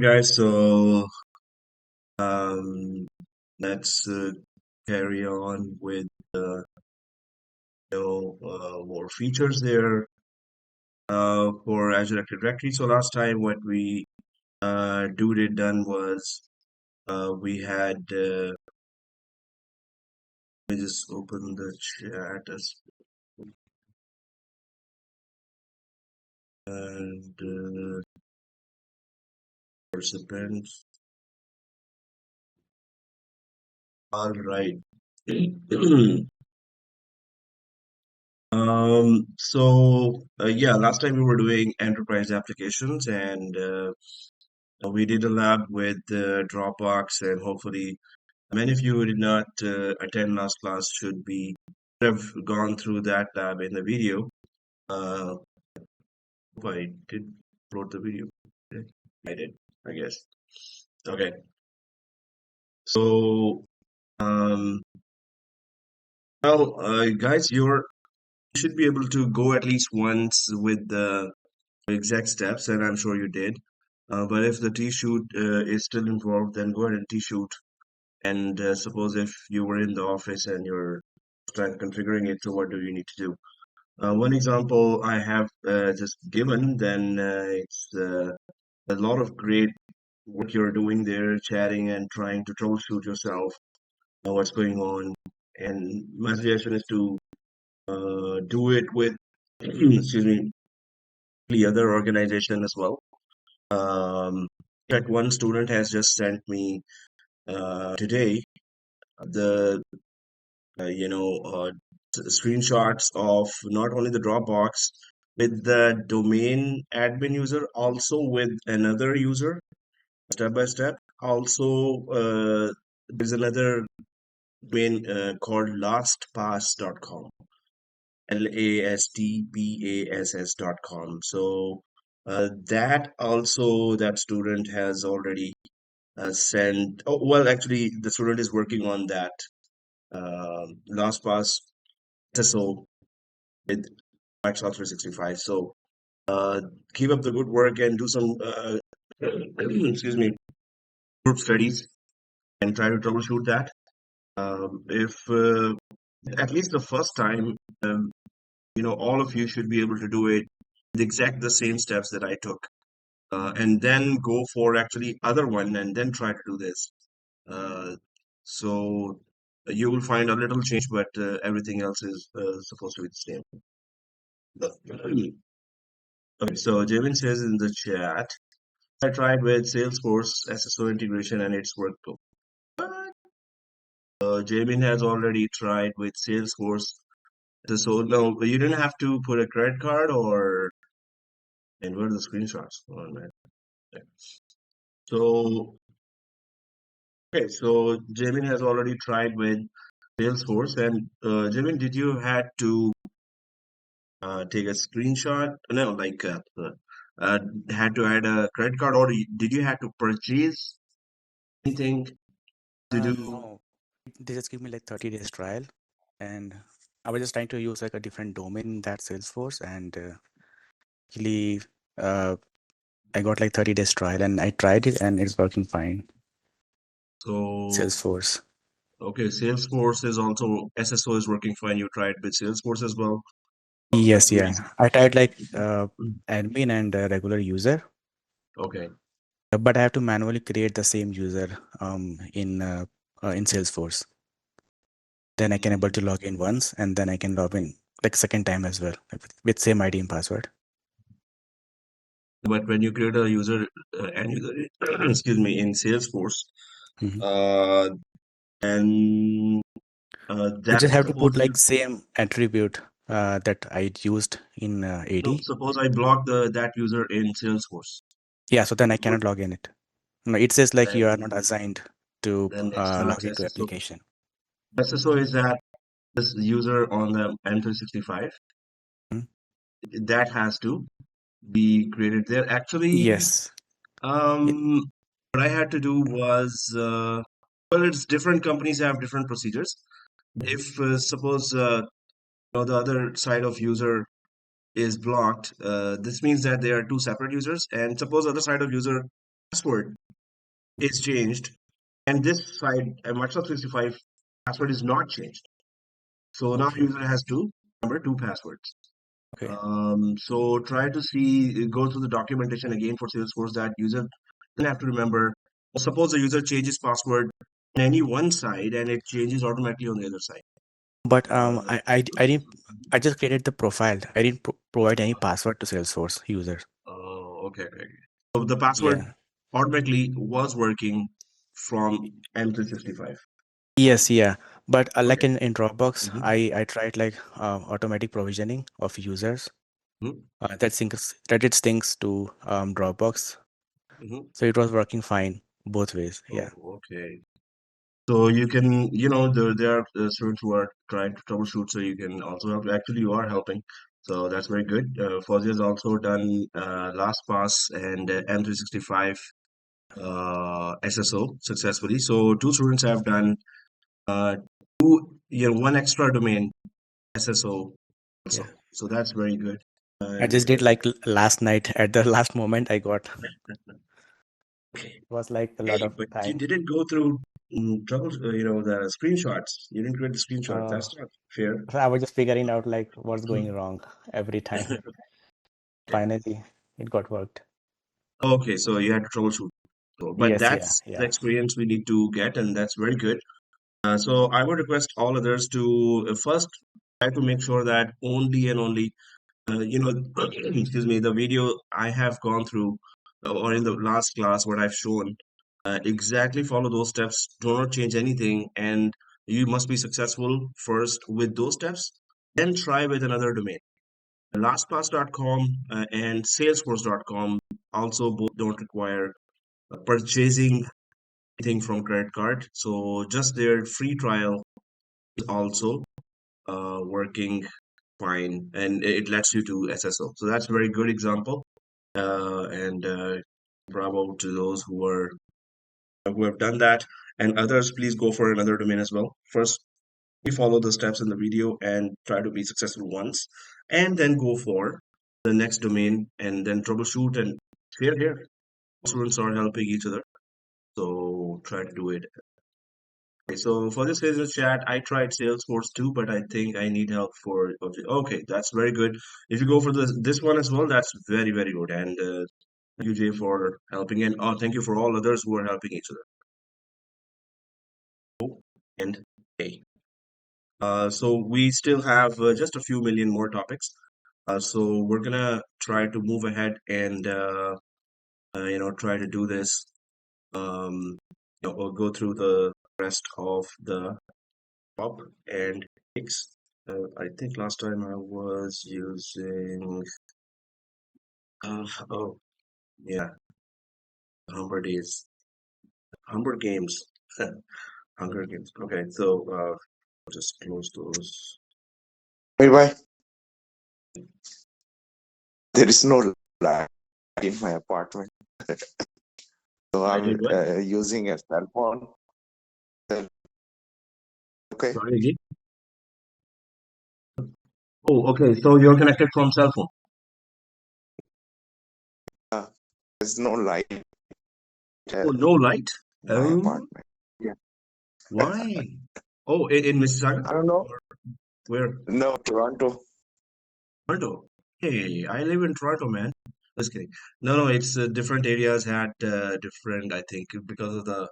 guys. So um, let's carry on with more features there for Azure Active Directory. So last time, what we done was we had let me just open the chat and participants. All right. Yeah, last time we were doing enterprise applications and we did a lab with Dropbox, and hopefully many of you who did not attend last class should be have gone through that lab in the video. Uh, hope I did upload the video. I did, I guess. Okay. So, um, guys, you should be able to go at least once with the exact steps, and I'm sure you did. But if the T-shoot is still involved, then go ahead and T-shoot. And suppose if you were in the office and you're trying configuring it, so what do you need to do? One example I have just given, then it's a lot of great work you're doing there, chatting and trying to troubleshoot yourself, what's going on. And my suggestion is to do it with, excuse me, the other organization as well. In fact, one student has just sent me today the screenshots of not only the Dropbox with the domain admin user, also with another user, step by step. Also, there's another domain called lastpass.com, lastpass.com. So that student has already sent. Oh, well, actually, the student is working on that LastPass SSO with Microsoft 365. So keep up the good work and do some excuse me, group studies and try to troubleshoot that. If at least the first time, all of you should be able to do it with exact the same steps that I took, and then go for actually other one and then try to do this. So you will find a little change, but everything else is supposed to be the same. Okay, so Jamin says in the chat, I tried with Salesforce SSO integration and it's worked. Jamin has already tried with Salesforce SSO. No, you didn't have to put a credit card or, and where are the screenshots? Oh, man. Okay. So, okay, so Jamin has already tried with Salesforce, and Jamin, did you had to take a screenshot? No, like had to add a credit card, or did you have to purchase anything to do? No, they just give me like 30 days trial, and I was just trying to use like a different domain in that Salesforce, and actually, I got like 30 days trial, and I tried it, and it's working fine. So, Salesforce. okay, Salesforce is also SSO is working fine. You tried with Salesforce as well. Yes, Amazing. yeah. I tried like admin and regular user, Okay. but I have to manually create the same user in Salesforce. Then I can able to log in once, and then I can log in like second time as well with same ID and password. But when you create a user and user, excuse me, in Salesforce, uh, and I that just have to put suppose like same attribute that I used in AD. suppose I block that user in Salesforce. Yeah, so then I cannot log in it. No, it says like you are not Then assigned to then it's not log into SSO. application. SSO is that this user on the M365 that has to be created there. Actually, Yes. what I had to do was, well, it's different companies have different procedures. If suppose the other side of user is blocked, this means that they are two separate users. And suppose other side of user password is changed, and this side, Microsoft 365 password is not changed. So now Okay. user has to remember two passwords. Okay. So try to see, go through the documentation again for Salesforce that user doesn't have to remember. Suppose the user changes password on any one side and it changes automatically on the other side. But Uh, I didn't I just created the profile. I didn't provide any password to Salesforce user. oh, okay, okay. So the password Yeah. automatically was working from M365. Yes, yeah. But like Okay. in Dropbox, Mm-hmm. I tried like automatic provisioning of users. Mm-hmm. That it syncs to Dropbox. Mm-hmm. So it was working fine both ways. Oh, Yeah. okay. So you can, there are students who are trying to troubleshoot, so you can also help. Actually, you are helping. So that's very good. Fozzy has also done LastPass and M365 SSO successfully. So two students have done uh, one extra domain SSO Yeah. also. So that's very good. I And just did like last night at the last moment I got. okay, It was like a lot hey, of but you time. didn't go through the screenshots. You didn't create the screenshots. Uh, That's not fair. so I was just figuring out like what's going wrong every time. Finally, it got worked. Okay, so you had to troubleshoot. But Yes, yeah, that's the yeah, experience we need to get, and that's very good. So I would request all others to first try to make sure that only and only, excuse me, the video I have gone through, or in the last class, what I've shown, exactly follow those steps. Do not change anything, and you must be successful first with those steps. Then try with another domain. LastPass.com and Salesforce.com also both don't require purchasing anything from credit card. So just their free trial is also working fine, and it lets you do SSO. So that's a very good example. And bravo to those who have done that. And others, please go for another domain as well. First, we follow the steps in the video and try to be successful once, and then go for the next domain and then troubleshoot and share here. Students are helping each other, so try to do it. Okay, so for this business chat, I tried Salesforce too, but I think I need help for. Okay, that's very good. If you go for this one as well, that's very very good. And thank you, Jay, for helping, and thank you for all others who are helping each other. And hey, so we still have just a few million more topics. So we're gonna try to move ahead and try to do this. Or go through the rest of the pop and X. I think last time I was using. Oh yeah, Humber Days, Humber Games, Hunger Games. Okay, so just close those. Wait, why? There is no light in my apartment, so I I'm did what? using a cell phone. Okay, Sorry again. Oh, okay. So you're connected from cell phone. uh, there's no light Oh, no light. in my Oh, apartment. Yeah, why? Oh, in Mississauga I don't know. or where? No, Toronto. Toronto. Hey, I live in Toronto, man. Just kidding. No, no, it's different areas had different. I think because of the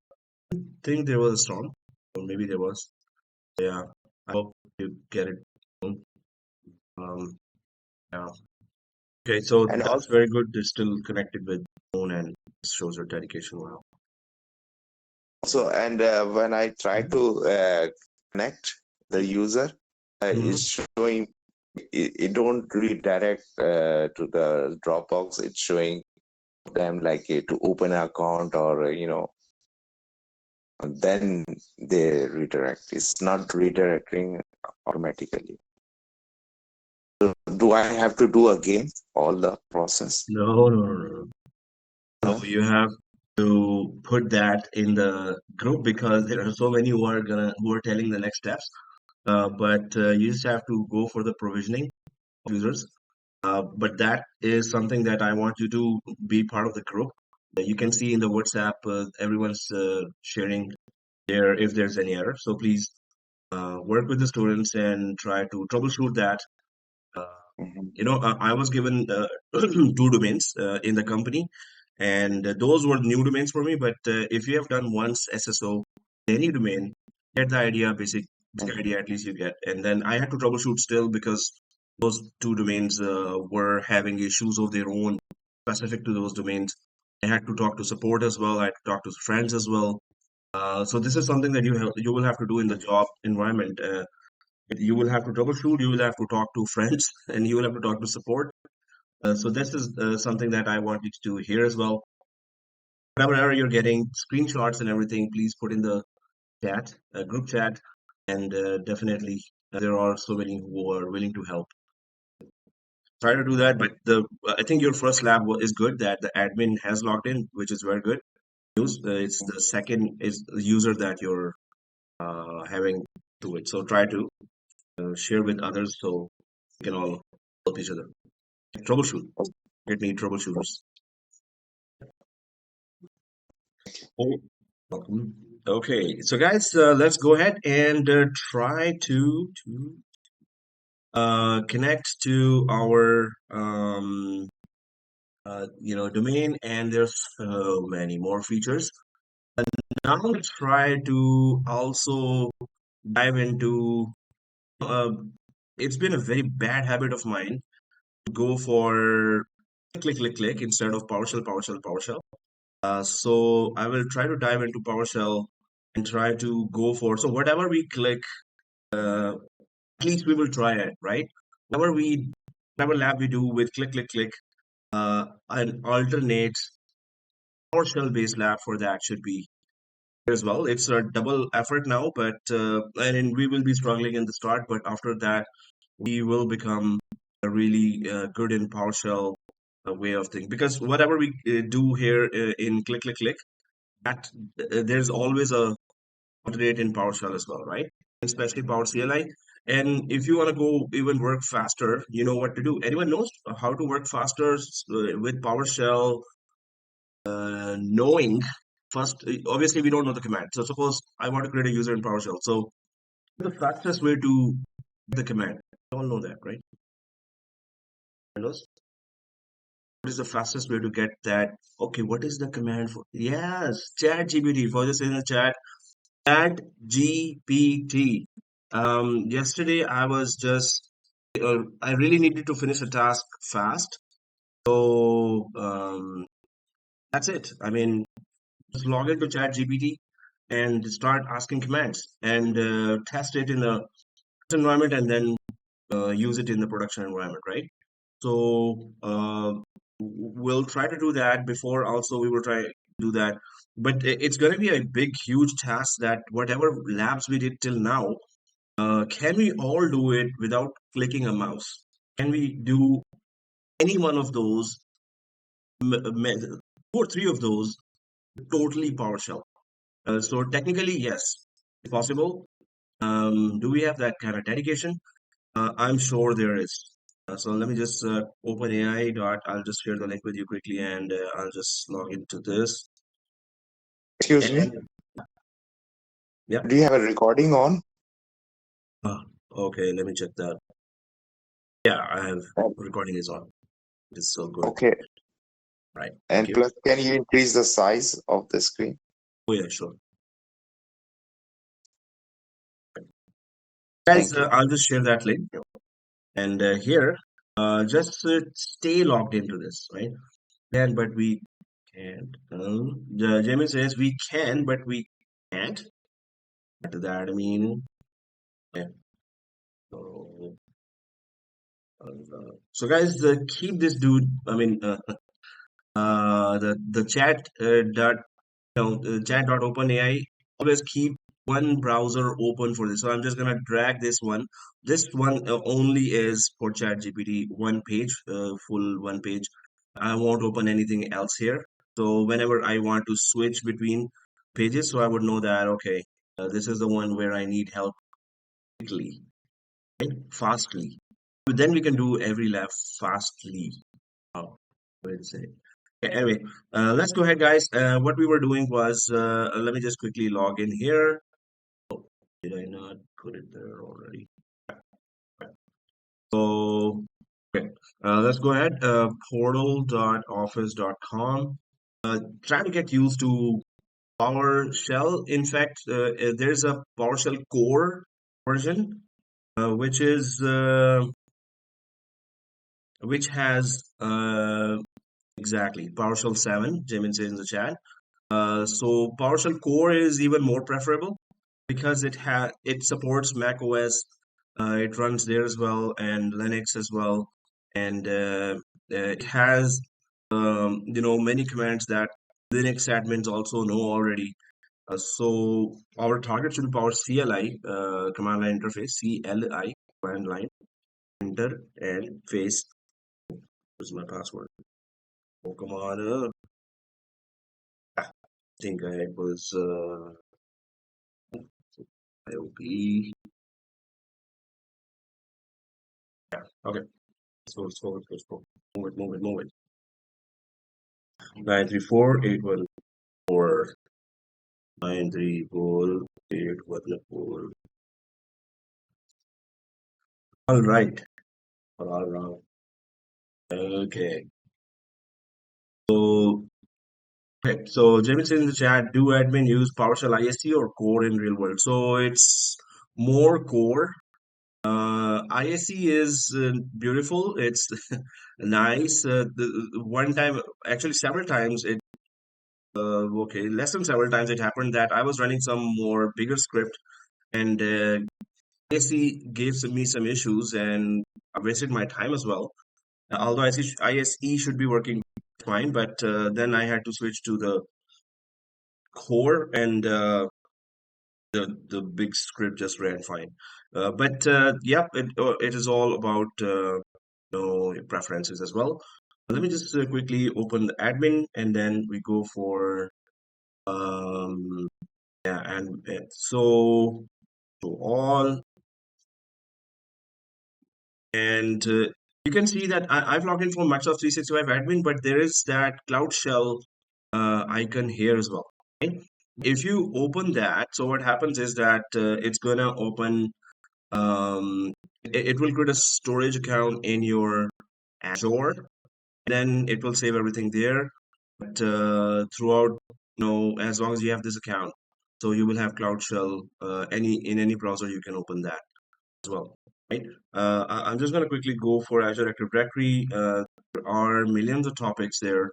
think there was a storm, or maybe there was. Yeah, I hope you get it. Um, yeah. Okay, so And that's very good. They're still connected with phone and shows your dedication. Wow. and when I try Mhm. to connect the user, Mhm. it's showing it don't redirect to the Dropbox. It's showing them like to open an account or then they redirect. It's not redirecting automatically. So do I have to do again all the process? No, no, no, no. No, No? you have to put that in the group because there are so many who are telling the next steps. But you just have to go for the provisioning of users. But that is something that I want you to be part of the group. You can see in the WhatsApp, everyone's sharing there if there's any error. So please work with the students and try to troubleshoot that. Uh, Mhm. I was given two domains in the company, and those were new domains for me. But if you have done once SSO, any domain, get the idea, basic idea at least you get. And then I had to troubleshoot still because those two domains were having issues of their own specific to those domains. I had to talk to support as well. I had to talk to friends as well. So this is something that you will have to do in the job environment. You will have to troubleshoot, you will have to talk to friends, and you will have to talk to support. So this is something that I want you to do here as well. Whatever error you're getting, screenshots and everything, please put in the chat, group chat, and definitely there are so many who are willing to help. Try to do that, but I think your first lab is good that the admin has logged in, which is very good news. It's the second is the user that you're having to it. So try to share with others so we can all help each other. Troubleshoot. Get me troubleshooters. Oh, welcome. Okay, so guys, let's go ahead and try to connect to our domain, and there's so many more features. And now let's try to also dive into. Uh, it's been a very bad habit of mine to go for click instead of PowerShell, PowerShell, PowerShell. So I will try to dive into PowerShell and try to go for, so whatever we click, uh, at least we will try it, right? Whatever lab we do with click, an alternate PowerShell based lab for that should be as well. It's a double effort now, but and we will be struggling in the start, but after that, we will become really good in PowerShell way of thinking. Because whatever we do here in click, that there's always a alternate in PowerShell as well, right? Especially Power CLI. And if you want to go even work faster, you know what to do. Anyone knows how to work faster with PowerShell, knowing first, obviously we don't know the command. So suppose I want to create a user in PowerShell. So the fastest way to get the command, you all know that, right? Knows? What is the fastest way to get that? Okay, what is the command for? Yes, chat GPT. For just in the chat GPT. Yesterday I was just, I really needed to finish a task fast. So that's it. I mean, just log into chat GPT and start asking commands and test it in the environment and then use it in the production environment, right? So we'll try to do that before also we will try to do that. But it's going to be a big, huge task that whatever labs we did till now, can we all do it without clicking a mouse? Can we do any one of those, two or three of those, totally PowerShell? So technically, yes, it's possible. Do we have that kind of dedication? I'm sure there is. So let me just open AI dot. I'll just share the link with you quickly, and I'll just log into this. Excuse me, And yeah, do you have a recording on? okay. Let me check that. Yeah, I have Oh, recording is on. It's so good. okay. Right. Thank And you. plus, can you increase the size of the screen? Oh yeah, sure. Guys, Thank you. I'll just share that link, and here, just stay logged into this, right? Can, but we can't. Jamie says we can, but we can't. What does that mean? Yeah. So, guys, keep this dude. I mean, the chat chat dot open AI. Always keep one browser open for this. So I'm just gonna drag this one. This one only is for Chat GPT. One page, full one page. I won't open anything else here. So whenever I want to switch between pages, so I would know that okay, this is the one where I need help quickly, right? Fastly. Then we can do every lab fastly. Oh, what did it say? Anyway, let's go ahead, guys. What we were doing was, let me just quickly log in here. Oh, did I not put it there already? So, okay, let's go ahead. Portal.office.com. Try to get used to PowerShell. In fact, there's a PowerShell core version, which has exactly PowerShell 7. Jamin says in the chat. So PowerShell core is even more preferable because it supports Mac OS. It runs there as well and Linux as well, and it has many commands that Linux admins also know already. So our target should be Power CLI, command line interface, CLI command line enter and face. Where's my password? Oh, come on. I think I was IOP. Okay, let's go. Move it. 934-814. 934-814. All right. All right. Okay. So, okay. So Jamie says in the chat, do admin use PowerShell ISC or core in real world? So it's more core. ISC is beautiful. It's nice. One time, actually several times, less than several times it happened that I was running some more bigger script and ISC gave me some issues and I wasted my time as well. Although ISE should be working fine, but then I had to switch to the core and the big script just ran fine. But yeah, it is all about preferences as well. Let me just quickly open the admin and then we go for um, yeah, and so all, and you can see that I've logged in for Microsoft 365 admin, but there is that Cloud Shell icon here as well. Okay? If you open that, so what happens is that it's gonna open, it will create a storage account in your Azure, then it will save everything there. But throughout, as long as you have this account, so you will have Cloud Shell in any browser, you can open that as well, right? I'm just going to quickly go for Azure Active Directory. There are millions of topics there,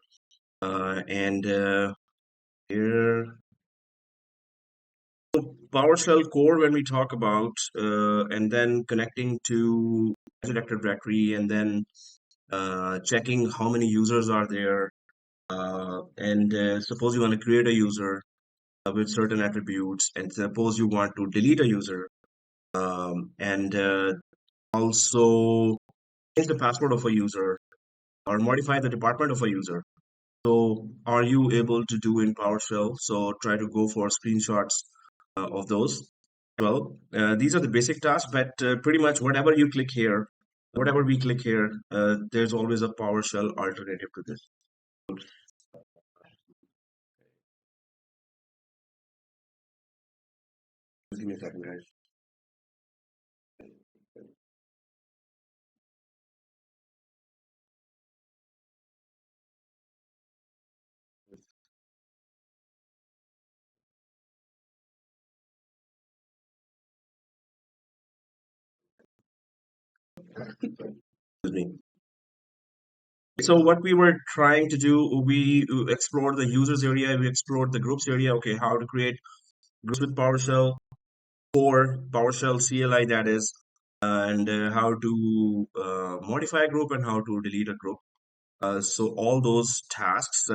and here, so PowerShell core when we talk about, and then connecting to Azure Active Directory, and then checking how many users are there, and suppose you want to create a user with certain attributes, and suppose you want to delete a user, and also change the password of a user or modify the department of a user. So are you able to do in PowerShell? So try to go for screenshots of those. Well, these are the basic tasks, but pretty much whatever you click here, whatever we click here, there's always a PowerShell alternative to this. Just give me a second, guys. Excuse me. So what we were trying to do, we explored the users area, we explored the groups area. Okay, how to create groups with PowerShell, core PowerShell CLI, that is, and how to modify a group and how to delete a group. So all those tasks,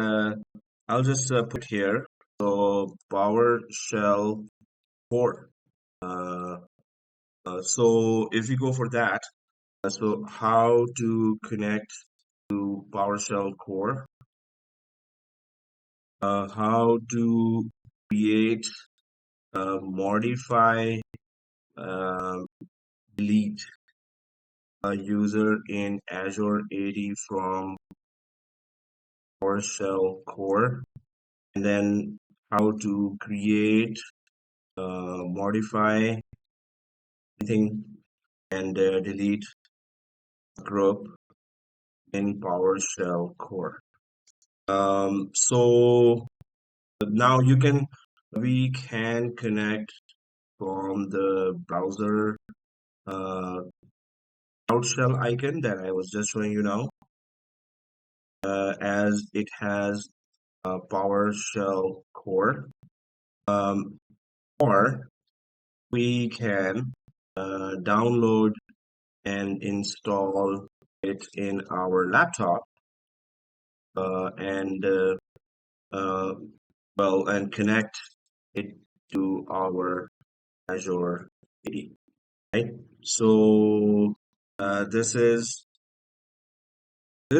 I'll just put here. So PowerShell core. Uh, so if you go for that, so how to connect to PowerShell core, how to create, modify, uh, delete a user in Azure AD from PowerShell core, and then how to create, modify anything, and delete group in PowerShell core. So now we can connect from the browser PowerShell icon that I was just showing you now, as it has a PowerShell core, or we can download and install it in our laptop, and uh, and connect it to our Azure AD, right? So this is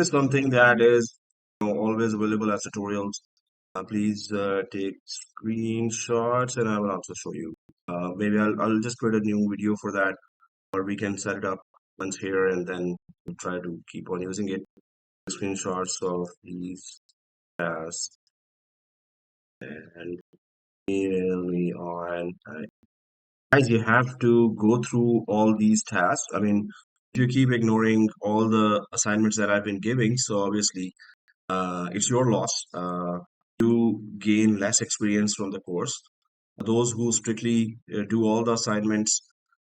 something that is, always available as tutorials. Please take screenshots, and I will also show you. Maybe I'll just create a new video for that, or we can set it up once here, and then we'll try to keep on using it. Screenshots of these tasks and email me on. Guys, you have to go through all these tasks. I mean, if you keep ignoring all the assignments that I've been giving, so obviously it's your loss. You gain less experience from the course. Those who strictly do all the assignments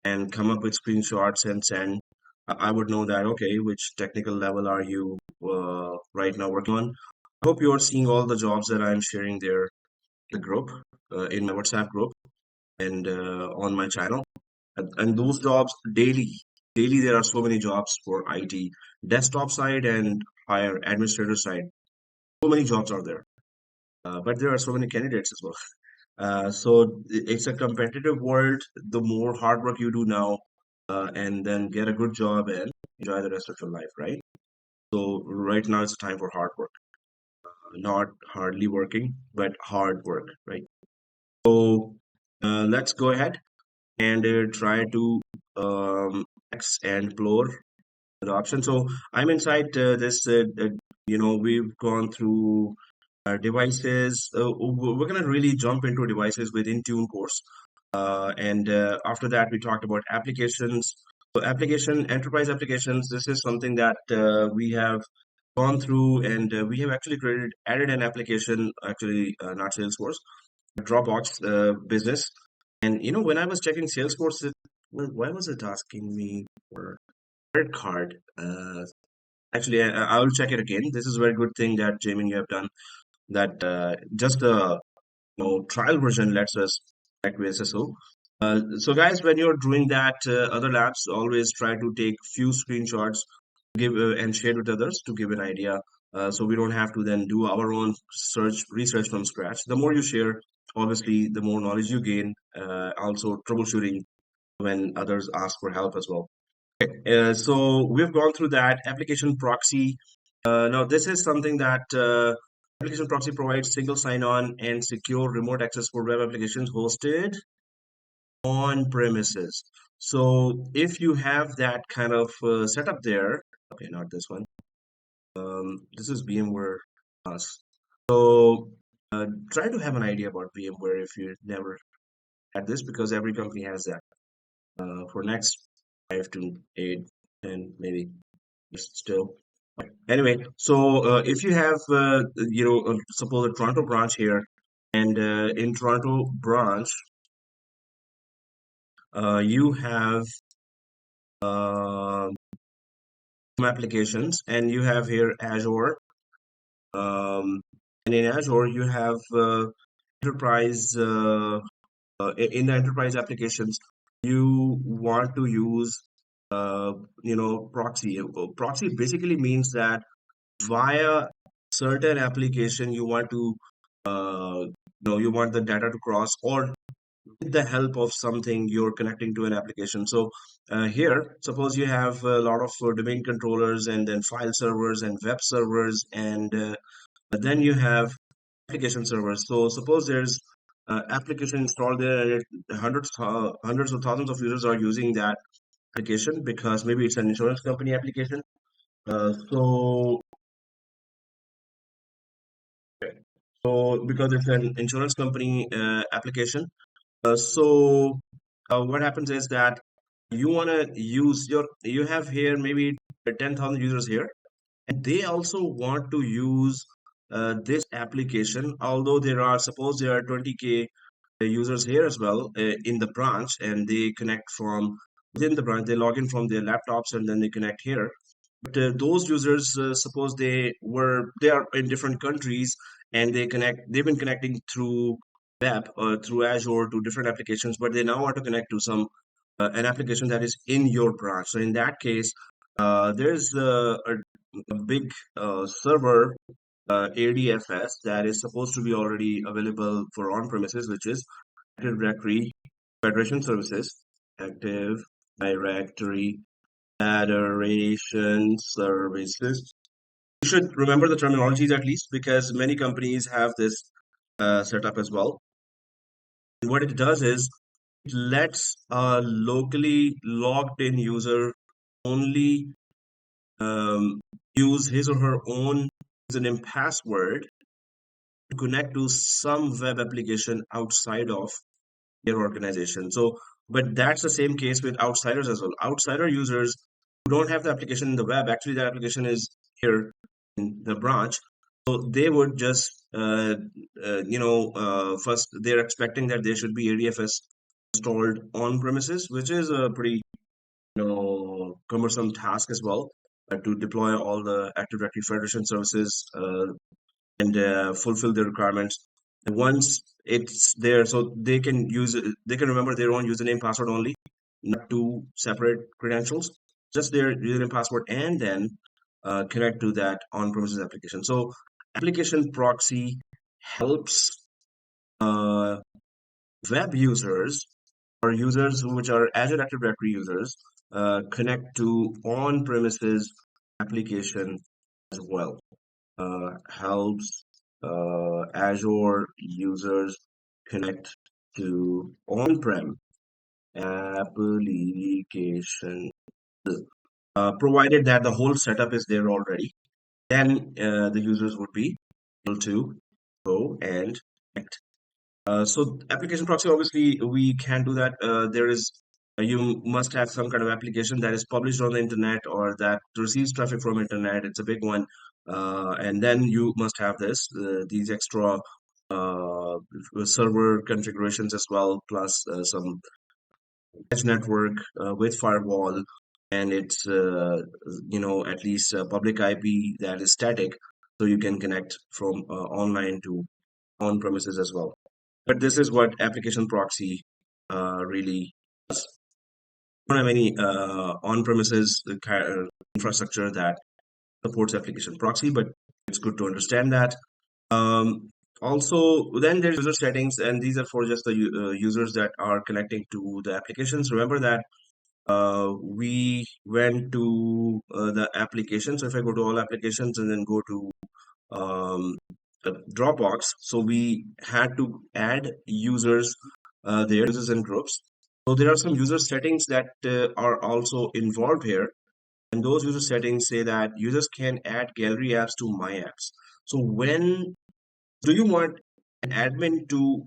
and come up with screenshots and send, I would know that, okay, which technical level are you right now working on. I hope you are seeing all the jobs that I'm sharing there in the group, in my WhatsApp group, and on my channel. And those jobs daily there are so many jobs for IT, desktop side and higher administrator side. So many jobs are there, but there are so many candidates as well. So it's a competitive world. The more hard work you do now, and then get a good job and enjoy the rest of your life, right? So right now it's time for hard work, not hardly working, but hard work, right? So let's go ahead and try to explore the option. So I'm inside this. We've gone through devices. We're gonna really jump into devices with Intune course, and after that we talked about applications. So enterprise applications. This is something that we have gone through, and we have actually added an application. Actually, not Salesforce, Dropbox business. And when I was checking Salesforce, why was it asking me for credit card? Actually, I will check it again. This is a very good thing that Jamin you have done. That just the trial version lets us connect with SSO. So guys, when you're doing that, other labs always try to take few screenshots, give and share with others to give an idea. So we don't have to then do our own research from scratch. The more you share, obviously, the more knowledge you gain. Also, troubleshooting when others ask for help as well. So we've gone through that application proxy. Now, this is something that application proxy provides single sign-on and secure remote access for web applications hosted on premises. So if you have that kind of setup there, okay, not this one. This is VMware Plus. So try to have an idea about VMware if you never had this, because every company has that. For next 5 to 8, and maybe still. Anyway, so if you have, suppose a Toronto branch here, and in Toronto branch, you have some applications, and you have here Azure, and in Azure you have enterprise. In the enterprise applications, you want to use, proxy. Proxy basically means that via certain application you want to, you want the data to cross, or with the help of something you're connecting to an application. So here, suppose you have a lot of domain controllers, and then file servers and web servers, and then you have application servers. So suppose there's application installed there, and hundreds of thousands of users are using that application because maybe it's an insurance company application. So So because it's an insurance company application, what happens is that you want to use you have here maybe 10,000 users here, and they also want to use this application, although suppose there are 20K users here as well in the branch, and they connect from within the branch. They log in from their laptops and then they connect here. But those users, suppose they are in different countries, and they've been connecting through web or through Azure to different applications, but they now want to connect to some an application that is in your branch. So in that case, there's a big server ADFS that is supposed to be already available for on-premises, which is Active Directory Federation Services. Active Directory Federation Services. You should remember the terminologies at least, because many companies have this setup as well. And what it does is it lets a locally logged in user only use his or her own username password to connect to some web application outside of their organization. So, but that's the same case with outsiders as well. Outsider users who don't have the application in the web, actually, that application is here in the branch. So they would just, first they're expecting that there should be ADFS installed on premises, which is a pretty, cumbersome task as well to deploy all the Active Directory Federation services and fulfill the requirements. And once it's there, so they can they can remember their own username password only, not two separate credentials, just their username password, and then connect to that on-premises application. So application proxy helps uh, web users or users which are Azure Active Directory users connect to on-premises application as well. Helps Azure users connect to on-prem application, provided that the whole setup is there already. Then the users would be able to go and connect. So application proxy, obviously, we can do that. You must have some kind of application that is published on the internet or that receives traffic from internet. It's a big one. And then you must have these extra server configurations as well, plus some edge network with firewall, and it's at least a public IP that is static, so you can connect from online to on premises as well. But this is what application proxy really does. We don't have any on-premises infrastructure that supports application proxy, but it's good to understand that. Also, then there's user settings, and these are for just the users that are connecting to the applications. Remember that we went to the application. So if I go to all applications and then go to um, Dropbox, so we had to add users there, users and groups. So there are some user settings that are also involved here. And those user settings say that users can add gallery apps to my apps. So when do you want an admin to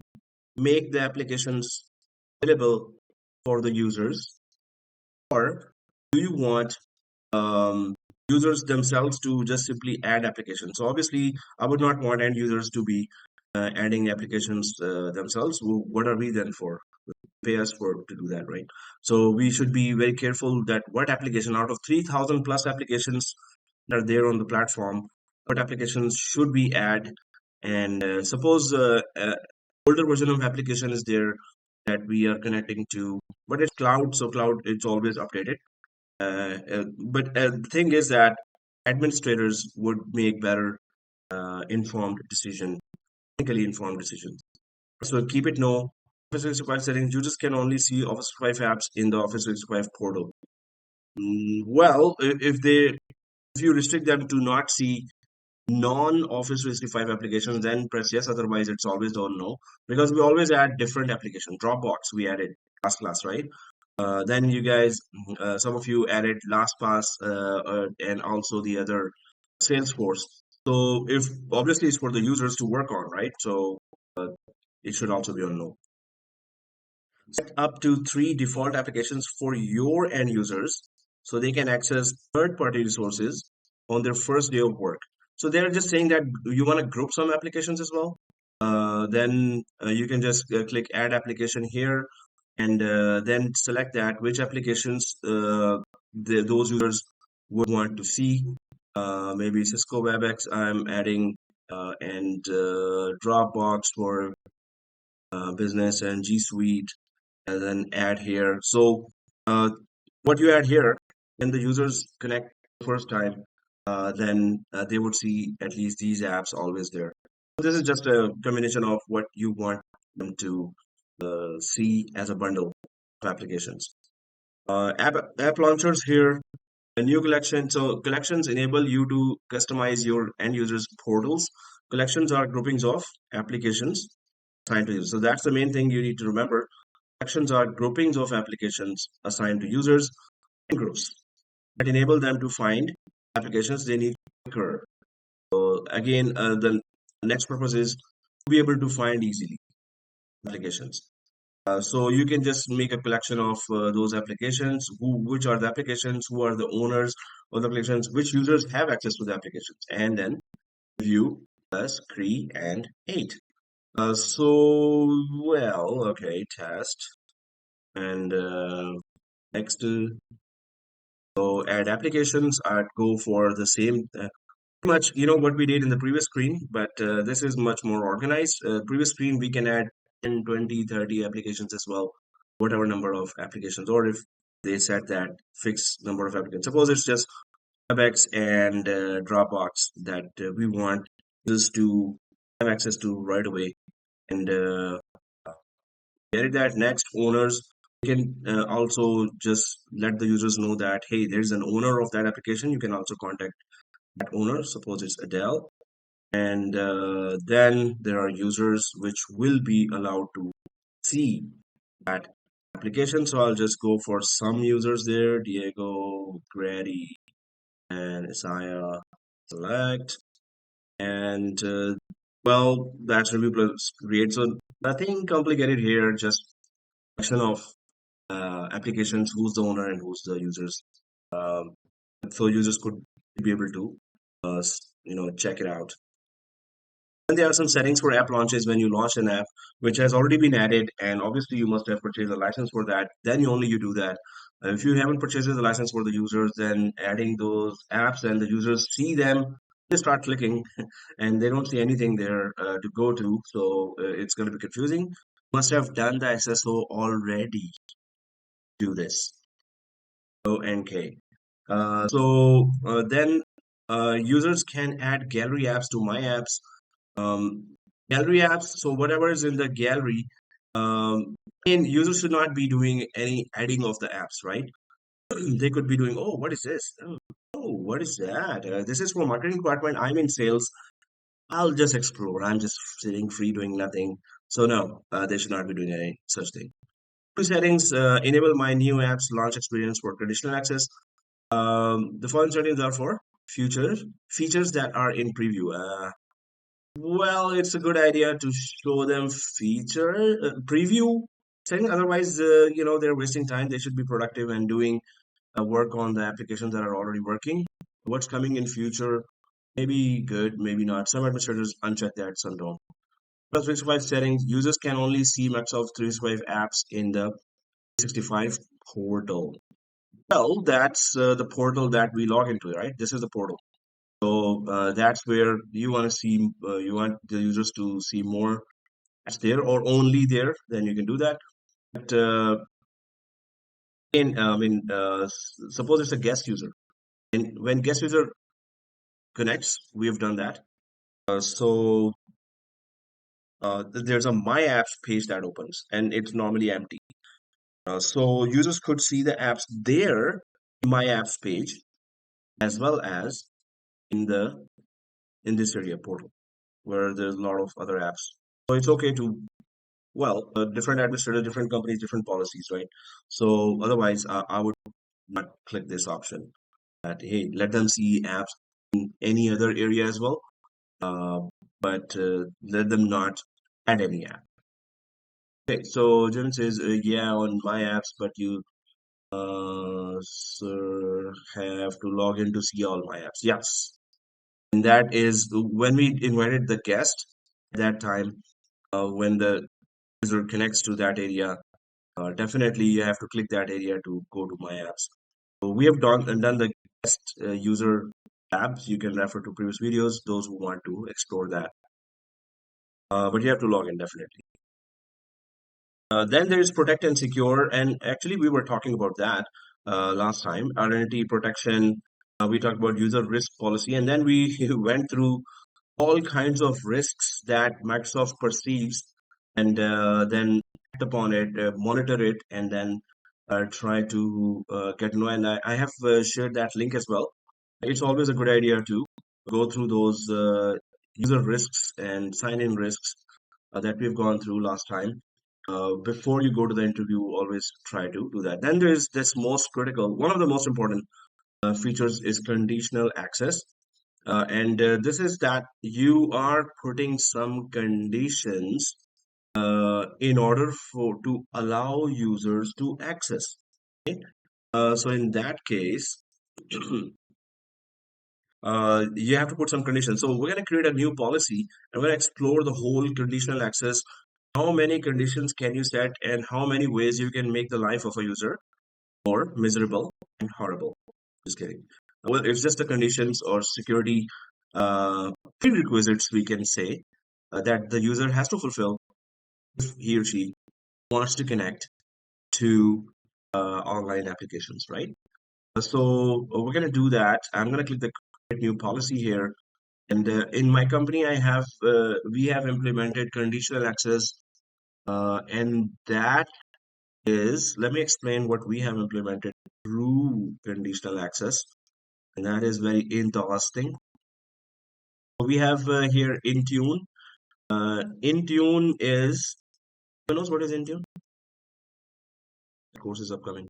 make the applications available for the users, or do you want users themselves to just simply add applications? So obviously, I would not want end users to be adding applications themselves. What are we then for? Pay us for to do that, right? So we should be very careful that what application out of 3,000 plus applications that are there on the platform, what applications should we add? And suppose older version of application is there that we are connecting to, but it's cloud, so cloud it's always updated. But the thing is that administrators would make better informed decision, technically informed decisions. So keep it no. Office 365 settings, users can only see Office 365 apps in the Office 365 portal. Well, if you restrict them to not see non-Office 365 applications, then press yes. Otherwise, it's always don't know, because we always add different applications. Dropbox, we added last class, right? Then you guys, some of you added LastPass and also the other Salesforce. So if obviously it's for the users to work on, right? So it should also be on no. Set up to 3 default applications for your end users so they can access third-party resources on their first day of work. So they're just saying that you want to group some applications as well. Then you can just click add application here and then select that which applications those users would want to see. Maybe Cisco WebEx I'm adding and Dropbox for business and G Suite and then add here. So uh, what you add here, when the users connect the first time, then they would see at least these apps always there. So this is just a combination of what you want them to see as a bundle of applications. App launchers here, a new collection. So collections enable you to customize your end users portals. Collections are groupings of applications assigned to you. So that's the main thing you need to remember. Collections are groupings of applications assigned to users in groups that enable them to find applications they need to occur. So again, the next purpose is to be able to find easily applications. So you can just make a collection of those applications, which are the applications, who are the owners of the applications, which users have access to the applications, and then view plus create and 8. Okay, test and next. So add applications. I'd go for the same pretty much, what we did in the previous screen, but this is much more organized. Previous screen, we can add 10, 20, 30 applications as well, whatever number of applications, or if they set that fixed number of applicants. Suppose it's just WebEx and Dropbox that we want users to have access to right away. And get that next owners can also just let the users know that, hey, there's an owner of that application. You can also contact that owner. Suppose it's Adele. And then there are users which will be allowed to see that application. So I'll just go for some users there, Diego, Grady, and Isaiah, select. And well, that's review plus create. So nothing complicated here, just action of applications, who's the owner and who's the users. Um, so users could be able to, check it out. And there are some settings for app launches when you launch an app, which has already been added, and obviously you must have purchased a license for that. Then you do that. If you haven't purchased the license for the users, then adding those apps and the users see them, they start clicking, and they don't see anything there to go to. So it's going to be confusing. Must have done the SSO already. Do this. ONK. Then users can add gallery apps to my apps. Gallery apps, so whatever is in the gallery, users should not be doing any adding of the apps, right? They could be doing, oh, what is this? Oh, what is that? This is for marketing department. I'm in sales. I'll just explore. I'm just sitting free doing nothing. So no, they should not be doing any such thing. Settings enable my new apps launch experience for traditional access. The following settings are for features that are in preview. Well, it's a good idea to show them preview setting. Otherwise, they're wasting time. They should be productive and doing work on the applications that are already working. What's coming in future, maybe good, maybe not. Some administrators uncheck that, some don't. Plus 365 settings, users can only see Microsoft 365 apps in the 365 portal. Well, that's the portal that we log into, right? This is the portal. So that's where you want to see, you want the users to see more that's there or only there, then you can do that. But suppose it's a guest user. And when guest user connects, we have done that. There's a My Apps page that opens and it's normally empty. So users could see the apps there in My Apps page as well as in this area portal where there's a lot of other apps. So it's okay to, different administrators, different companies, different policies, right? So otherwise, I would not click this option that, hey, let them see apps in any other area as well. but let them not add any app. Okay, so Jim says, yeah, on my apps, but you sir, have to log in to see all my apps. Yes, and that is when we invited the guest at that time. When the user connects to that area, definitely you have to click that area to go to my apps. So we have done the guest user tabs. You can refer to previous videos, those who want to explore that. But you have to log in definitely. Then there is protect and secure, and actually we were talking about that last time. Identity protection. We talked about user risk policy, and then we went through all kinds of risks that Microsoft perceives, and then act upon it, monitor it, and then try to get to know. And I have shared that link as well. It's always a good idea to go through those user risks and sign-in risks that we've gone through last time. Before you go to the interview, always try to do that. Then there's this most critical, one of the most important features is conditional access. And this is that you are putting some conditions in order for to allow users to access. Okay? So in that case, you have to put some conditions. So we're going to create a new policy and we're going to explore the whole conditional access. How many conditions can you set and how many ways you can make the life of a user more miserable and horrible? Just kidding. Well, it's just the conditions or security uh, prerequisites, we can say, that the user has to fulfill if he or she wants to connect to online applications, right? So we're going to do that. I'm going to click the create new policy here. And in my company, we have implemented conditional access, and that is, let me explain what we have implemented through conditional access, and that is very interesting. We have here Intune. Intune is, who knows what is Intune? The course is upcoming.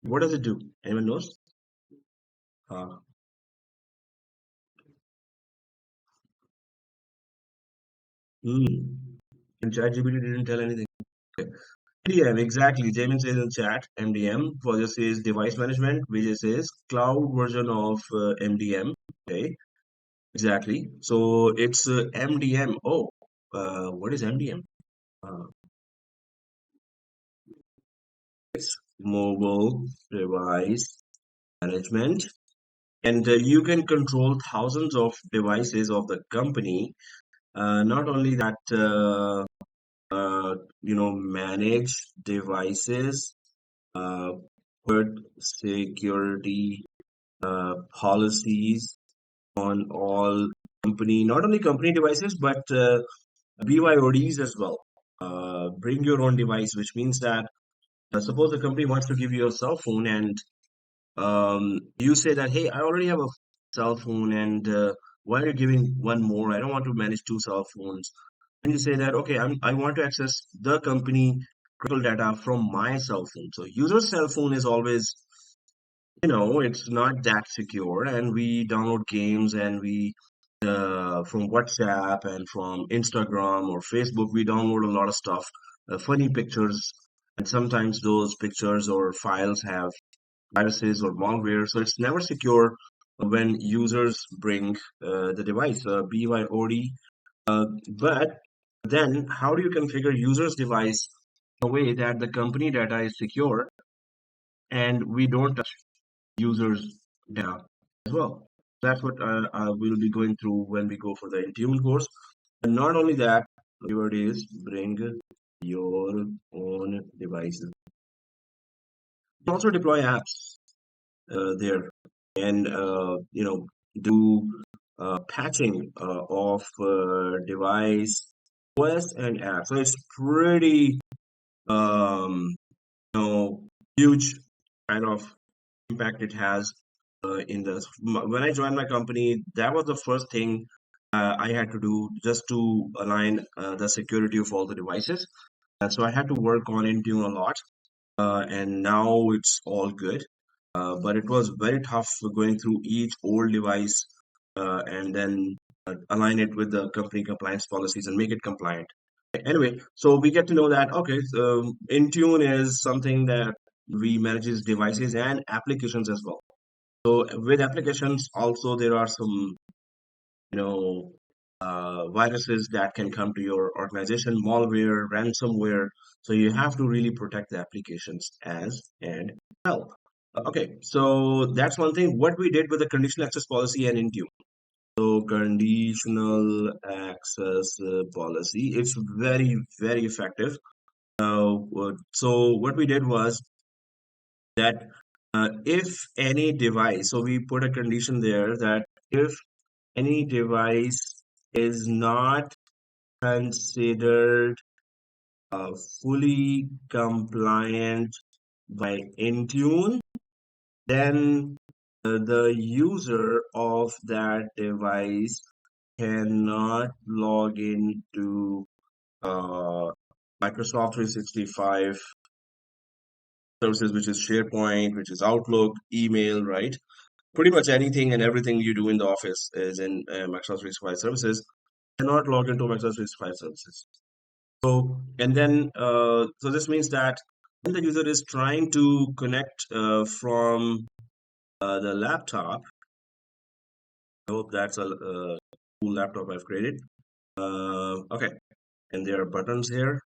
What does it do? Anyone knows? Uh, hmm. And ChatGPT didn't tell anything. Okay. MDM, exactly. Jamin says in chat, MDM. Further says device management. Vijay says cloud version of MDM. Okay, exactly. So it's MDM. Oh, what is MDM? Uh, it's mobile device management. And you can control thousands of devices of the company. Not only that, manage devices, uh, put security policies on all company, not only company devices, but BYODs as well. Bring your own device, which means that suppose the company wants to give you a cell phone and you say that, hey, I already have a cell phone and why are you giving one more? I don't want to manage two cell phones. And you say that, okay, I want to access the company critical data from my cell phone. So user cell phone is always, it's not that secure. And we download games and we, from WhatsApp and from Instagram or Facebook, we download a lot of stuff, funny pictures. And sometimes those pictures or files have viruses or malware. So it's never secure when users bring the device, BYOD. But then how do you configure user's device in a way that the company data is secure and we don't touch users' data as well? That's what we'll be going through when we go for the Intune course. And not only that, keyword is bring your own devices. Also deploy apps there and do patching of device OS and app. So it's pretty um, huge kind of impact it has in this. When I joined my company, that was the first thing I had to do just to align the security of all the devices. And so I had to work on Intune a lot, and now it's all good. But it was very tough going through each old device and then align it with the company compliance policies and make it compliant. Anyway, so we get to know that okay, Intune is something that we manages devices and applications as well. So with applications, also there are some you know viruses that can come to your organization, malware, ransomware. So you have to really protect the applications as and well. Okay, so that's one thing. What we did with the conditional access policy and Intune. So conditional access policy, it's very, very effective. So what we did was that if any device, so we put a condition there that if any device is not considered fully compliant by Intune, then the user of that device cannot log into uh, Microsoft 365 services, which is SharePoint, which is Outlook, email, right? Pretty much anything and everything you do in the office is in Microsoft 365 services. Cannot log into Microsoft 365 services. So, and then, so this means that when the user is trying to connect from the laptop, I hope that's a cool laptop I've created. Okay, and there are buttons here.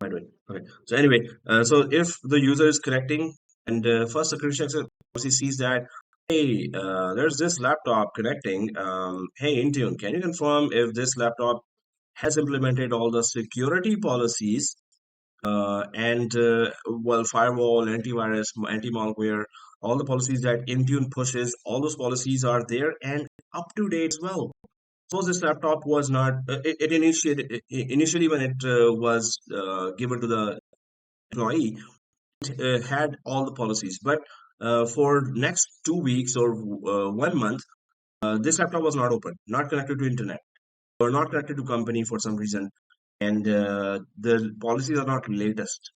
Am I doing? Okay. So anyway, so if the user is connecting and first the credential access policy sees that, hey, there's this laptop connecting. Hey, Intune, can you confirm if this laptop has implemented all the security policies and well, firewall, antivirus, anti-malware, all the policies that Intune pushes, all those policies are there and up to date as well. Suppose this laptop was not initially when it was given to the employee, it had all the policies, but for next 2 weeks or 1 month, this laptop was not open, not connected to internet, or not connected to company for some reason, and the policies are not latest.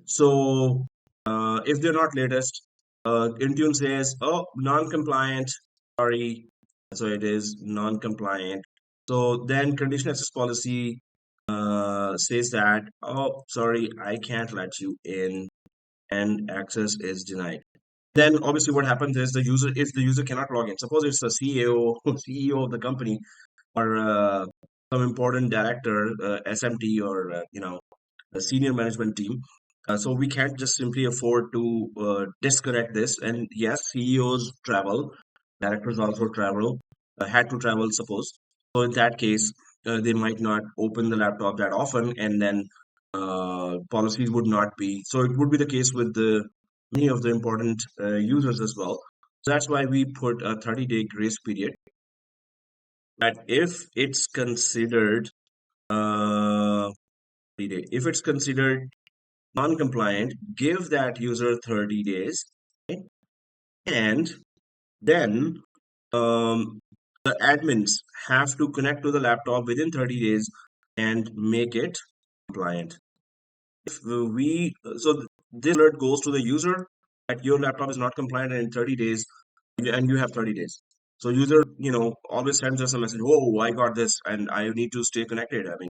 So if they're not latest, Intune says, oh, non-compliant, sorry. So it is non-compliant. So then conditional access policy says that, oh, sorry, I can't let you in and access is denied. Then obviously what happens is if the user cannot log in, suppose it's the CEO of the company or some important director, SMT or, a senior management team. So we can't just simply afford to disconnect this. And yes, CEOs travel, directors also travel, had to travel, suppose. So in that case, they might not open the laptop that often, and then policies would not be. So it would be the case with the many of the important users as well. So that's why we put a 30-day grace period. That uh, if it's considered non-compliant, give that user 30 days, okay? And then the admins have to connect to the laptop within 30 days and make it compliant. If so this alert goes to the user that your laptop is not compliant in 30 days, and you have 30 days. So user, always sends us a message, oh, I got this and I need to stay connected. I mean,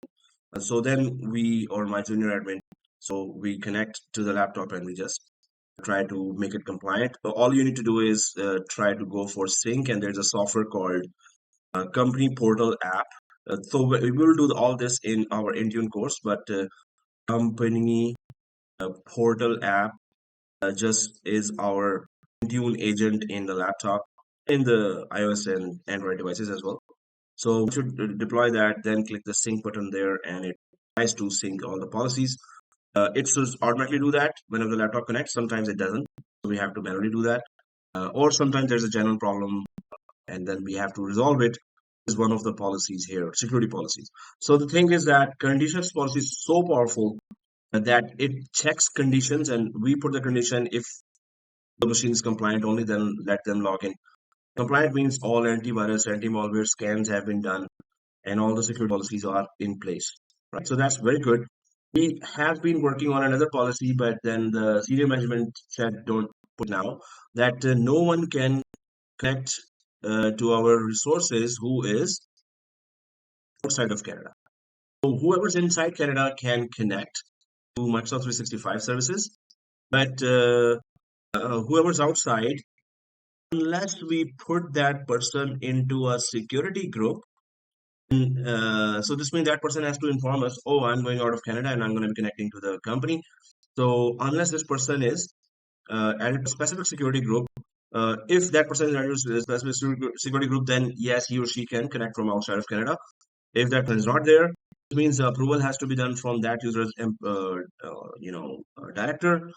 so then we, or my junior admin, so we connect to the laptop and we just try to make it compliant. All you need to do is try to go for sync, and there's a software called Company Portal app. So we will do all this in our Intune course, but Company Portal app just is our Intune agent in the laptop, in the iOS and Android devices as well. So once you deploy that, then click the sync button there, and it tries to sync all the policies. It should automatically do that whenever the laptop connects. Sometimes it doesn't, so we have to manually do that. Or sometimes there's a general problem, and then we have to resolve it. Is one of the policies here, security policies. So the thing is that conditions policy is so powerful that it checks conditions, and we put the condition if the machine is compliant, only then let them log in. Compliant means all antivirus, anti-malware scans have been done and all the security policies are in place, right? So that's very good. We have been working on another policy, but then the senior management said, don't put now, that no one can connect to our resources who is outside of Canada. So whoever's inside Canada can connect to Microsoft 365 services, but whoever's outside, unless we put that person into a security group, so this means that person has to inform us, oh, I'm going out of Canada and I'm going to be connecting to the company. So unless this person is added to a specific security group, if that person is added to a specific security group, then yes, he or she can connect from outside of Canada. If that person is not there, it means the approval has to be done from that user's director.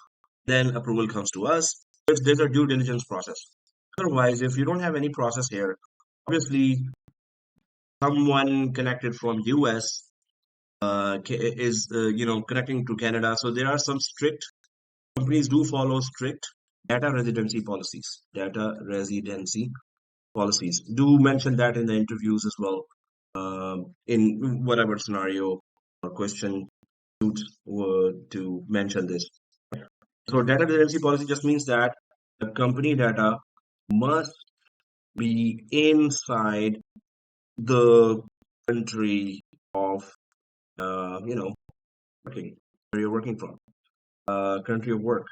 Then approval comes to us. There's a due diligence process. Otherwise, if you don't have any process here, obviously someone connected from US is connecting to Canada. So there are some strict companies do follow strict data residency policies. Data residency policies do mention that in the interviews as well. In whatever scenario or question to mention this. So data residency policy just means that the company data must be inside the country of working where you're working from, country of work.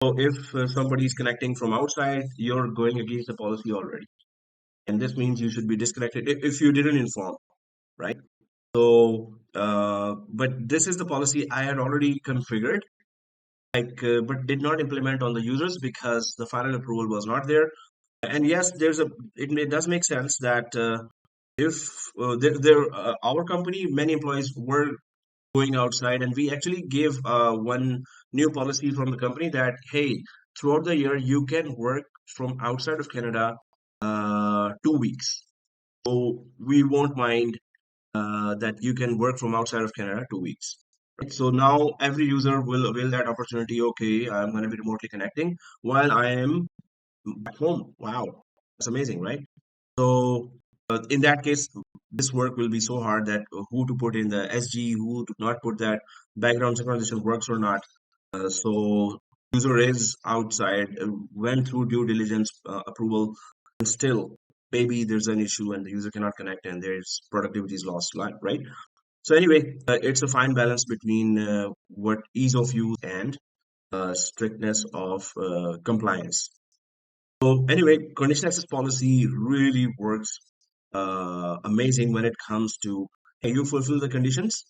So if somebody is connecting from outside, you're going against the policy already, and this means you should be disconnected if you didn't inform, right? So, but this is the policy I had already configured, but did not implement on the users because the final approval was not there. And yes, it does make sense that if our company, many employees were going outside, and we actually gave one new policy from the company that, hey, throughout the year, you can work from outside of Canada 2 weeks. So we won't mind that you can work from outside of Canada 2 weeks. Right? So now every user will avail that opportunity. Okay, I'm going to be remotely connecting while I am back home. Wow, that's amazing, right? So in that case, this work will be so hard that who to put in the SG, who to not put that background synchronization works or not. So user is outside, went through due diligence approval, and still maybe there's an issue and the user cannot connect and there's productivity is lost, right? So anyway, it's a fine balance between what ease of use and strictness of compliance. So anyway, conditional access policy really works amazing when it comes to, hey, you fulfill the conditions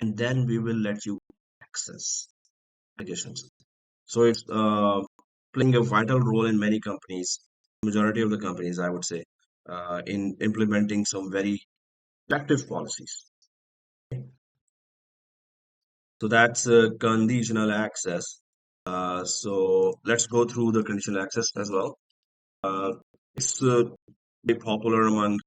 and then we will let you access conditions. So it's playing a vital role in many companies, majority of the companies, I would say, in implementing some very effective policies. So that's conditional access. So let's go through the conditional access as well. It's very popular among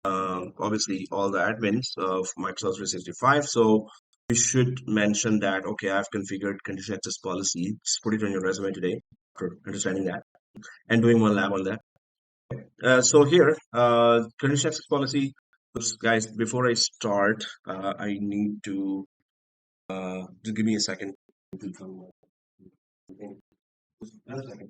obviously all the admins of Microsoft 365. So we should mention that, okay, I've configured conditional access policy. Just put it on your resume today after understanding that and doing one lab on that. So here, conditional access policy. Oops, guys, before I start, I need to just give me a second. Another second.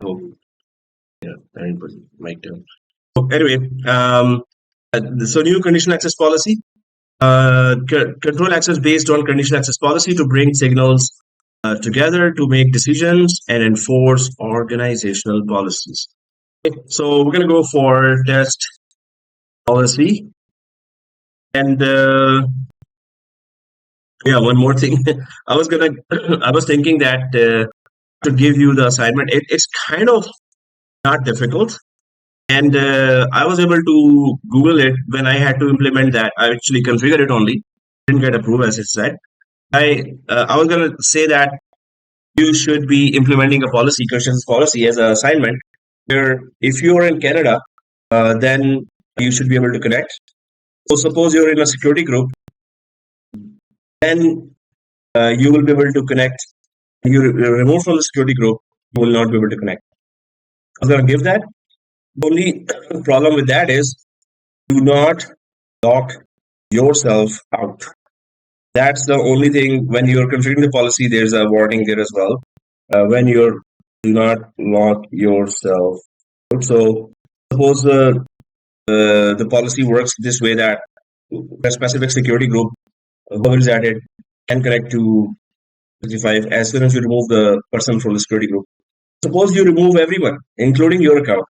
Oh, yeah, I didn't put mic down. So anyway, so new conditional access policy. Control access based on conditional access policy to bring signals together to make decisions and enforce organizational policies. Okay, so we're going to go for test policy. And yeah, one more thing. I was thinking that to give you the assignment, it's kind of not difficult. And I was able to Google it when I had to implement that. I actually configured it only, didn't get approved as it said. I was gonna say that you should be implementing a policy, conscious policy, as an assignment. Where if you are in Canada, then you should be able to connect. So suppose you're in a security group, then you will be able to connect. You're removed from the security group, you will not be able to connect. I was gonna give that. The only problem with that is do not lock yourself out. That's the only thing. When you're configuring the policy, there's a warning there as well. When you're do not lock yourself out. So suppose the policy works this way that a specific security group, whoever is added, can connect to 65 as soon as you remove the person from the security group. Suppose you remove everyone, including your account.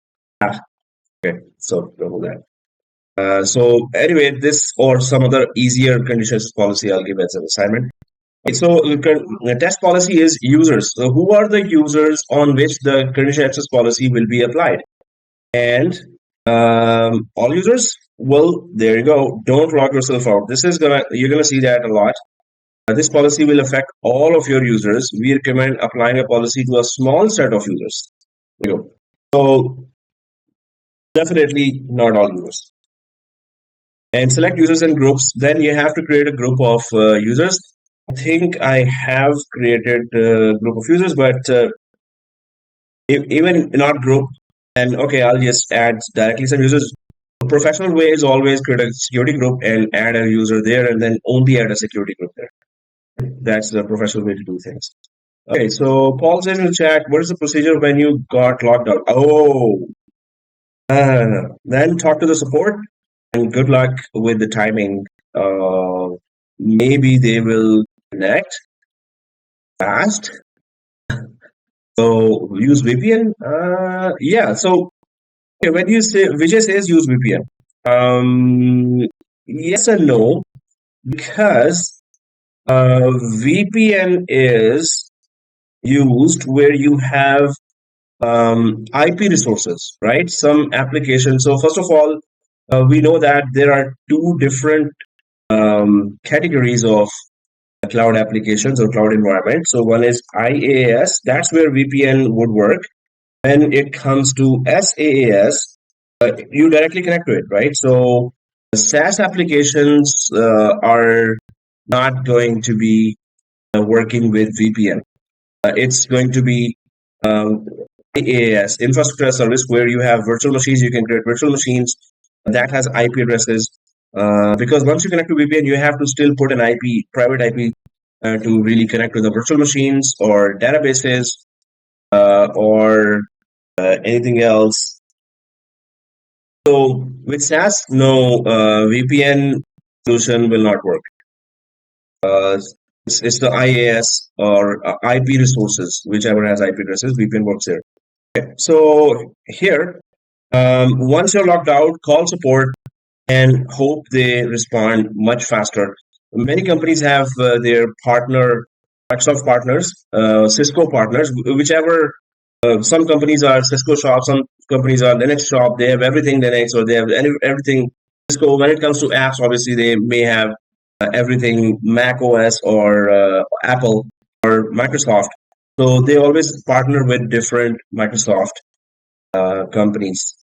Okay, so remove that. So anyway, this or some other easier conditions policy I'll give as an assignment. Okay, so the test policy is users. So who are the users on which the condition access policy will be applied? And all users. Well, there you go. Don't lock yourself out. You're gonna see that a lot. This policy will affect all of your users. We recommend applying a policy to a small set of users. There you go. So definitely not all users. And select users and groups. Then you have to create a group of users. I think I have created a group of users, but even not group, and okay, I'll just add directly some users. The professional way is always create a security group and add a user there, and then only add a security group there. That's the professional way to do things. Okay, so Paul says in the chat, what is the procedure when you got locked out? Oh, then talk to the support and good luck with the timing. Maybe they will connect fast. So use VPN. Yeah. So okay, when you say Vijay says use VPN, yes and no, because VPN is used where you have IP resources, right? Some applications. So first of all, we know that there are two different categories of cloud applications or cloud environment. So one is IaaS, that's where VPN would work. When it comes to SaaS, you directly connect to it, right? So the SaaS applications are not going to be working with VPN. It's going to be um, IaaS, infrastructure as a service, where you have virtual machines. You can create virtual machines that has IP addresses. Because once you connect to VPN, you have to still put an IP, private IP, to really connect to the virtual machines or databases or anything else. So with SaaS, no, VPN solution will not work. It's the IaaS or IP resources, whichever has IP addresses, VPN works there. Okay. So here, once you're logged out, call support and hope they respond much faster. Many companies have their partner, Microsoft partners, Cisco partners, whichever. Some companies are Cisco shop, some companies are Linux shop. They have everything Linux, or they have everything Cisco. When it comes to apps, obviously they may have everything Mac OS or Apple or Microsoft. So they always partner with different Microsoft companies.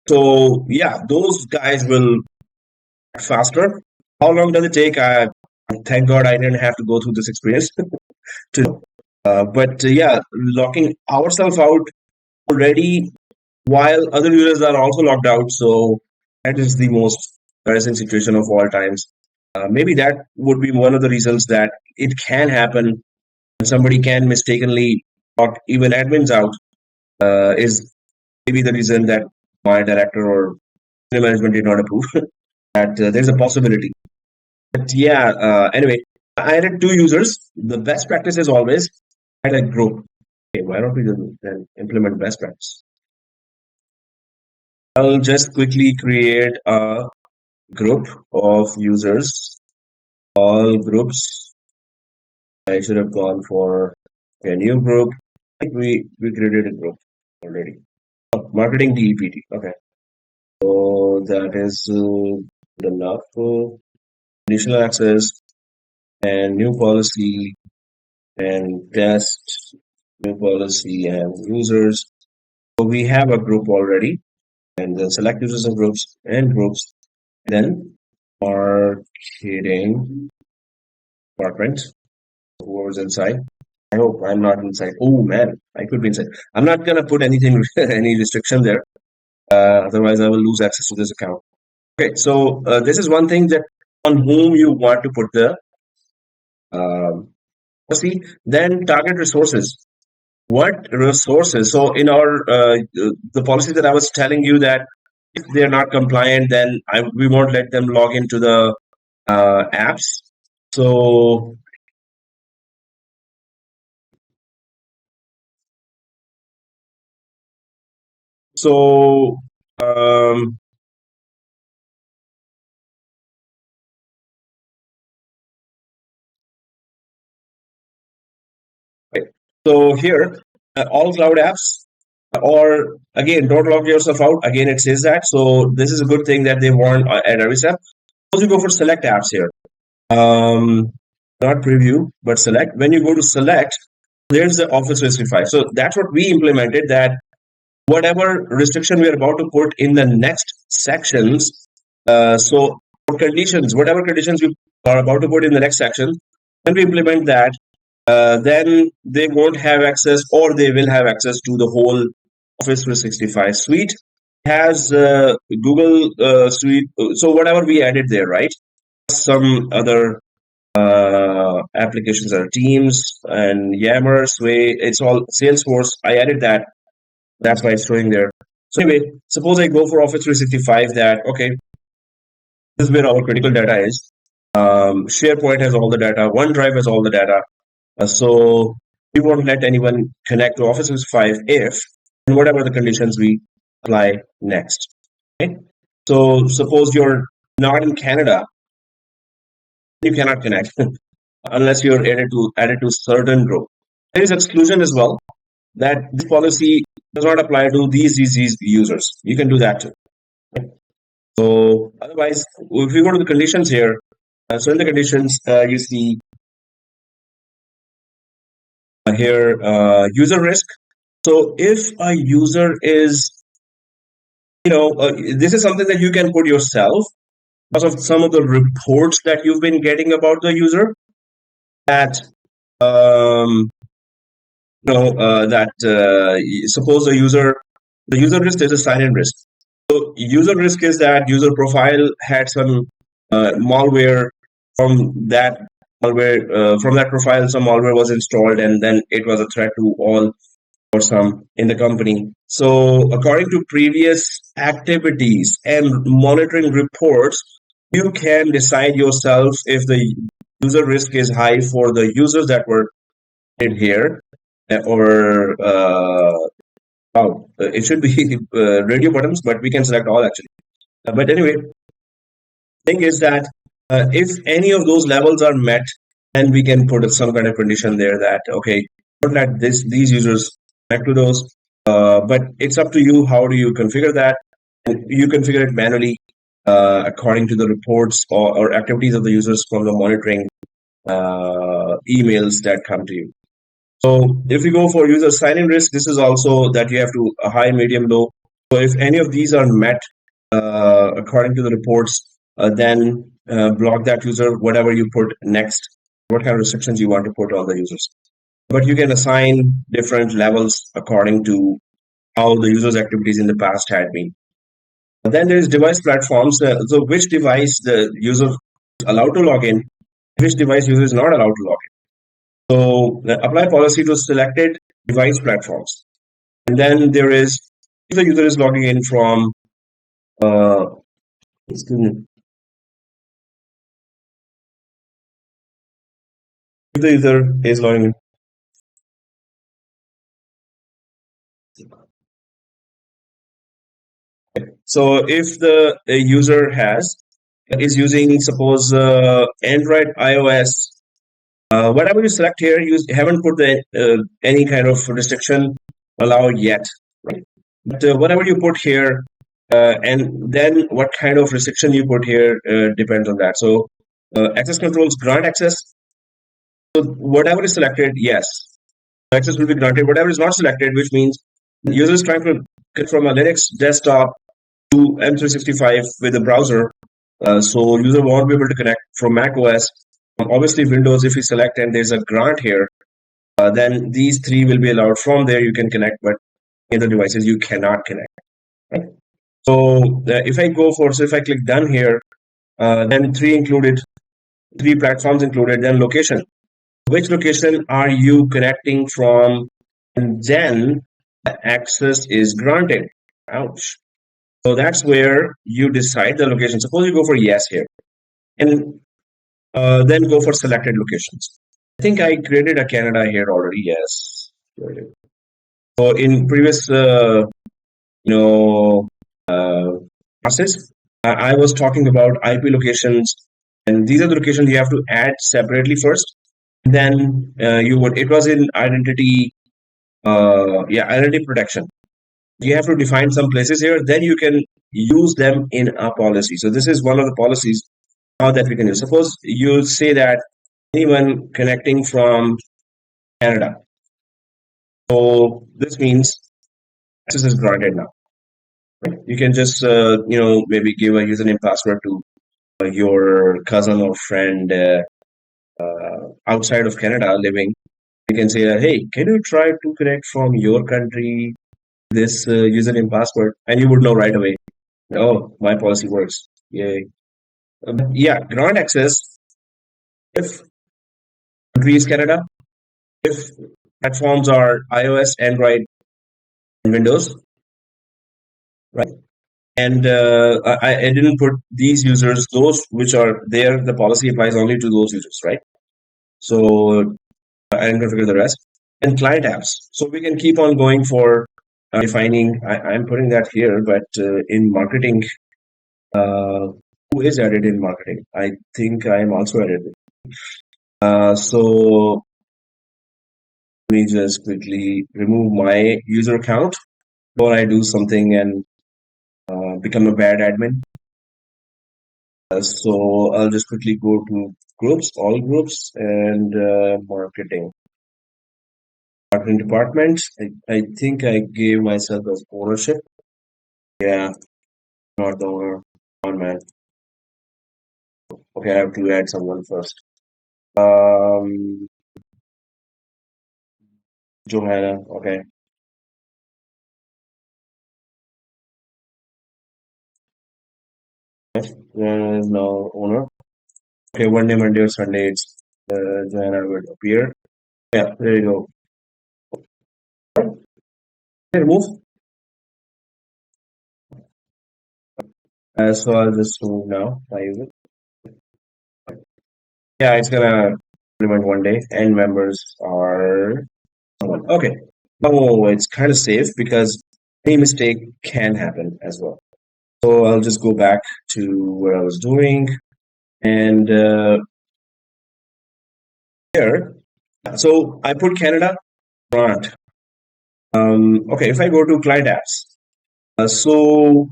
So yeah, those guys will faster. How long does it take? Thank God I didn't have to go through this experience to know. But yeah, locking ourselves out already while other users are also locked out. So that is the most embarrassing situation of all times. Maybe that would be one of the reasons that it can happen. Somebody can mistakenly lock even admins out. Is maybe the reason that my director or management did not approve. That there's a possibility. But yeah, anyway, I added two users. The best practice is always add a group. Okay, why don't we then implement best practice? I'll just quickly create a group of users. All groups. I should have gone for a new group. I think we created a group already. Oh, marketing DEPT. Okay. So that is good enough. Conditional access and new policy and test, new policy and users. So we have a group already, and then select users and groups. Then marketing department, whoever's inside. I hope I'm not inside. Oh man, I could be inside. I'm not gonna put anything, any restriction there. Otherwise, I will lose access to this account. Okay, so this is one thing that on whom you want to put the policy. Then target resources. What resources? So in our the policy that I was telling you that if they are not compliant, then we won't let them log into the apps. So so um, right. So here all cloud apps, or again don't log yourself out. Again, it says that. So this is a good thing that they warn at every step. Suppose you go for select apps here. Not preview, but select. When you go to select, there's the Office 365. So that's what we implemented, that whatever restriction we are about to put in the next sections, so for conditions, whatever conditions we are about to put in the next section, when we implement that, then they won't have access, or they will have access to the whole Office 365 suite. It has Google Suite, so whatever we added there, right? Some other applications are Teams and Yammer, Sway. It's all Salesforce. I added that. That's why it's showing there. So anyway, suppose I go for Office 365. That okay, this is where our critical data is. SharePoint has all the data. OneDrive has all the data. So we won't let anyone connect to Office 365 if and whatever the conditions we apply next. Okay. So suppose you're not in Canada, you cannot connect unless you're added to certain group. There is exclusion as well, that this policy does not apply to these users. You can do that too. So otherwise, if you go to the conditions here, so in the conditions you see here user risk. So if a user is, this is something that you can put yourself because of some of the reports that you've been getting about the user, that um, suppose the user risk is a sign-in risk. So user risk is that user profile had some malware. From that from that profile, some malware was installed, and then it was a threat to all or some in the company. So according to previous activities and monitoring reports, you can decide yourself if the user risk is high for the users that were in here, or it should be radio buttons, but we can select all actually. But anyway, thing is that if any of those levels are met, then we can put some kind of condition there that okay, don't let these users connect to those. But it's up to you. How do you configure that? And you configure it manually according to the reports or activities of the users from the monitoring emails that come to you. So if you go for user sign-in risk, this is also that you have to high, medium, low. So if any of these are met according to the reports, then block that user, whatever you put next, what kind of restrictions you want to put on the users. But you can assign different levels according to how the user's activities in the past had been. And then there is device platforms. So which device the user is allowed to log in, which device user is not allowed to log in. So apply policy to selected device platforms. And then there is, if the user is logging in from, excuse me, if the user is logging in, so if the user is using, suppose Android, iOS, whatever you select here, you haven't put any kind of restriction allowed yet, right? But whatever you put here, and then what kind of restriction you put here depends on that. So access controls grant access. So whatever is selected, yes, access will be granted. Whatever is not selected, which means user is trying to get from a Linux desktop to M365 with a browser. So user won't be able to connect from Mac OS. Obviously, Windows, if you select and there's a grant here, then these three will be allowed. From there, you can connect, but other devices you cannot connect. Right? So if I go for, so if I click done here, then three platforms included, then location. Which location are you connecting from? And then access is granted. Ouch. So that's where you decide the location. Suppose you go for yes here, and then go for selected locations. I think I created a Canada here already. Yes. So in previous, you know, process, I was talking about IP locations, and these are the locations you have to add separately first. Then you would. It was in identity, identity protection. You have to define some places here. Then you can use them in a policy. So this is one of the policies now that we can use. Suppose you say that anyone connecting from Canada. So this means access is granted now. Right? You can just maybe give a username password to your cousin or friend outside of Canada living. You can say, hey, can you try to connect from your country this username password? And you would know right away. Oh, my policy works. Yay. Yeah, grant access if country is Canada, if platforms are iOS, Android, and Windows, right? And I didn't put these users, those which are there, the policy applies only to those users, right? So I didn't configure the rest. And client apps. So we can keep on going for defining, I'm putting that here, but in marketing, who is added in marketing? I think I am also added. So let me just quickly remove my user account before I do something and become a bad admin. So I'll just quickly go to groups, all groups, and marketing. Marketing department. I think I gave myself as ownership. Yeah, not the owner. Come on, man. Okay, I have to add someone first. Johanna. Okay. Johanna is now owner. Okay, one day, Monday or Sunday, it's Johanna will appear. Yeah, there you go. Okay, remove. So I'll just remove now. I use it. Yeah, it's gonna implement one day, and members are someone. Okay. Now it's kind of safe because any mistake can happen as well. So I'll just go back to what I was doing, and here. So I put Canada grant. Okay, if I go to client apps, so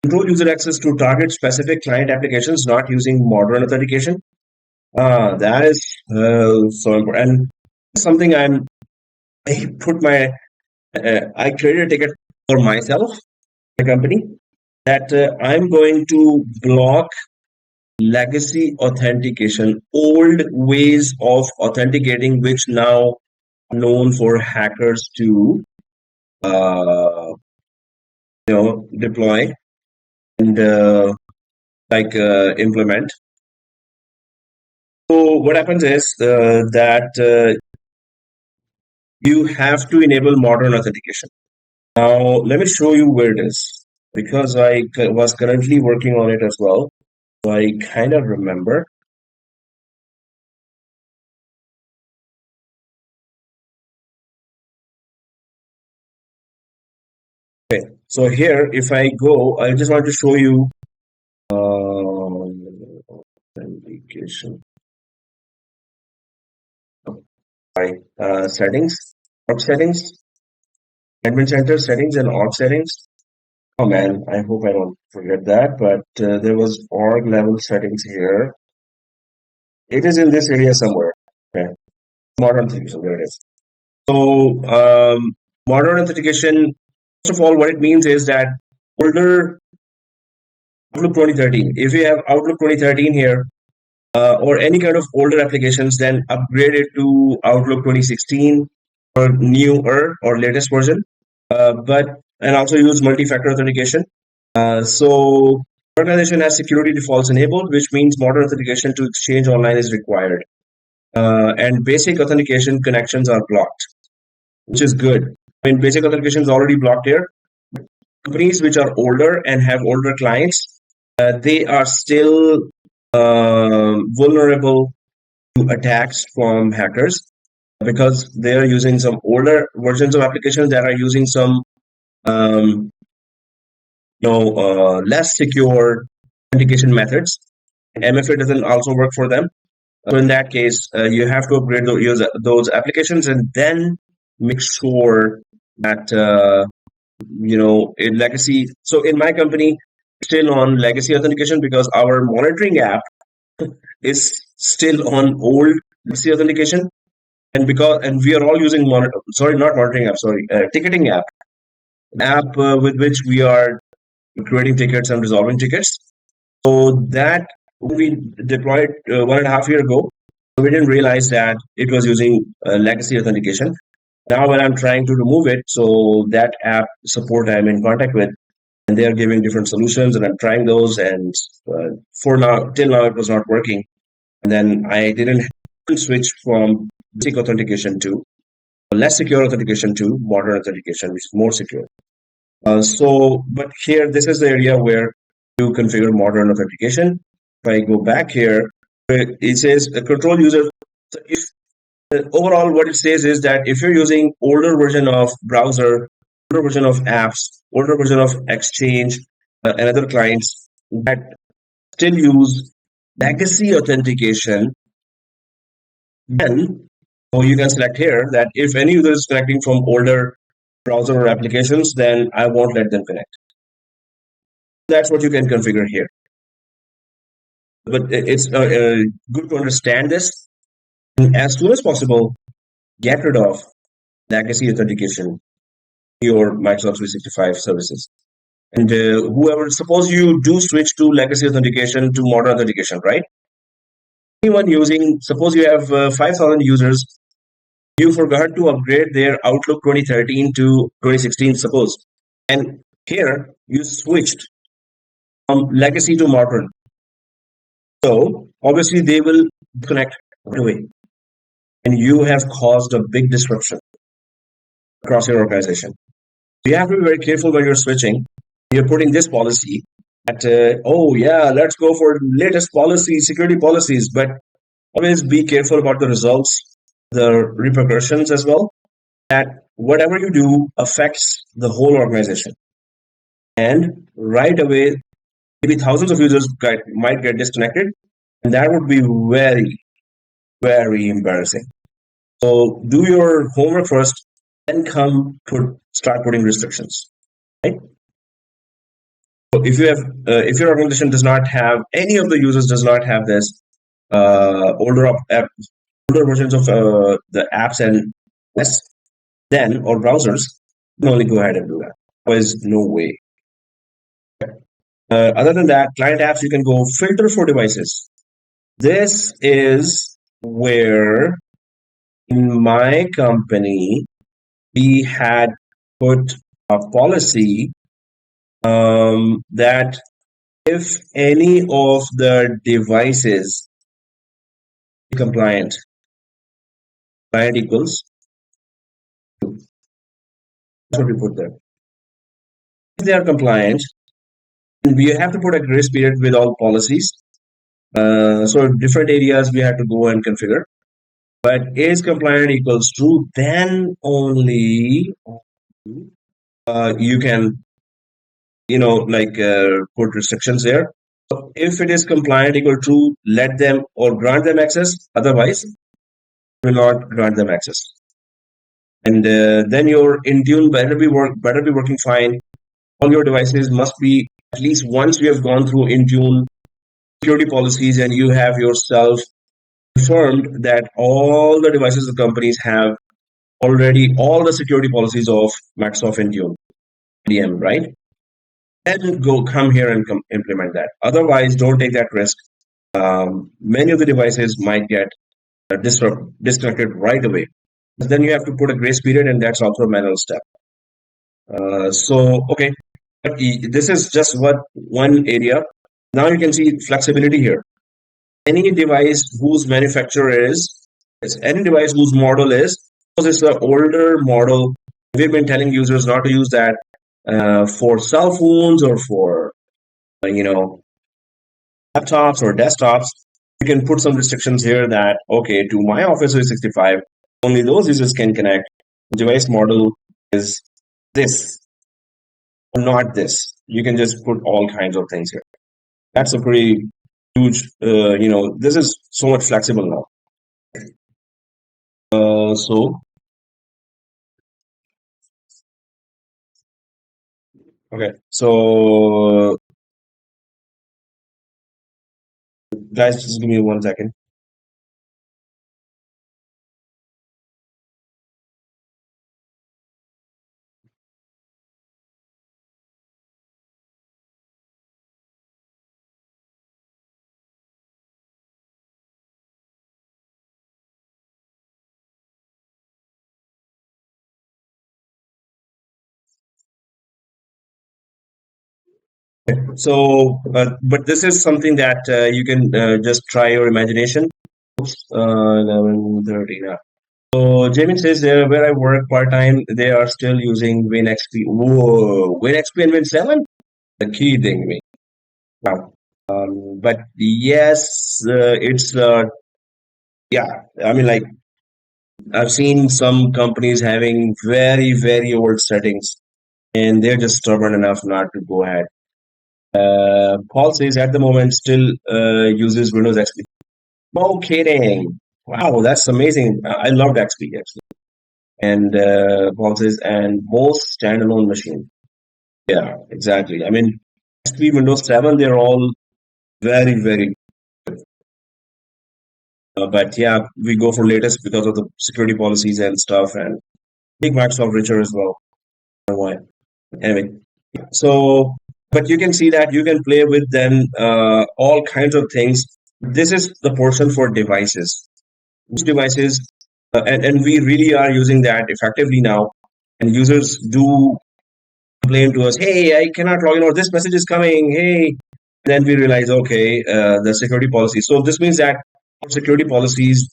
control user access to target specific client applications not using modern authentication. That is so important. And something I put my I created a ticket for myself, the company, that I'm going to block legacy authentication, old ways of authenticating, which now known for hackers to uh, deploy and implement. So what happens is that you have to enable modern authentication. Now let me show you where it is because I was currently working on it as well. So I kind of remember. Okay, so here if I go, I just want to show you authentication. Sorry, settings, org settings, admin center settings, and org settings. Oh man, I hope I don't forget that, but there was org level settings here. It is in this area somewhere. Okay. Modern authentication, there it is. So, modern authentication, first of all, what it means is that older Outlook 2013, if you have Outlook 2013 here, or any kind of older applications, then upgrade it to Outlook 2016 or newer or latest version. But and also use multi-factor authentication. So organization has security defaults enabled, which means modern authentication to exchange online is required. And basic authentication connections are blocked, which is good. I mean, basic authentication is already blocked here. Companies which are older and have older clients, they are still vulnerable to attacks from hackers because they are using some older versions of applications that are using some um, less secure authentication methods. MFA doesn't also work for them. So in that case, you have to upgrade those applications and then make sure that in legacy. So in my company, still on legacy authentication because our monitoring app is still on old legacy authentication, and we are all using not monitoring app, sorry, ticketing app with which we are creating tickets and resolving tickets. So that we deployed 1.5 year ago. We didn't realize that it was using legacy authentication. Now, when I'm trying to remove it, so that app support I'm in contact with, and they are giving different solutions, and I'm trying those, and for now, till now, it was not working. And then I didn't switch from basic authentication to less secure authentication to modern authentication, which is more secure. But here, this is the area where you configure modern authentication. If I go back here, it says control user. So if overall, what it says is that if you're using older version of browser, older version of apps, older version of Exchange, and other clients that still use legacy authentication, then you can select here that if any user is connecting from older browser or applications, then I won't let them connect. That's what you can configure here. But it's good to understand this. And as soon as possible, get rid of legacy authentication in your Microsoft 365 services. And whoever, suppose you do switch to legacy authentication to modern authentication, right? Anyone using, suppose you have 5,000 users, you forgot to upgrade their Outlook 2013 to 2016, suppose. And here you switched from legacy to modern. So obviously they will connect right away. And you have caused a big disruption across your organization. So you have to be very careful when you're switching. You're putting this policy that, oh yeah, let's go for latest policy, security policies, but always be careful about the results, the repercussions as well, that whatever you do affects the whole organization. And right away, maybe thousands of users might get disconnected, and that would be very, very embarrassing. So do your homework first, then start putting restrictions. Right? So if your organization does not have any of the users does not have this older versions of the apps and OS, then or browsers, you can only go ahead and do that. Otherwise, no way. Other than that, client apps, you can go filter for devices. This is where in my company we had put a policy that if any of the devices compliant equals, that's what we put there. If they are compliant, we have to put a grace period with all policies. So different areas we have to go and configure. But is compliant equals true, then only you can, put restrictions there. So if it is compliant equal true, let them or grant them access. Otherwise, will not grant them access. And then your Intune better be working fine. all your devices must be, at least once you have gone through Intune security policies and you have yourself confirmed that all the devices the companies have already all the security policies of Microsoft Intune, DM, right? Then go come here and implement that. Otherwise, don't take that risk. Many of the devices might get disconnected right away. But then you have to put a grace period, and that's also a manual step. Okay, but this is just one area. Now you can see flexibility here. Any device whose manufacturer any device whose model is, because it's an older model, we've been telling users not to use that for cell phones or for laptops or desktops. You can put some restrictions here that, okay, to my Office 365, only those users can connect. The device model is this, not this. You can just put all kinds of things here. That's a pretty huge, this is so much flexible now. Okay, so guys, just give me 1 second. So, but this is something that you can just try your imagination. Oops, 11:30 now. So Jamie says there where I work part time, they are still using WinXP. Whoa, WinXP and Win7? The key thing, me. Wow. But yes, it's yeah. I mean, like I've seen some companies having very very old settings, and they're just stubborn enough not to go ahead. Paul says at the moment still uses Windows XP. No kidding. Wow, that's amazing. I loved XP actually. And Paul says, and most standalone machine. Yeah, exactly. I mean, XP, Windows 7, they're all very, very good. But yeah, we go for latest because of the security policies and stuff, and make Microsoft richer as well. I don't know why. Anyway, so, but you can see that you can play with them all kinds of things. This is the portion for devices. Which devices, and we really are using that effectively now. And users do complain to us, hey, I cannot log in, or this message is coming, hey. Then we realize, okay, the security policy. So this means that security policies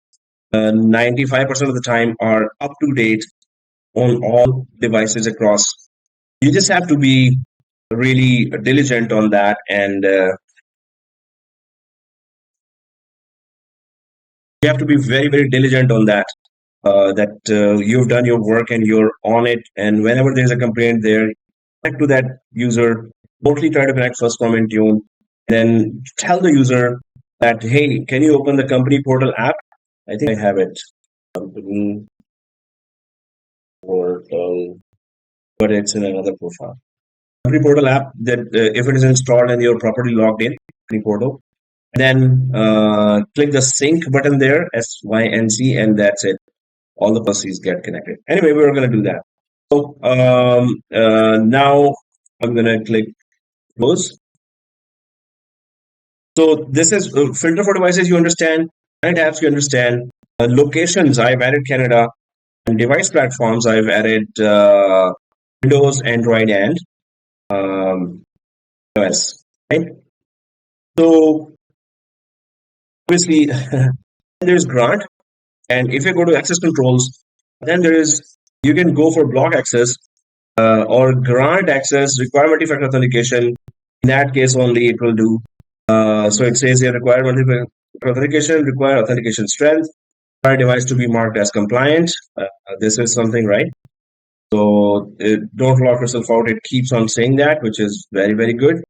95% of the time are up to date on all devices across. You just have to be really diligent on that, and you have to be very, very diligent on that. That you've done your work and you're on it, and whenever there's a complaint there, connect to that user, mostly try to connect first from Intune, then tell the user that, hey, can you open the company portal app? I think I have it. Company portal, but it's in another profile. Company portal app that if it is installed and you're properly logged in, company portal, then click the sync button there, SYNC, and that's it. All the policies get connected. Anyway, we're going to do that. So now I'm going to click close. So this is filter for devices, you understand, and apps, you understand. Locations, I've added Canada, and device platforms, I've added Windows, Android, and iOS. Right? So obviously, there's grant, and if you go to access controls, then you can go for block access or grant access, require multi-factor authentication. In that case only it will do. So it says here require multi-factor authentication, require authentication strength, require device to be marked as compliant. This is something, right? So don't lock yourself out. It keeps on saying that, which is very, very good.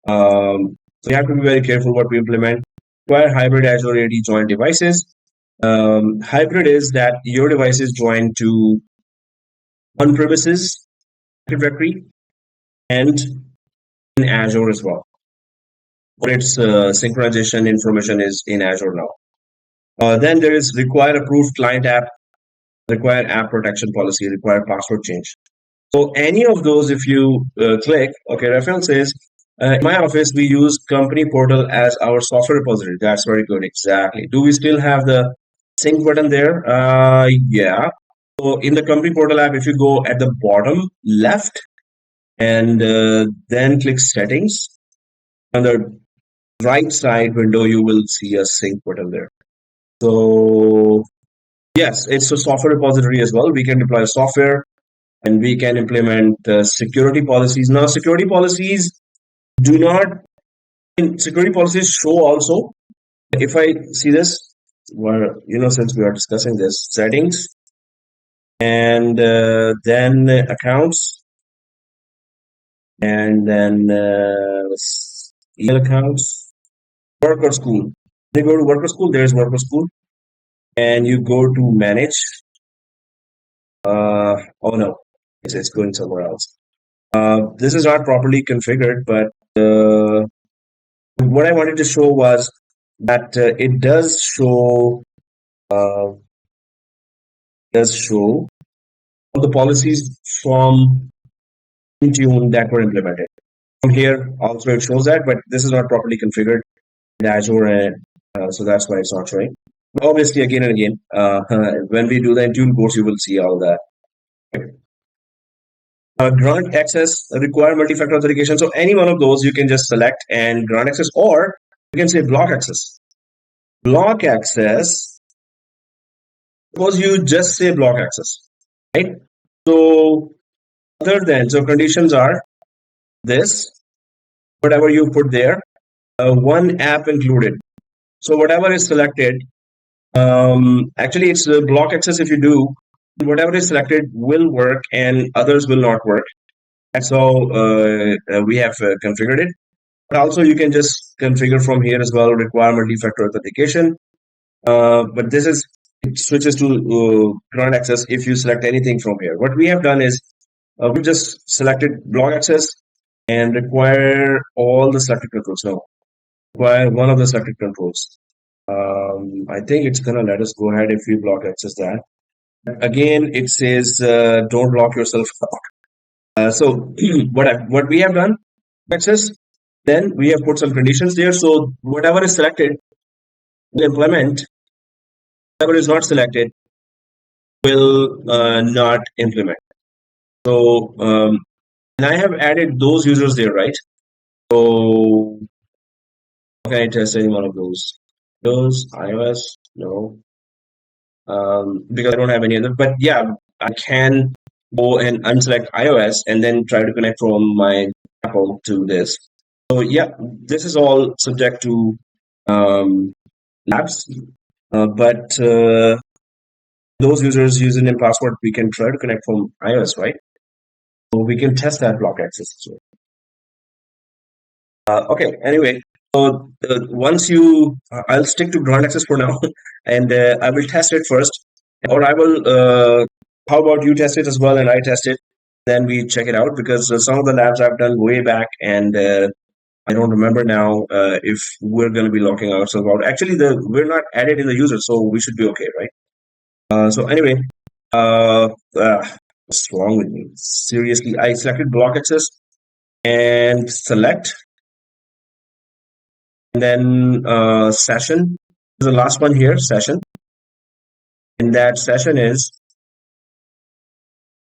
So you have to be very careful what we implement. Require hybrid Azure AD joint devices. Hybrid is that your device is joined to on-premises Active Directory and in Azure as well. But its synchronization information is in Azure now. Then there is require approved client app, require app protection policy, require password change. So any of those, if you click, okay, Rafael says, in my office, we use company portal as our software repository. That's very good. Exactly. Do we still have the sync button there? Yeah. So in the company portal app, if you go at the bottom left and then click settings, on the right side window, you will see a sync button there. So yes, it's a software repository as well. We can deploy software and we can implement security policies. Now, security policies do not, security policies show also. If I see this, well, since we are discussing this, settings, and then accounts, and then email accounts, work or school. They go to work or school, there's work or school, and you go to manage. Oh no, it's going somewhere else. This is not properly configured, but what I wanted to show was that it does show all the policies from Intune that were implemented. From here, also it shows that, but this is not properly configured in Azure, and so that's why it's not showing. But obviously, again and again, when we do the Intune course, you will see all that. Grant access, require multi-factor authentication. So any one of those you can just select and grant access, or you can say block access. Block access, suppose you just say block access, right? So conditions are this, whatever you put there, one app included. So whatever is selected, actually it's block access. If you do, whatever is selected will work and others will not work. That's how we have configured it. But also you can just configure from here as well, require multi-factor authentication. But it switches to grant access if you select anything from here. What we have done is we just selected block access and require all the selected controls. No, require one of the selected controls. I think it's gonna let us go ahead if we block access that. Again, it says don't block yourself out. So what we have done, access, then we have put some conditions there. So whatever is selected will implement. Whatever is not selected will not implement. So and I have added those users there, right? So how can I test any one of those? Those iOS, no, because I don't have any other. But yeah, I can go and unselect iOS and then try to connect from my Apple to this. So yeah, this is all subject to labs, but those users using and password, we can try to connect from iOS, right? So we can test that block access as well. Okay, anyway, so once I'll stick to grant access for now, and I will test it first, or I will, how about you test it as well and I test it, then we check it out, because some of the labs I've done way back, and I don't remember now if we're going to be locking ourselves out. Actually, we're not added in the user, so we should be okay, right? So anyway, what's wrong with me? Seriously, I selected block access and select, and then session is the last one here, session. And that session is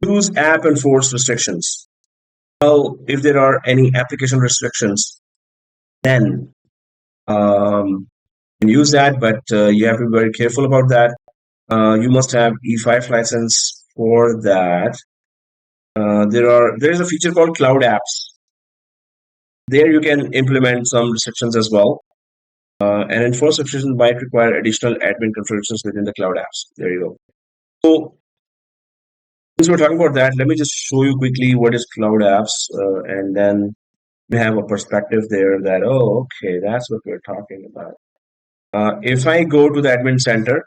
use app enforce restrictions. Well, if there are any application restrictions, then you can use that, but you have to be very careful about that. You must have E5 license for that. There is a feature called Cloud Apps. There you can implement some restrictions as well. And enforce restrictions might require additional admin configurations within the Cloud Apps. There you go. So since we're talking about that, let me just show you quickly what is Cloud Apps, and then we have a perspective there that, oh, okay, that's what we're talking about. If I go to the admin center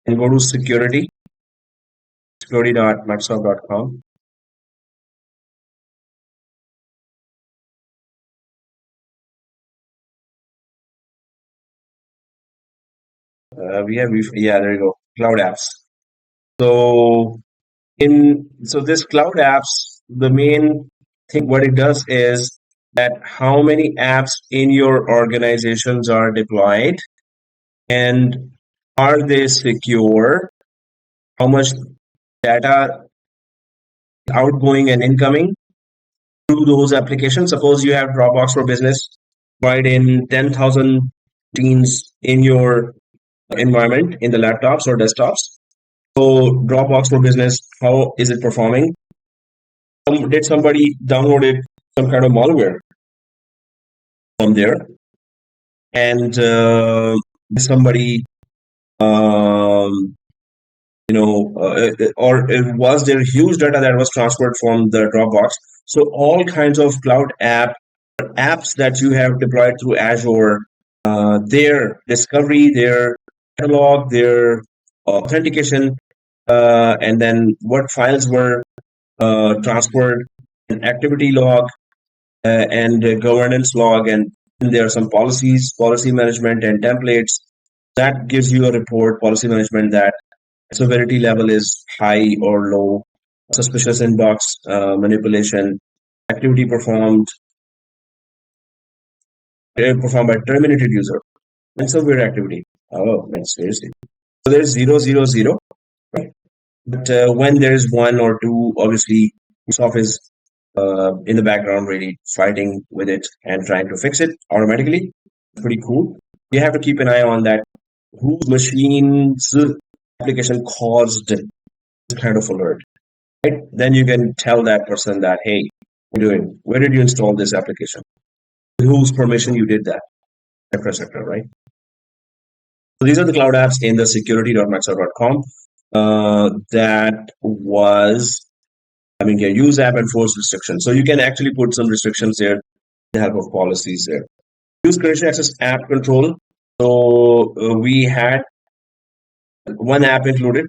and go to security.microsoft.com, Yeah, there you go. Cloud apps. So this cloud apps, the main thing what it does is that how many apps in your organizations are deployed and are they secure? How much data outgoing and incoming through those applications? Suppose you have Dropbox for Business deployed in 10,000 teams in your environment in the laptops or desktops. So Dropbox for Business, how is it performing? Did somebody downloaded some kind of malware from there? And somebody, um, or was there huge data that was transferred from the Dropbox? So all kinds of cloud apps that you have deployed through Azure, their discovery, their catalog, their authentication, and then what files were transferred, an activity log, and governance log, and there are some policy management, and templates. That gives you a report, policy management, that severity level is high or low, suspicious inbox manipulation, activity performed by terminated user, and severe activity. Oh, man, seriously. So there's 000, right? But when there's one or two, obviously, Microsoft is in the background really fighting with it and trying to fix it automatically. Pretty cool. You have to keep an eye on that. Whose machine's application caused this kind of alert, right? Then you can tell that person that, hey, what are you doing? Where did you install this application? With whose permission you did that, etc., right? So these are the cloud apps in the security.microsoft.com. That was having a use app and force restrictions. So you can actually put some restrictions there with the help of policies there. Use credential access app control. So we had one app included,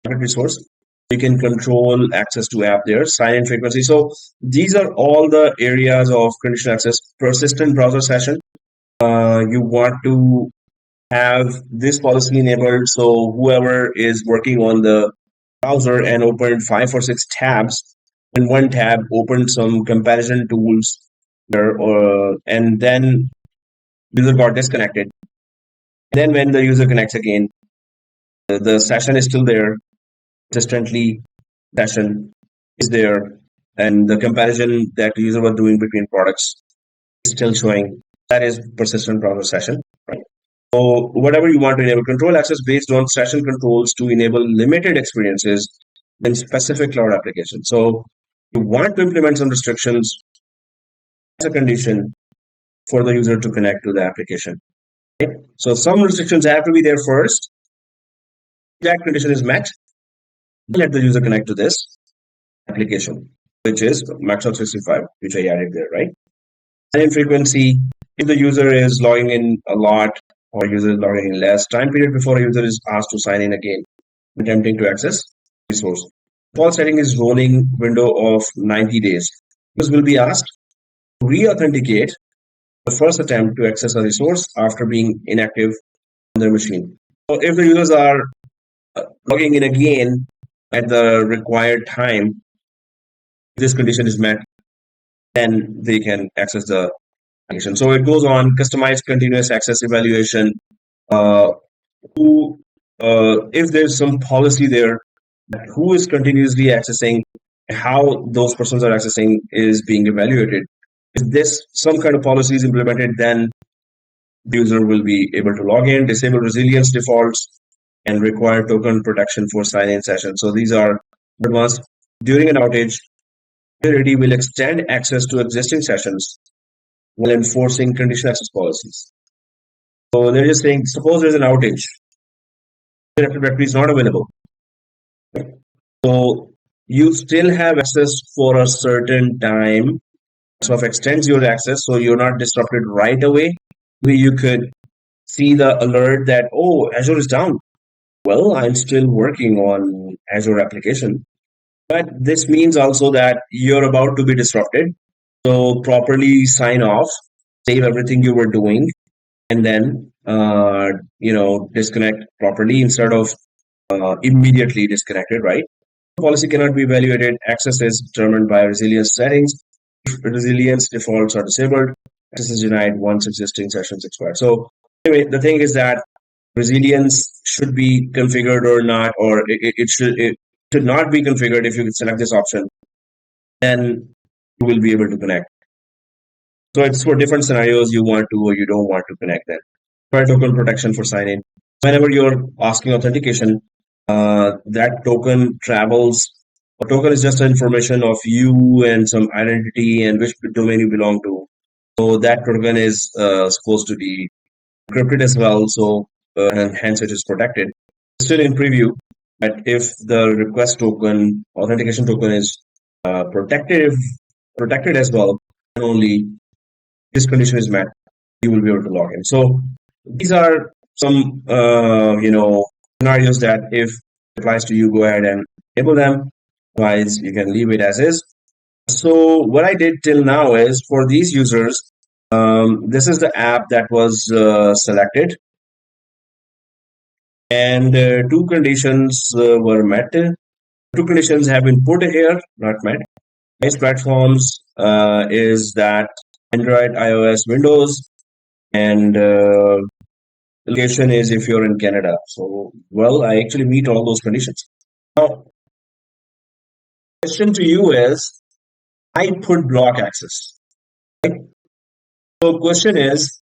resource. You can control access to app there, sign-in frequency. So these are all the areas of conditional access. Persistent browser session. You want to have this policy enabled, so whoever is working on the browser and opened 5 or 6 tabs, in one tab opened some comparison tools there, and then user got disconnected. Then when the user connects again, the session is still there, consistently session is there, and the comparison that the user was doing between products is still showing. That is persistent browser session, right? So whatever you want to enable, control access based on session controls to enable limited experiences in specific cloud applications. So you want to implement some restrictions as a condition for the user to connect to the application. Right? So some restrictions have to be there first. If that condition is met, let the user connect to this application, which is Microsoft 365, which I added there, right? Sign-in frequency, if the user is logging in a lot or user is logging in less, time period before a user is asked to sign in again, attempting to access resource. Default setting is rolling window of 90 days. Users will be asked to re-authenticate the first attempt to access a resource after being inactive on their machine. So if the users are logging in again at the required time, if this condition is met, then they can access the application. So it goes on, customized continuous access evaluation. If there's some policy there, who is continuously accessing, how those persons are accessing is being evaluated. If this some kind of policy is implemented, then the user will be able to log in, disable resilience defaults, and require token protection for sign-in sessions. So these are advanced. During an outage, security will extend access to existing sessions while enforcing conditional access policies. So they're just saying, suppose there's an outage, the Active Directory is not available. So you still have access for a certain time. Microsoft extends your access so you're not disrupted right away. You could see the alert that, oh, Azure is down. Well, I'm still working on Azure application. But this means also that you're about to be disrupted. So properly sign off, save everything you were doing, and then disconnect properly instead of immediately disconnected, right? Policy cannot be evaluated. Access is determined by resilience settings. If resilience defaults are disabled, access is denied once existing sessions expire. So anyway, the thing is that resilience should be configured or not, or it should not be configured. If you select this option, then you will be able to connect. So it's for different scenarios you want to or you don't want to connect them. File token protection for sign in. Whenever you're asking authentication, that token travels. A token is just information of you and some identity and which domain you belong to. So that token is supposed to be encrypted as well. So and hence it is protected. Still in preview, but if the request token, authentication token is protected as well, and only this condition is met, you will be able to log in. So these are some scenarios that if it applies to you, go ahead and enable them. Otherwise, you can leave it as is. So what I did till now is for these users, this is the app that was selected, and two conditions were met. Two conditions have been put here, not met. Device platforms is that Android, iOS, Windows, and location is if you're in Canada. So, well, I actually meet all those conditions. Now, question to you is, I put block access. Right? So, question is,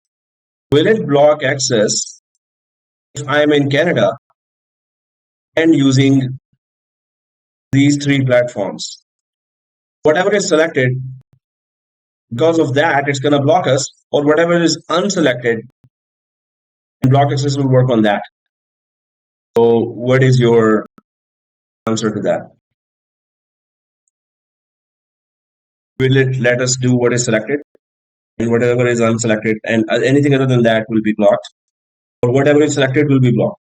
will it block access if I'm in Canada and using these three platforms? Whatever is selected, because of that, it's going to block us, or whatever is unselected, and block access will work on that. So, what is your answer to that? Will it let us do what is selected, and whatever is unselected, and anything other than that will be blocked, or whatever is selected will be blocked?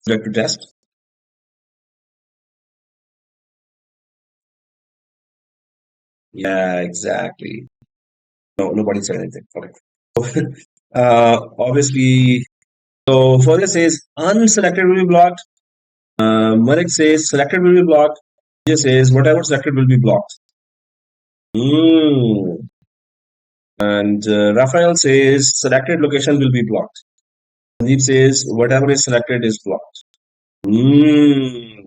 Select to test. Yeah, exactly. No, nobody said anything. Okay. Obviously, so further says unselected will be blocked. Manik says selected will be blocked. He says whatever selected will be blocked. And Raphael says selected location will be blocked. Sandeep says whatever is selected is blocked.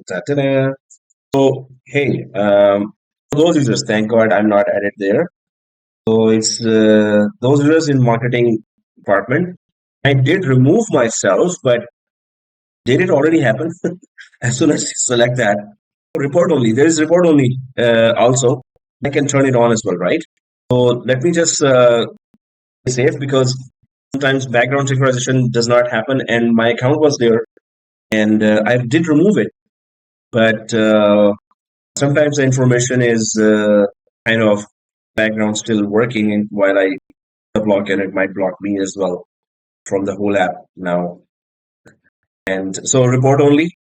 Ta-ta-da. So hey, for those users, thank God I'm not added there. So it's those users in marketing department. I did remove myself, but did it already happen? As soon as you select that, report only. There is report only also. I can turn it on as well, right? So let me just be safe because sometimes background synchronization does not happen, and my account was there, and I did remove it, but sometimes the information is kind of background still working while I block, and it might block me as well from the whole app now. And so report only.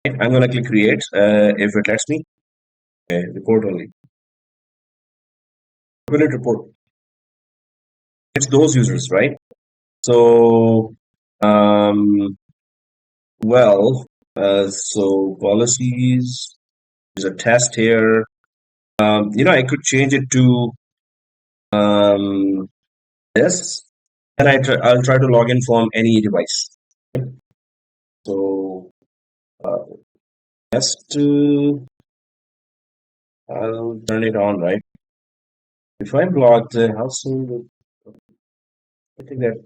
I'm gonna click create if it lets me. Okay, report only. Will it report? It's those users, right? So, well, so policies. There's a test here. I could change it to this, and I'll try to log in from any device. So, test. I'll turn it on, right? If I blocked, how soon would I think that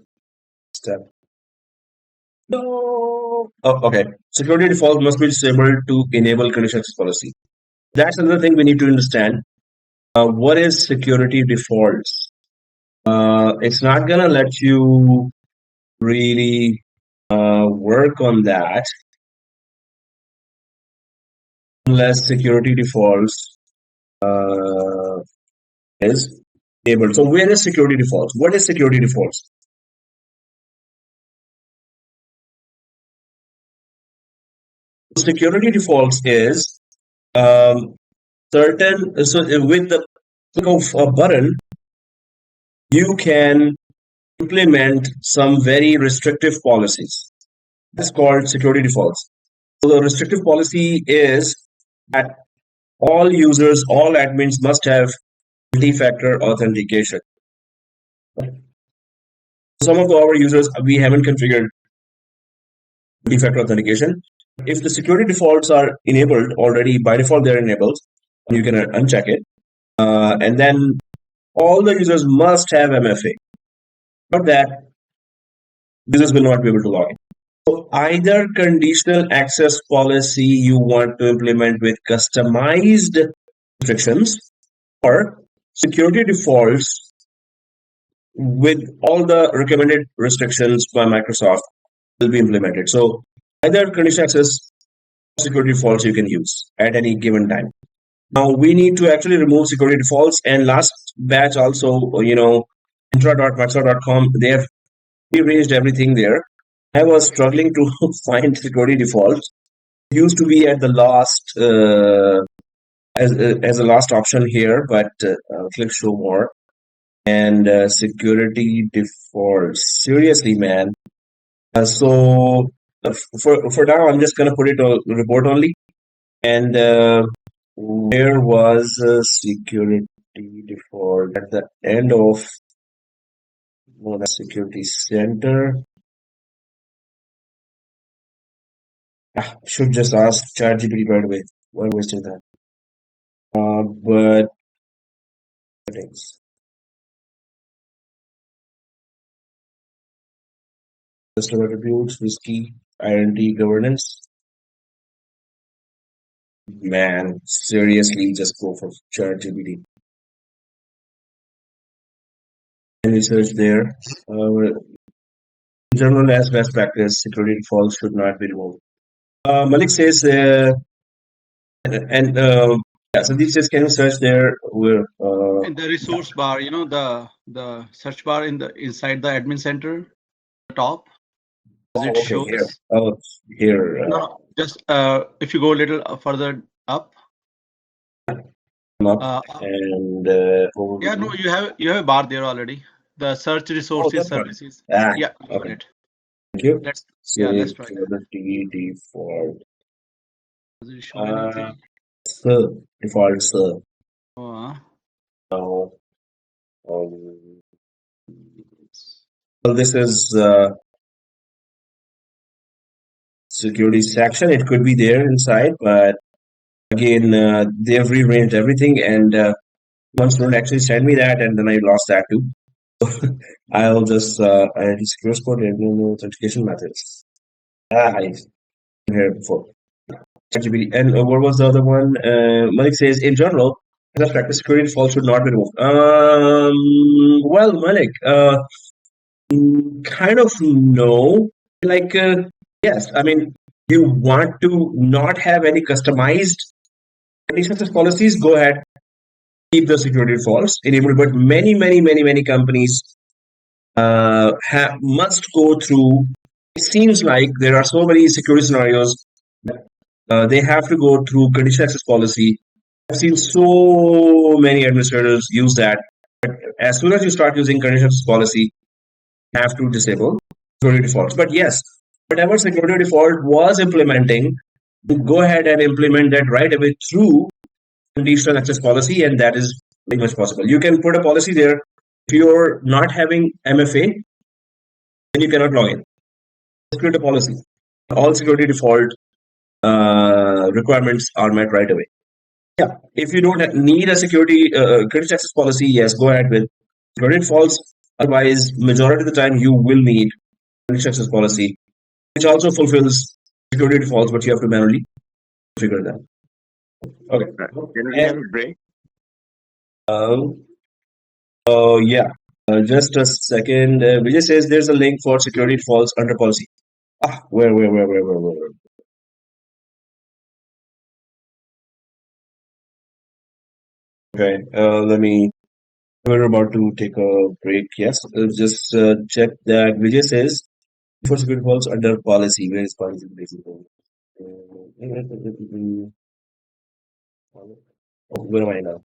step? No. Oh, okay. Security default must be disabled to enable condition access policy. That's another thing we need to understand. What is security defaults? It's not gonna let you really work on that unless security defaults is enabled. So where is security defaults? What is security defaults? Security defaults is certain so with the click of a button, you can implement some very restrictive policies. That's called security defaults. So the restrictive policy is that all users, all admins must have multi-factor authentication. Some of our users, we haven't configured multi-factor authentication. If the security defaults are enabled already, by default they're enabled, you can uncheck it. And then all the users must have MFA. But that users will not be able to log in. So either conditional access policy you want to implement with customized restrictions, or security defaults with all the recommended restrictions by Microsoft will be implemented. So either conditional access or security defaults you can use at any given time. Now we need to actually remove security defaults, and last batch also, intra.microsoft.com, they have rearranged everything there. I was struggling to find security defaults. It used to be at the last as a last option here, but click show more, and security defaults. Seriously, man. So for now, I'm just gonna put it on report only. And where was security default at the end of the security center? Should just ask ChatGPT right away. Why wasting that? But settings, system attributes, whiskey, identity, governance. Man, seriously, just go for ChatGPT. And research there. In general, as best practice, security defaults should not be removed. Malik says, and yeah, Sandeep says, can you search there? Where? In the resource bar, the search bar inside the admin center, the top, as it Okay, here. shows. Oh, here. No, just if you go a little further up. Come up and Yeah, no, you have a bar there already. The search resources that one. services. Ah, Yeah, got okay. it. Thank you. Let's try that. Security default. Does it show anything? Default, sir. Oh, Now, well, this is security section. It could be there inside, but again, they've rearranged everything, and one student actually sent me that, and then I lost that too. I'll just I secure sport and authentication methods. I've here before. ChatGPT. And what was the other one? Malik says, in general, best practice security default should not be removed. Well, Malik, kind of no. Like, yes, I mean, you want to not have any customized conditions policies, go ahead, keep the security defaults enabled. But many companies must go through. It seems like there are so many security scenarios that they have to go through condition access policy. I've seen so many administrators use that. But as soon as you start using condition access policy, you have to disable security defaults. But yes, whatever security default was implementing, go ahead and implement that right away through conditional access policy, and that is very much possible. You can put a policy there. If you're not having MFA, then you cannot log in. Create a policy. All security default requirements are met right away. Yeah, if you don't need a security credit access policy, yes, go ahead with security defaults. Otherwise, majority of the time you will need credit access policy, which also fulfills security defaults, but you have to manually figure that. Okay. Can we have a break? Yeah. Just a second. Vijay says there's a link for security defaults under policy. Where? Okay. Let me. We're about to take a break. Yes. Just check that Vijay says for security defaults under policy. Where is policy? Oh, where am I now?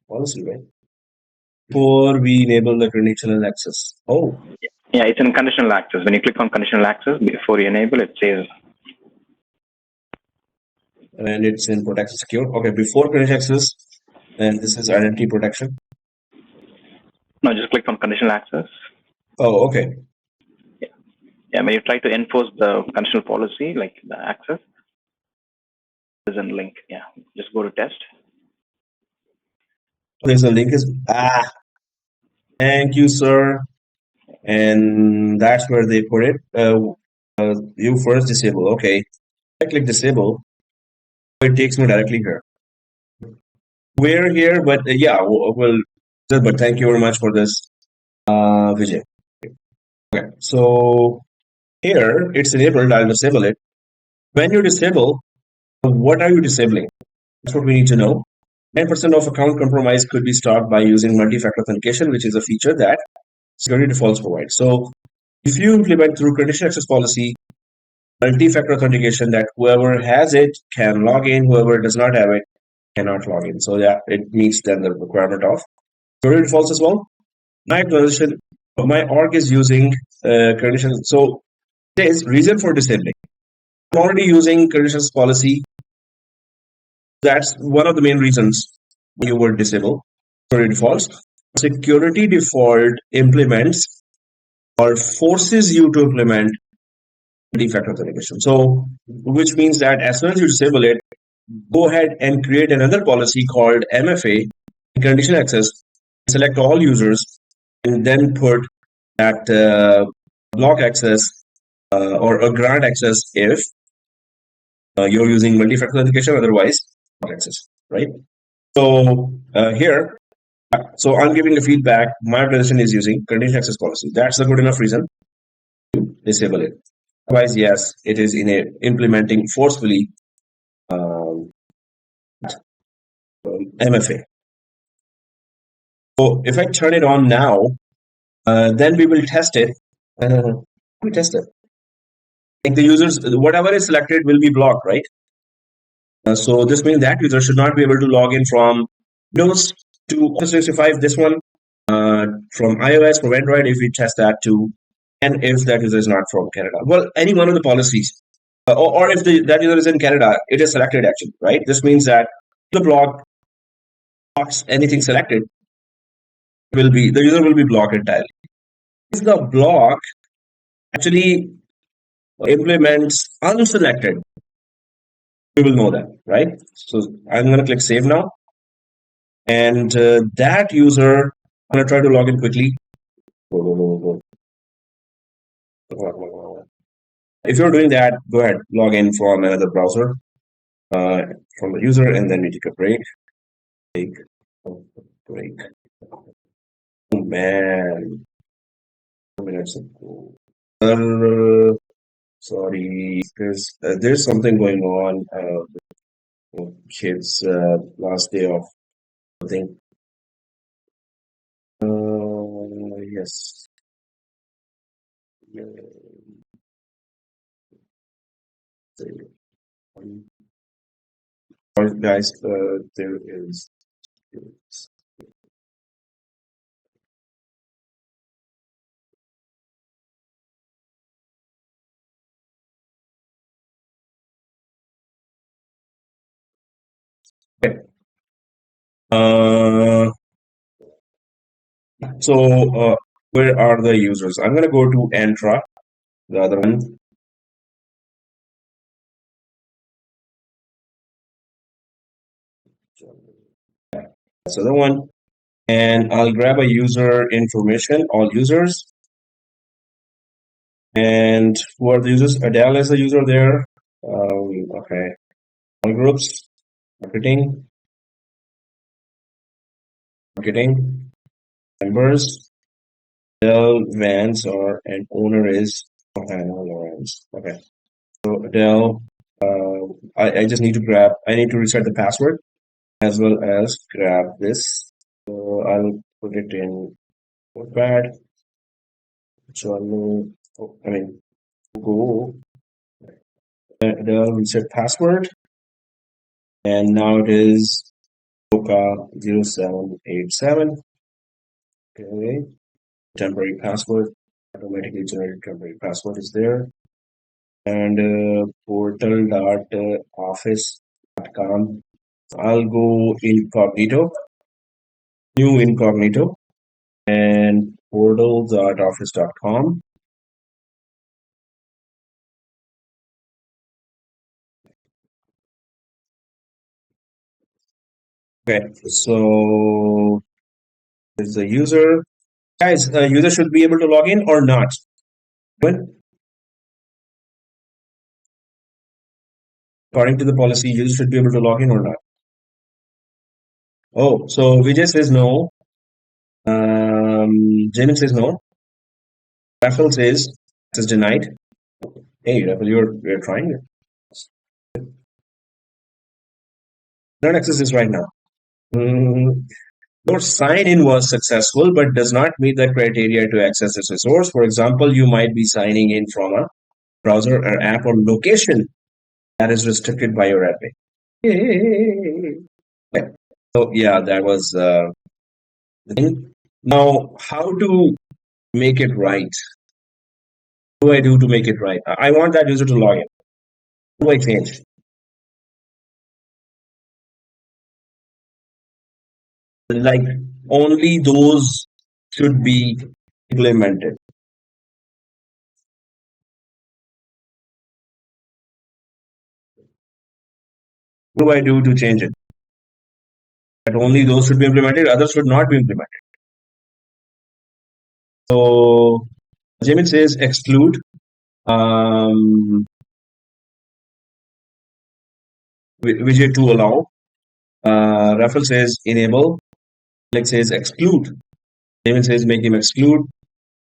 Policy, right? Before we enable the conditional access. Oh, Yeah, it's in conditional access. When you click on conditional access, before you enable, it says, and it's in protect and secure. Okay, before conditional access, and this is identity protection. no, just click on conditional access. Oh, okay. Yeah, when you try to enforce the conditional policy, like the access, there's a link. Yeah, just go to test. There's a link is thank you, sir. And that's where they put it. You first disable. Okay. I click disable. It takes me directly here. We're here, but yeah, well, but thank you very much for this, Vijay. Okay, so here it's enabled. I'll disable it. When you disable, what are you disabling? That's what we need to know. 9% of account compromise could be stopped by using multi-factor authentication, which is a feature that security defaults provide. So if you implement through conditional access policy, multi-factor authentication, that whoever has it can log in, whoever does not have it cannot log in. So yeah, it meets then the requirement of security defaults as well. My transition, my org is using conditional. So there's reason for disabling. I'm already using conditions policy. That's one of the main reasons you would disable security defaults. Security default implements or forces you to implement multi-factor authentication. So, which means that as soon as you disable it, go ahead and create another policy called MFA, conditional access, select all users, and then put that block access or a grant access if you're using multi-factor authentication, otherwise block access, right? So here, so I'm giving a feedback. My organization is using conditional access policy. That's a good enough reason to disable it. Otherwise, yes, it is implementing forcefully MFA. So if I turn it on now, then we will test it. We test it. Like the users, whatever is selected will be blocked, right? So this means that user should not be able to log in from Windows to Office 365. This one from iOS, from Android, if we test that too, and if that user is not from Canada. Well, any one of the policies, or if that user is in Canada, it is selected actually, right? This means that the block blocks anything selected will be the user will be blocked entirely. If the block actually implements unselected, we will know that, right? So I'm going to click save now, and that user, I'm going to try to log in quickly. If you're doing that, go ahead, log in from another browser, from the user, and then we take a break. Break. Oh man, 2 minutes ago. Sorry, because there's something going on. Kids' last day of something. Yes. Guys, there is. Okay. So where are the users? I'm gonna go to Entra, the other one. That's the other one. And I'll grab a user information, all users. And who are the users? Adele is a user there. Okay. All groups, marketing, members. Adele Vance or an owner is Lawrence. Okay. So Adele, I just need to grab, I need to reset the password as well as grab this. So I'll put it in Notepad. So I mean, go Adele reset password. And now it is Boca 0787. Okay. Temporary password, automatically generated temporary password is there. And portal.office.com. I'll go incognito, new incognito, and portal.office.com. Okay, so there's the user. Guys, user should be able to log in or not? When? According to the policy, user should be able to log in or not? Oh, so Vijay says no. Jamin says no. Rafael says it is denied. Hey, Rafael, you're trying it. Not access this right now. Your sign-in was successful, but does not meet the criteria to access this resource. For example, you might be signing in from a browser or app or location that is restricted by your admin. Okay. So yeah, that was the thing. Now, how to make it right? What do I do to make it right? I want that user to log in. What do I change? Like only those should be implemented. What do I do to change it? That only those should be implemented, others should not be implemented. So Jamin says exclude. Widget to allow. Rafael says enable. Alex says exclude. Jamin says make him exclude.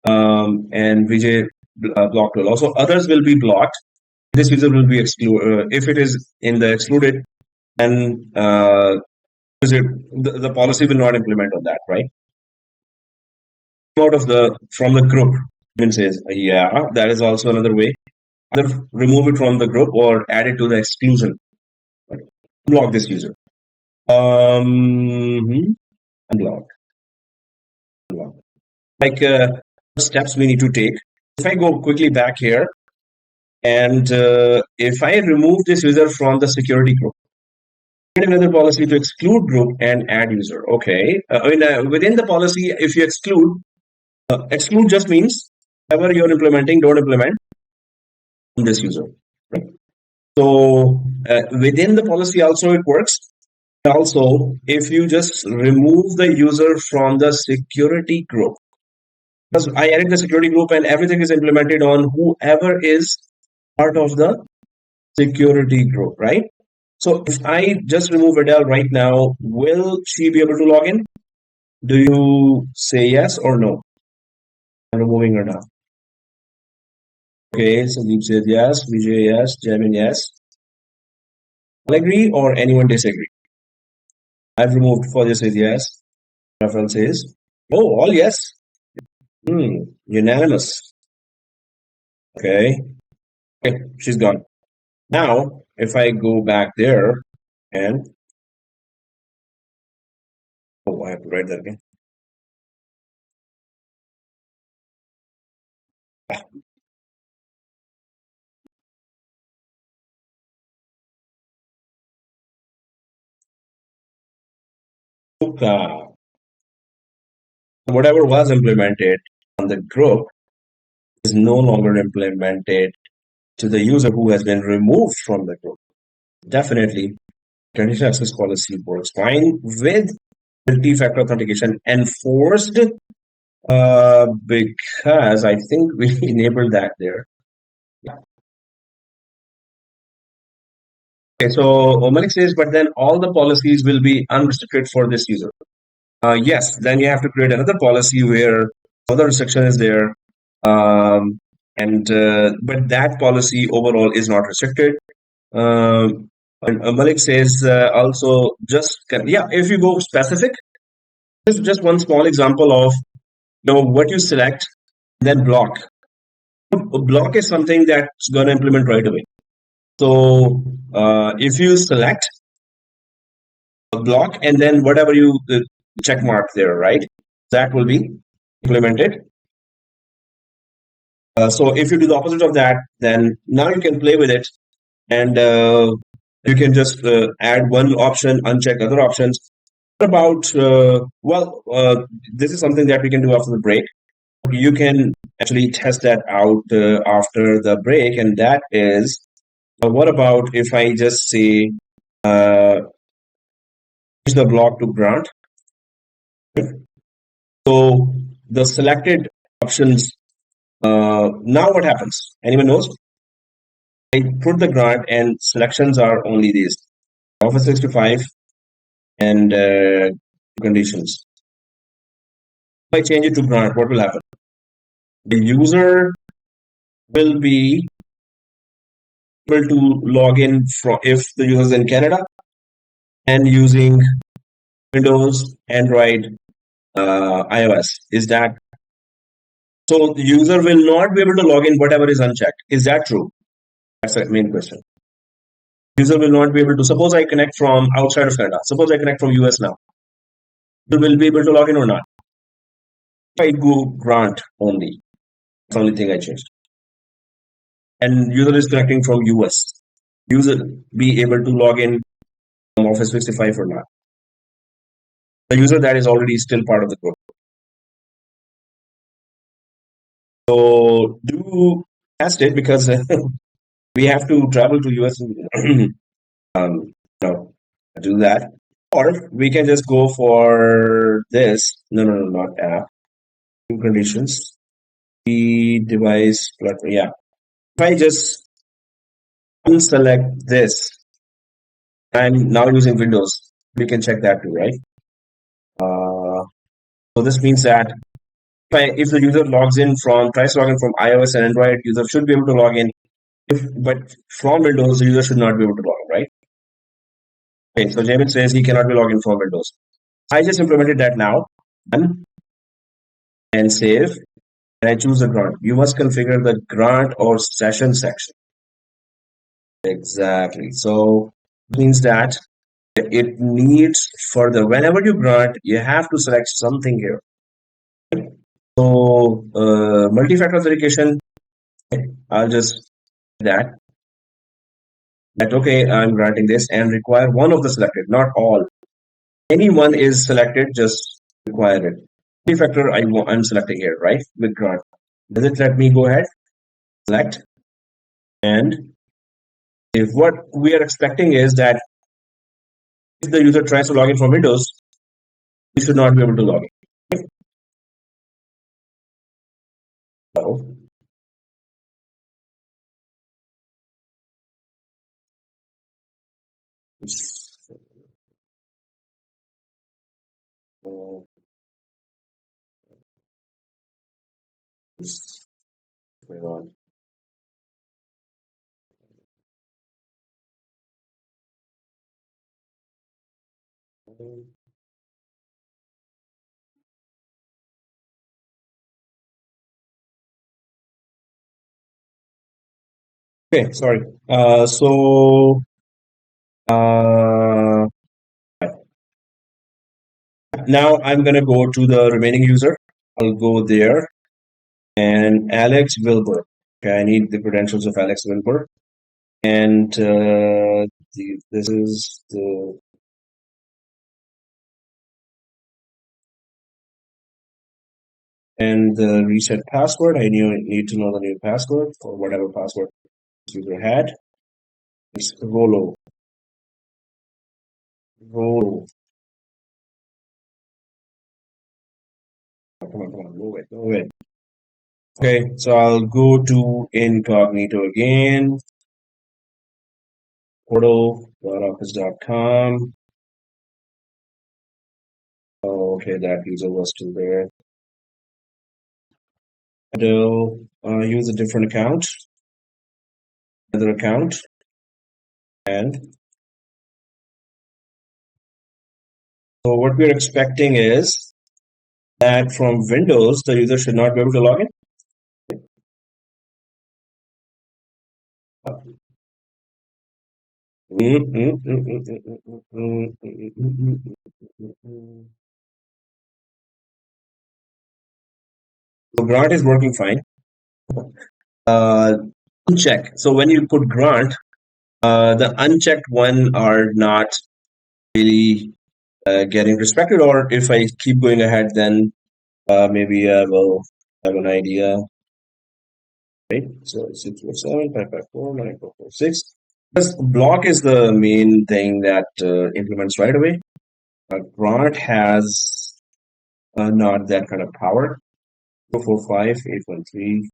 And Vijay block to allow. So others will be blocked. This user will be excluded. If it is in the excluded, then the policy will not implement on that, right? Out of from the group. Jamin says, yeah, that is also another way. Either remove it from the group or add it to the exclusion. Block this user. Unblock. Like steps we need to take. If I go quickly back here, and if I remove this user from the security group, get another policy to exclude group and add user. Okay. Within the policy, if you exclude just means whatever you're implementing, don't implement this user. Right? So within the policy also it works. Also, if you just remove the user from the security group, because I added the security group and everything is implemented on whoever is part of the security group, right? So if I just remove Adele right now, will she be able to log in? Do you say yes or no? I'm removing her now. Okay, Sandeep says yes, Vijay yes, Jamin yes. I'll agree or anyone disagree? I've removed Fauja says yes. Rafael says, oh, all yes. Unanimous. Okay. Okay, she's gone. Now, if I go back there and I have to write that again. Whatever was implemented on the group is no longer implemented to the user who has been removed from the group. Definitely, conditional access policy works fine with multi-factor authentication enforced because I think we enabled that there. Yeah. Okay, so Malik says, but then all the policies will be unrestricted for this user. Yes, then you have to create another policy where other restriction is there. But that policy overall is not restricted. Malik says also if you go specific, just one small example of what you select, then block. Block is something that's going to implement right away. So if you select block, and then whatever you check mark there, right? That will be implemented. So if you do the opposite of that, then now you can play with it, and you can just add one option, uncheck other options. What about, this is something that we can do after the break. You can actually test that out after the break, and that is, what about if I just say, change the block to grant? So the selected options, now what happens? Anyone knows? I put the grant and selections are only these: Office 365 and conditions. If I change it to grant, what will happen? The user will be able to log in from, if the user is in Canada and using Windows, Android, iOS. Is that so? The user will not be able to log in whatever is unchecked. Is that true? That's the main question. User will not be able to. Suppose I connect from outside of Canada. Suppose I connect from US now. You will be able to log in or not? If I go grant only, that's the only thing I changed. And user is connecting from US. User be able to log in from Office 365 or not? The user that is already still part of the group. So do test it, because we have to travel to US and do that. Or we can just go for this. No, not app. New conditions. The device platform. Yeah. If I just unselect this, I'm now using Windows. We can check that too, right? So this means that if the user tries to log in from iOS and Android, user should be able to log in. But from Windows, the user should not be able to log in, right? Okay, so Jamil says he cannot be logged in from Windows. I just implemented that now. Done. And save. And I choose the grant. You must configure the grant or session section. Exactly. So it means that it needs further. Whenever you grant, you have to select something here. So multi-factor authentication, I'll just that okay, I'm granting this and require one of the selected, not all. Any one is selected, just require it. Multi-factor I'm selecting here, right? With grant. Does it let me go ahead? Select. And if what we are expecting is that if the user tries to log in from Windows, he should not be able to log in. So, going on. Okay, sorry. Uh, now I'm gonna go to the remaining user. I'll go there, and Alex Wilbur. Okay, I need the credentials of Alex Wilbur, and this is the reset password. I need to know the new password for whatever password this user had. It's Rolo. Rolo. Come on, move it. Okay, so I'll go to incognito again. Portal.office.com. Oh, okay, that user was still there. And use a different account, another account, and so what we're expecting is that from Windows, the user should not be able to log in. So Grant is working fine. Uh, Uncheck. So when you put Grant, the unchecked one are not really getting respected. Or if I keep going ahead, then maybe I will have an idea. Right. So 647, 554, 9446. Because block is the main thing that implements right away. Grant has not that kind of power. 445, 813.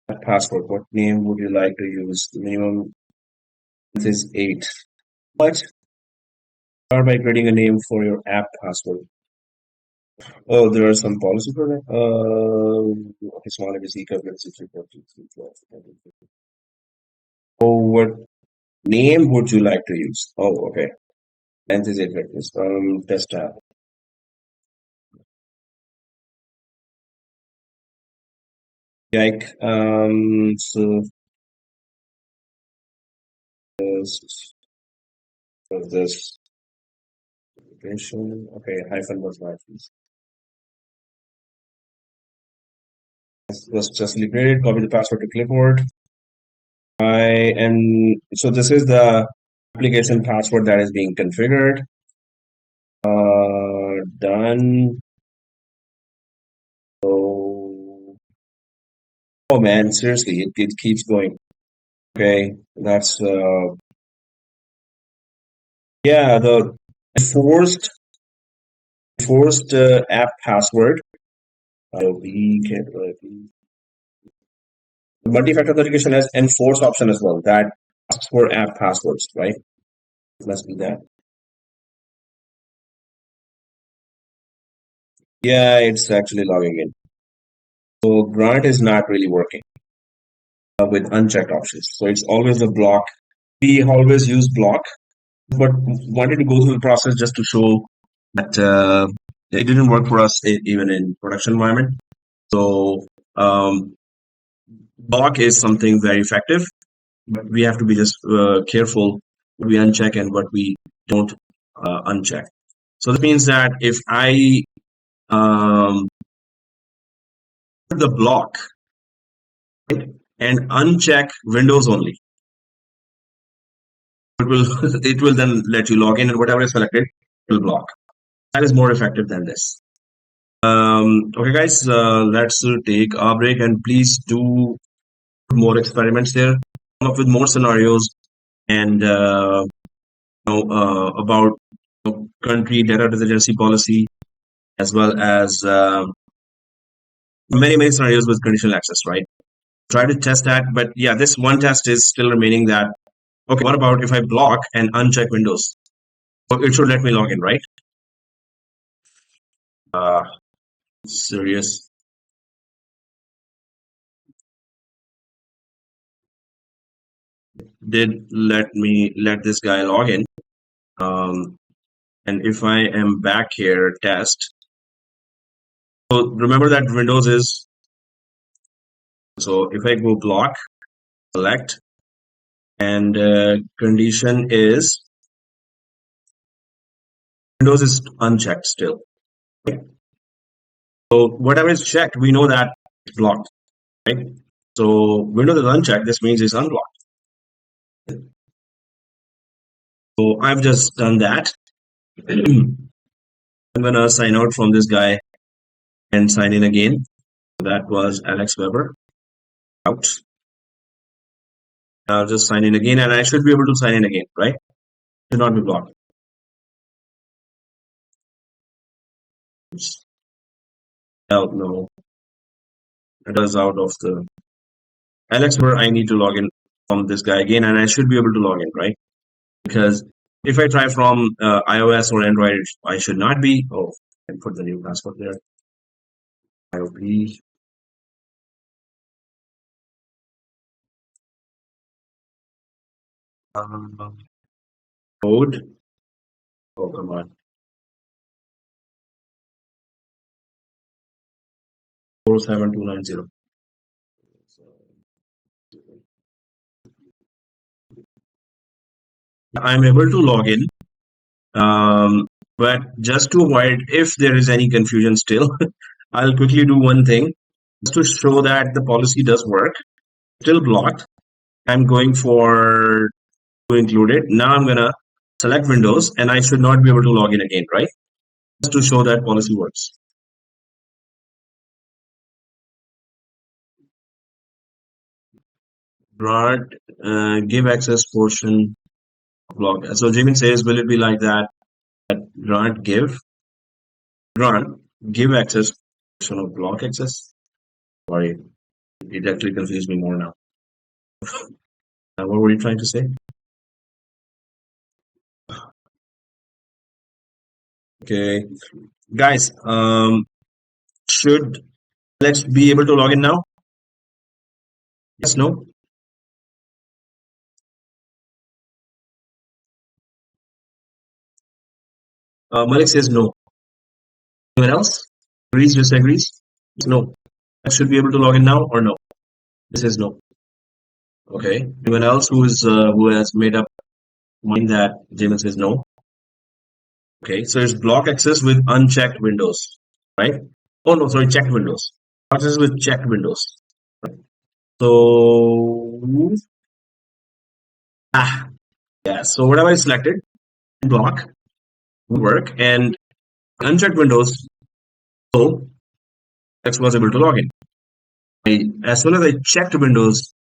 That password. What name would you like to use? The minimum is 8. But start by creating a name for your app password. Oh, there are some policy for that. Okay, small ABC coverage 6423. Oh, what name would you like to use? Oh, okay. Length is 8 vectors. Test tab. Yike. So this okay, hyphen was my piece. Was just created. Copy the password to clipboard. So this is the application password that is being configured. Done. So, oh man, seriously, it keeps going. Okay, that's yeah, the forced app password. We can multi-factor authentication has enforced option as well that asks for app passwords, right? It must be that. Yeah, it's actually logging in. So Grant is not really working with unchecked options. So it's always a block. We always use block, but wanted to go through the process just to show that it didn't work for us even in production environment. So block is something very effective, but we have to be just careful what we uncheck and what we don't uncheck. So that means that if I put the block, right, and uncheck Windows only, it will it will then let you log in and whatever is selected will block. That is more effective than this. Okay, guys, let's take a break and please do more experiments there. Come up with more scenarios and about country data residency policy as well as many scenarios with conditional access, right? Try to test that, but yeah, this one test is still remaining that. Okay, what about if I block and uncheck Windows? So it should let me log in, right? Serious. Did let this guy log in. And if I am back here, test. So remember that Windows is, so if I go block, select, and condition is Windows is unchecked still. So whatever is checked, we know that it's blocked, right? So Windows is unchecked, this means it's unblocked. So I've just done that. I'm gonna sign out from this guy and sign in again. That was Alex Weber. Out. I'll just sign in again and I should be able to sign in again, right? Should not be blocked. Oh, no. It is out of the Alex Weber. I need to log in from this guy again and I should be able to log in, right? Because if I try from iOS or Android, I should not be. Oh, and put the new password there. IOP. Code. Oh, come on. 47290. I'm able to log in, but just to avoid if there is any confusion still, I'll quickly do one thing just to show that the policy does work. Still blocked. I'm going for to include it. Now I'm gonna select Windows, and I should not be able to log in again, right? Just to show that policy works. Grant give access portion block. So Jamin says, will it be like that? Grant give access portion of block access. Sorry, it actually confused me more now. What were you trying to say? Okay, guys, should Alex be able to log in now? Yes, no? Malik says no. Anyone else? Agrees, disagrees? No. I should be able to log in now or no? This is no. Okay. Anyone else who has made up mind that Jamin says no? Okay. So it's block access with unchecked windows, right? Oh no, sorry, checked windows. Access with checked windows. So yeah. So whatever I selected, block will work, and unchecked windows, so X was able to log in. As soon as I checked Windows,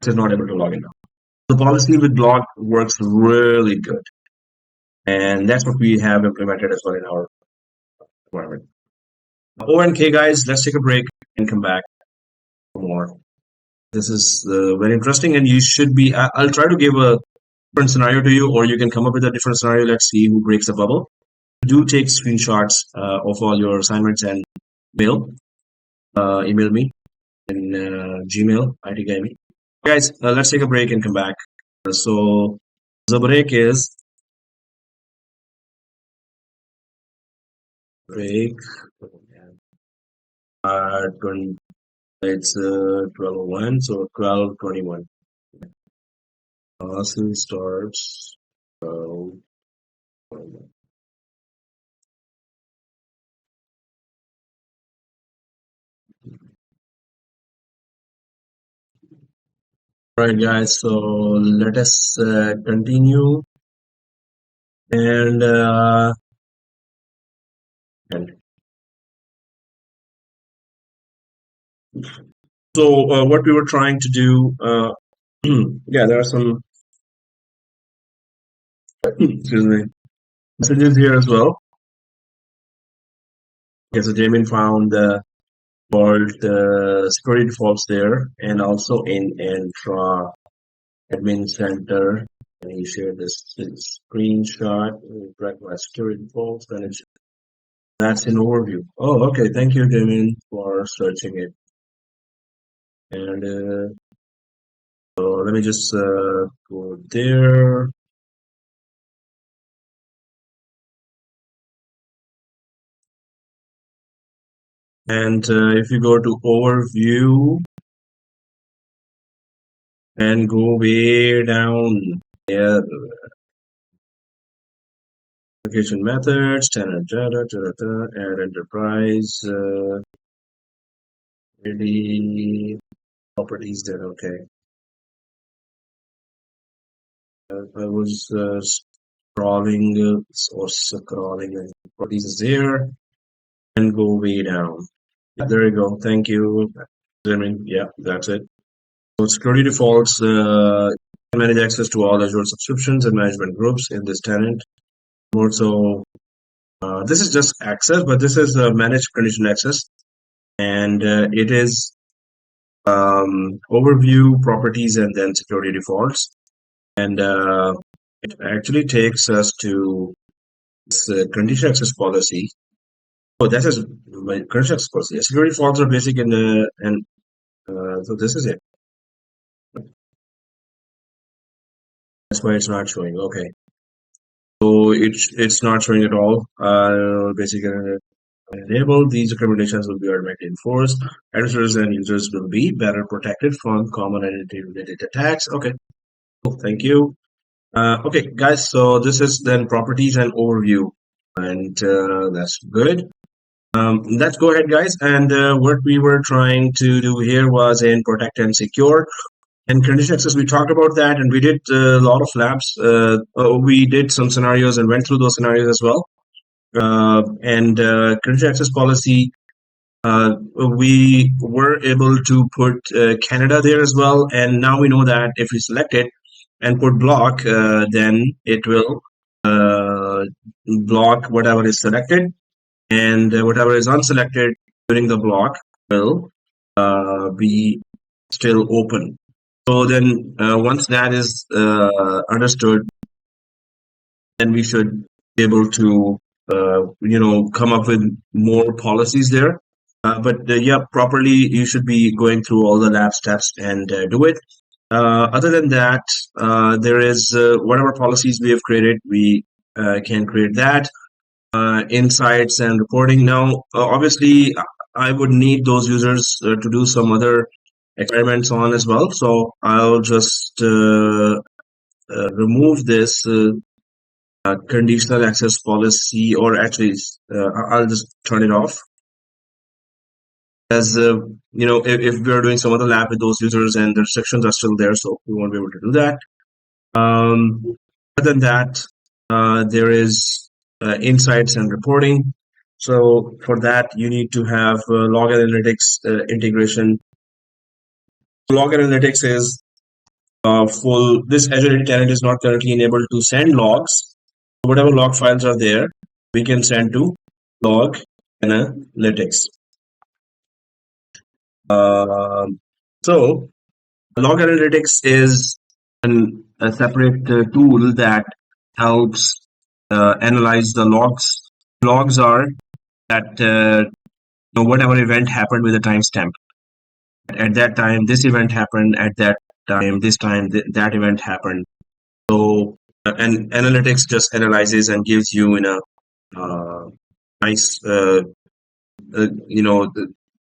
X is not able to log in now. The policy with block works really good, and that's what we have implemented as well in our environment. O&K guys, let's take a break and come back for more. This is very interesting, and you should be. I'll try to give a different scenario to you, or you can come up with a different scenario. Let's see who breaks the bubble. Do take screenshots of all your assignments and email me in Gmail, IT Gaming. Guys, let's take a break and come back. So the break is break. It's 12:01, so 12:21. Awesome starts 12:21. All right, guys. So let us continue and so what we were trying to do. Yeah, there are some excuse me messages here as well. Okay, so Jamin found default security defaults there, and also in Entra admin center. And he shared this screenshot. Track my security defaults, and that's an overview. Oh, okay. Thank you, Jamin, for searching it. And so let me just go there. And if you go to overview and go way down, yeah, application methods, standard data, add enterprise, really properties there. Okay. I was scrolling and properties is there, and go way down. Yeah, there you go. Thank you. Yeah, that's it. So security defaults, manage access to all Azure subscriptions and management groups in this tenant. Also, this is just access, but this is managed condition access, and it is overview, properties, and then security defaults. And it actually takes us to this condition access policy. Oh, that is my condition access policy. Security defaults are basic, and so this is it. That's why it's not showing. Okay. So it's not showing at all. Basically, enabled. These recommendations will be automatically enforced. Administrators and users will be better protected from common identity-related attacks. Okay, cool. Thank you. Okay, guys, so this is then properties and overview, and that's good. Let's go ahead, guys. And what we were trying to do here was in protect and secure. And condition access, we talked about that, and we did a lot of labs. We did some scenarios and went through those scenarios as well. And condition access policy, we were able to put Canada there as well. And now we know that if we select it and put block, then it will block whatever is selected, and whatever is unselected during the block will be still open. So then once that is understood, then we should be able to come up with more policies there. But yeah, properly, you should be going through all the lab steps and do it. Other than that, there is whatever policies we have created, we can create that. Insights and reporting. Now, obviously, I would need those users to do some other experiments on as well. So I'll just remove this conditional access policy, or actually, I'll just turn it off. As if we are doing some other lab with those users and the restrictions are still there, so we won't be able to do that. Other than that, there is insights and reporting. So for that, you need to have log analytics integration. Log analytics is full. This Azure tenant is not currently enabled to send logs. Whatever log files are there, we can send to log analytics. So log analytics is a separate tool that helps analyze the logs. Logs are that whatever event happened with a timestamp. At that time, this event happened. At that time, this time, that event happened. So, and analytics just analyzes and gives you in a nice,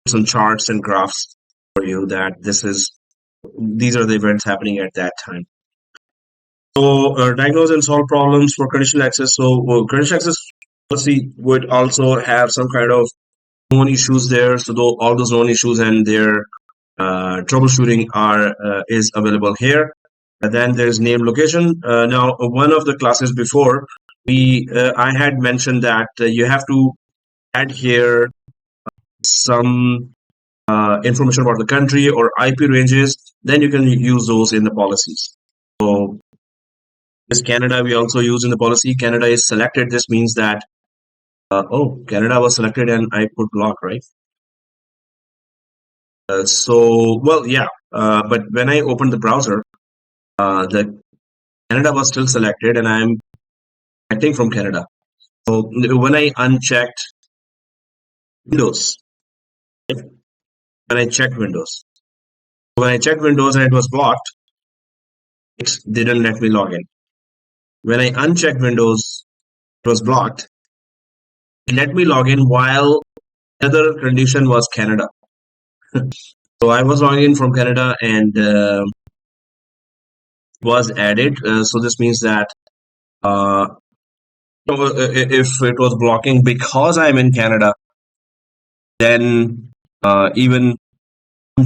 some charts and graphs for you that these are the events happening at that time. So, diagnose and solve problems for conditional access. So, conditional access policy would also have some kind of known issues there. So, all those known issues and their troubleshooting is available here. And then there's name location. Now, one of the classes before, I had mentioned that you have to add here some information about the country or IP ranges. Then you can use those in the policies. So this Canada we also use in the policy. Canada is selected. This means that Canada was selected and I put block, right? But when I opened the browser, the Canada was still selected and I'm acting from Canada. So when I unchecked Windows, when I checked Windows, and it was blocked, it didn't let me log in. When I unchecked Windows, it was blocked. It let me log in while another condition was Canada. So I was logging in from Canada and was added. So this means that if it was blocking because I'm in Canada, then even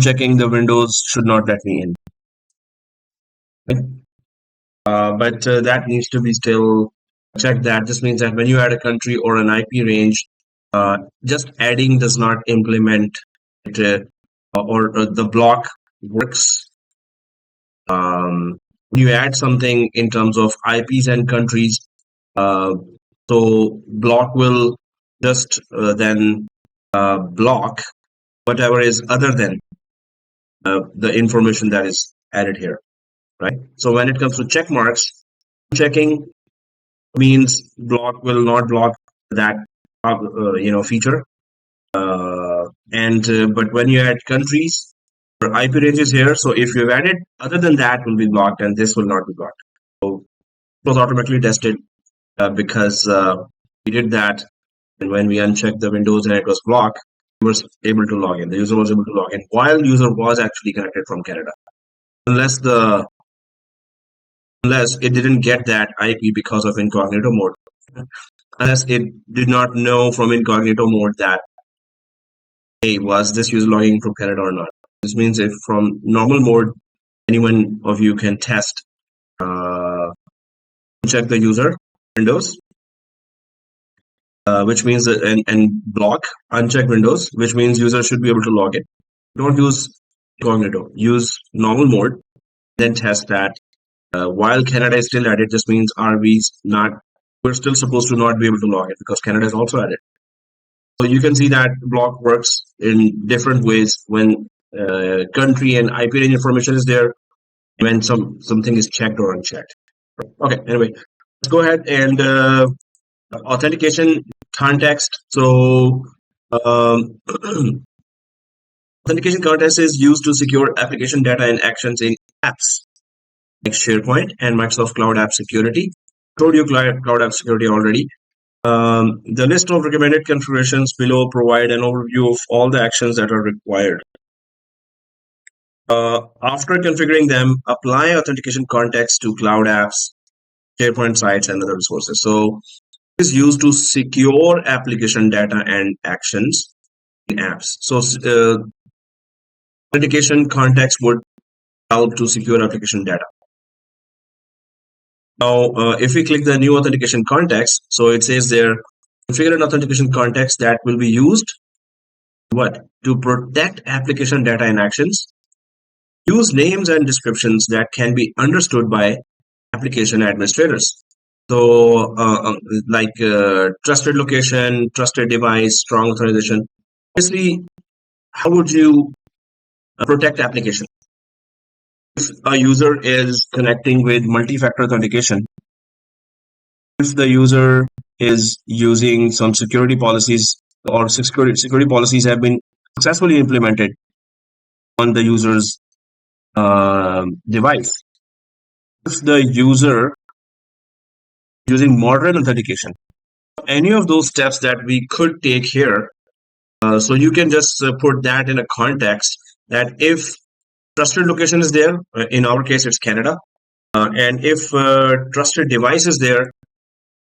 checking the Windows should not let me in. Right? But that needs to be still checked. That this means that when you add a country or an IP range, just adding does not implement it, or the block works. When you add something in terms of IPs and countries, so block will just then block whatever is other than the information that is added here, right? So when it comes to check marks, checking means block will not block that feature. But when you add countries or IP ranges here, so if you've added other than that will be blocked and this will not be blocked. So it was automatically tested because we did that And when we unchecked the Windows and it was blocked, we was able to log in. The user was able to log in while the user was actually connected from Canada. Unless it didn't get that IP because of incognito mode. Unless it did not know from incognito mode that, hey, was this user logging from Canada or not? This means if from normal mode, anyone of you can test, check the user Windows, which means that, and block uncheck Windows, which means user should be able to log in. Don't use incognito. Use normal mode, then test that. While Canada is still added, this means we're still supposed to not be able to log in because Canada is also added. So you can see that block works in different ways when country and IP range information is there, when something is checked or unchecked. Okay, anyway, let's go ahead and authentication context. So authentication context is used to secure application data and actions in apps like SharePoint and Microsoft Cloud App Security. I told you Cloud App Security already. The list of recommended configurations below provide an overview of all the actions that are required. After configuring them, apply authentication context to cloud apps, SharePoint sites, and other resources. So it is used to secure application data and actions in apps. So authentication context would help to secure application data. Now, if we click the new authentication context, so it says there, configure an authentication context that will be used to protect application data and actions. Use names and descriptions that can be understood by application administrators. So, like trusted location, trusted device, strong authorization. Obviously, how would you protect application? If a user is connecting with multi-factor authentication, if the user is using some security policies or security policies have been successfully implemented on the user's device, if the user using modern authentication, any of those steps that we could take here, so you can just put that in a context that if trusted location is there, in our case it's Canada, and if trusted device is there,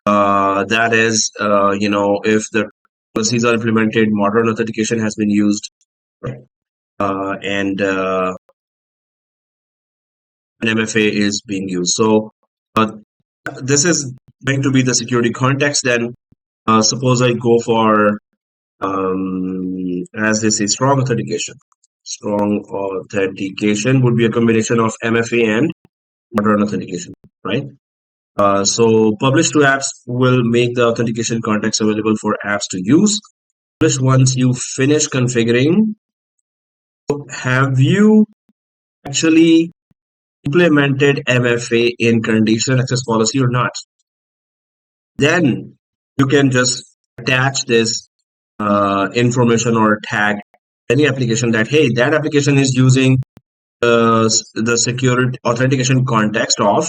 that is, if the policies are implemented, modern authentication has been used, and an MFA is being used. So this is going to be the security context. Then suppose I go for, as they say, strong authentication. Strong authentication would be a combination of MFA and modern authentication, right? So publish to apps will make the authentication context available for apps to use. Publish once you finish configuring. So have you actually implemented MFA in conditional access policy or not? Then you can just attach this information or tag any application that, hey, that application is using the security authentication context of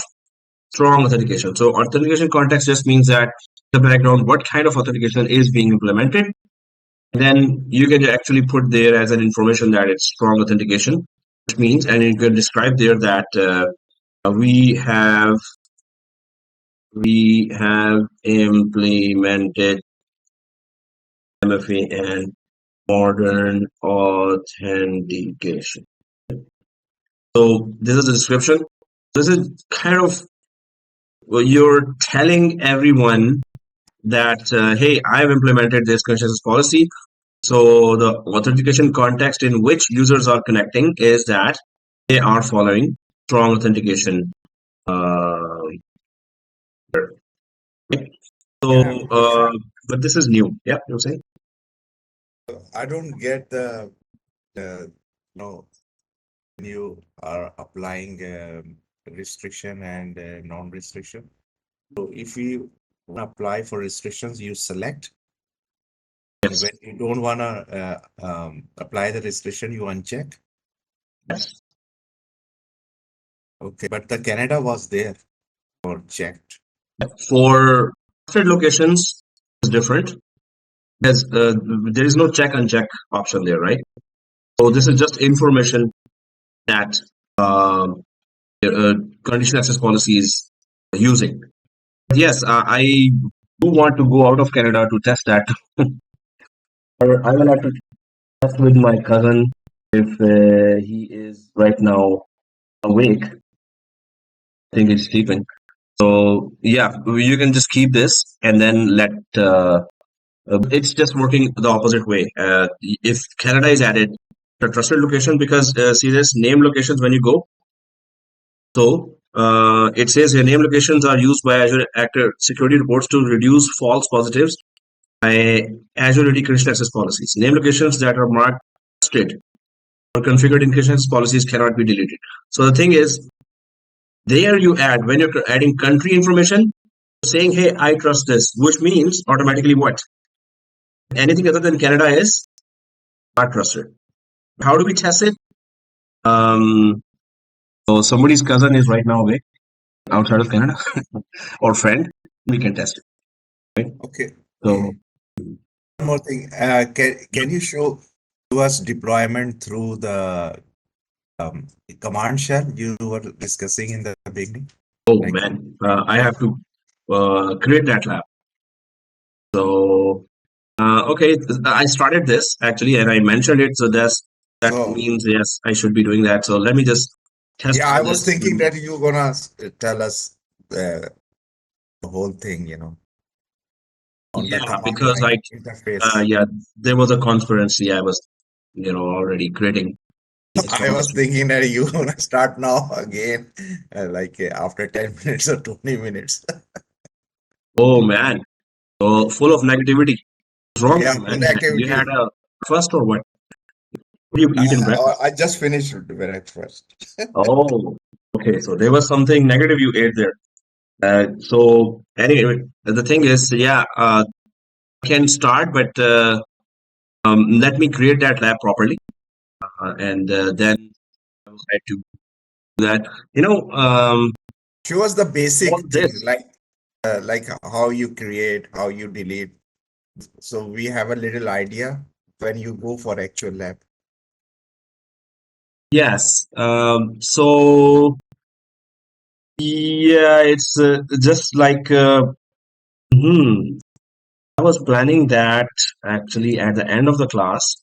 strong authentication. So authentication context just means that the background, what kind of authentication is being implemented. Then you can actually put there as an information that it's strong authentication, which means, and you can describe there that we have implemented MFA and modern authentication. So this is the description. This is kind of, you're telling everyone that, hey, I've implemented this consensus policy. So the authentication context in which users are connecting is that they are following strong authentication. But this is new. Yeah, you're saying? I don't get the when you are applying restriction and non-restriction. So if you want to apply for restrictions, you select. And Yes. when you don't want to apply the restriction, you uncheck. Yes. Okay, but the Canada was there or checked. For trusted locations, it's different. there is no check uncheck option there, right? So this is just information that condition access policy is using. But yes, I do want to go out of Canada to test that. Or I will have to test with my cousin if he is right now awake. I think he's sleeping. So yeah, you can just keep this and then let. It's just working the opposite way. If Canada is added, a trusted location, because see this name locations when you go. So it says your name locations are used by Azure Active Security Reports to reduce false positives by Azure AD condition access policies. Name locations that are marked trusted or configured in condition access policies cannot be deleted. So the thing is, there you add when you're adding country information, saying, "Hey, I trust this," which means automatically what? Anything other than Canada is not trusted. How do we test it? Um, so somebody's cousin is right now away outside of Canada or friend. We can test it. Right? Okay. So One more thing. Can you show to us deployment through the command shell you were discussing in the beginning? oh Like, man, I have to create that lab. So okay, I started this actually, and I mentioned it. So that so means yes, I should be doing that. So let me just test yeah, I all was this. thinking that you were gonna tell us the whole thing, on the Yeah, command because line interface. yeah, there was a conspiracy. I was already creating this I was conversation. thinking that you gonna start now again, like after 10 minutes or 20 minutes. Oh man, so full of negativity. What's wrong with Yeah, you, full man? You had activity. a first or what? What do you eat in breakfast? I just finished breakfast. Oh, okay. So there was something negative you ate there. So anyway, the thing is, yeah, I can start, but let me create that lab properly, and then I will try to do that. Show us the All basic things this. like how you create, how you delete. So we have a little idea when you go for actual lab. Yes. So yeah, it's just like hmm. I was planning that actually at the end of the class,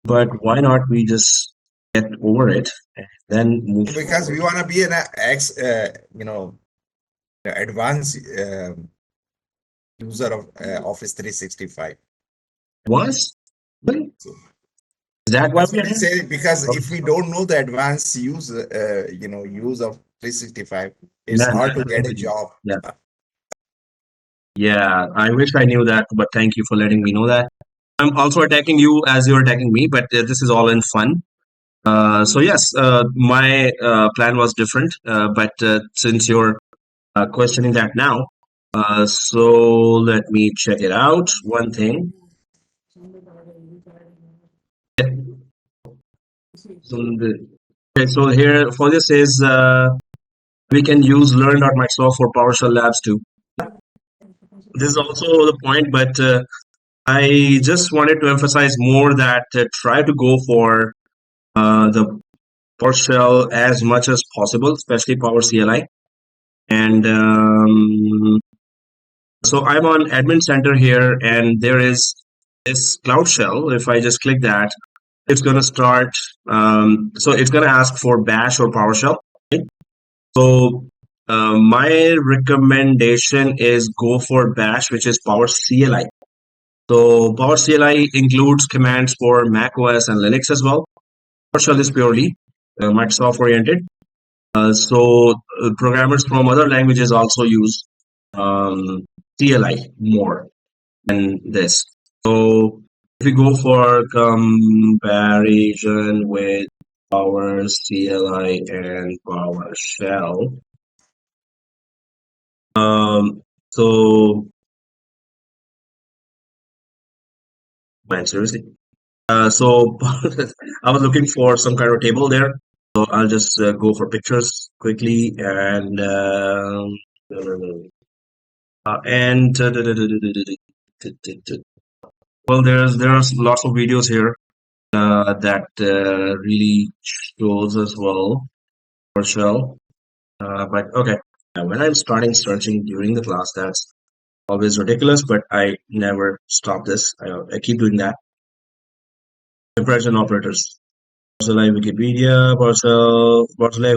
but why not we just get over it and then move Because we forward? want to be an advanced user of Office 365. Was? Really? So Is that why that's we what are I here? say. Because if we Okay. don't know the advanced use of 365, it's Man, hard I to agree get a with you. job. Yeah. Yeah, I wish I knew that, but thank you for letting me know that. I'm also attacking you as you're attacking me, but this is all in fun. So yes, my plan was different, but since you're questioning that now, so let me check it out. One thing. So, okay, so here for this is we can use learn.microsoft for PowerShell labs too. This is also the point, but I just wanted to emphasize more that try to go for the PowerShell as much as possible, especially Power CLI. And so I'm on Admin Center here, and there is this Cloud Shell. If I just click that, it's going to start. So it's going to ask for Bash or PowerShell. Right? So my recommendation is go for Bash, which is Power CLI. So Power CLI includes commands for Mac OS and Linux as well. PowerShell is purely Microsoft oriented. So programmers from other languages also use um, CLI more than this. So if we go for comparison with Power CLI and PowerShell, so man, seriously. So I was looking for some kind of table there. So I'll just go for pictures quickly and Well, there are lots of videos here that really shows as well PowerShell. But okay, when I'm starting searching during the class, that's always ridiculous. But I never stop this. I keep doing that. Comparison operators. PowerShell Wikipedia, PowerShell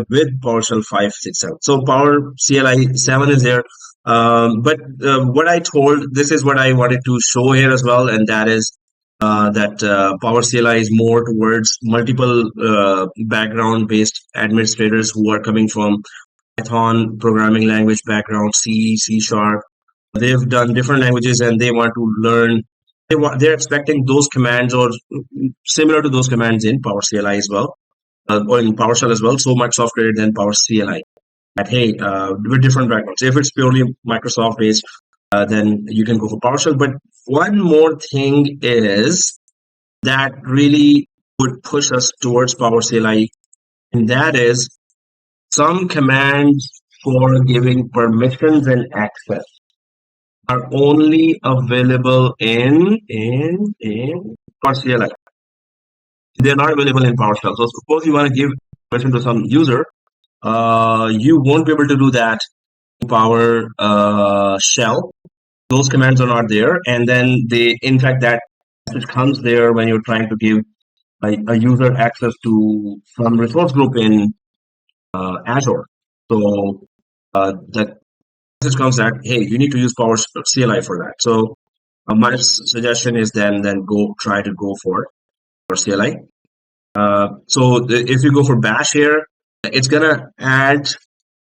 with PowerShell 5, 6, 7. So Power CLI 7 is there. But what I told, this is what I wanted to show here as well, and that is that Power CLI is more towards multiple background-based administrators who are coming from Python programming language background, C, C Sharp. They've done different languages and they want to learn. They're expecting those commands or similar to those commands in Power CLI as well, or in PowerShell as well. So Microsoft created then Power CLI. That hey, with different backgrounds. If it's purely Microsoft based, then you can go for PowerShell. But one more thing is that really would push us towards Power CLI, and that is some commands for giving permissions and access are only available in Power CLI. They're not available in PowerShell. So suppose you want to give permission to some user, you won't be able to do that in PowerShell. Those commands are not there, and then in fact, that message comes there when you're trying to give a user access to some resource group in Azure. So that message comes that hey, you need to use Power CLI for that. So my suggestion is then try to go for Power CLI. So if you go for Bash here, it's gonna add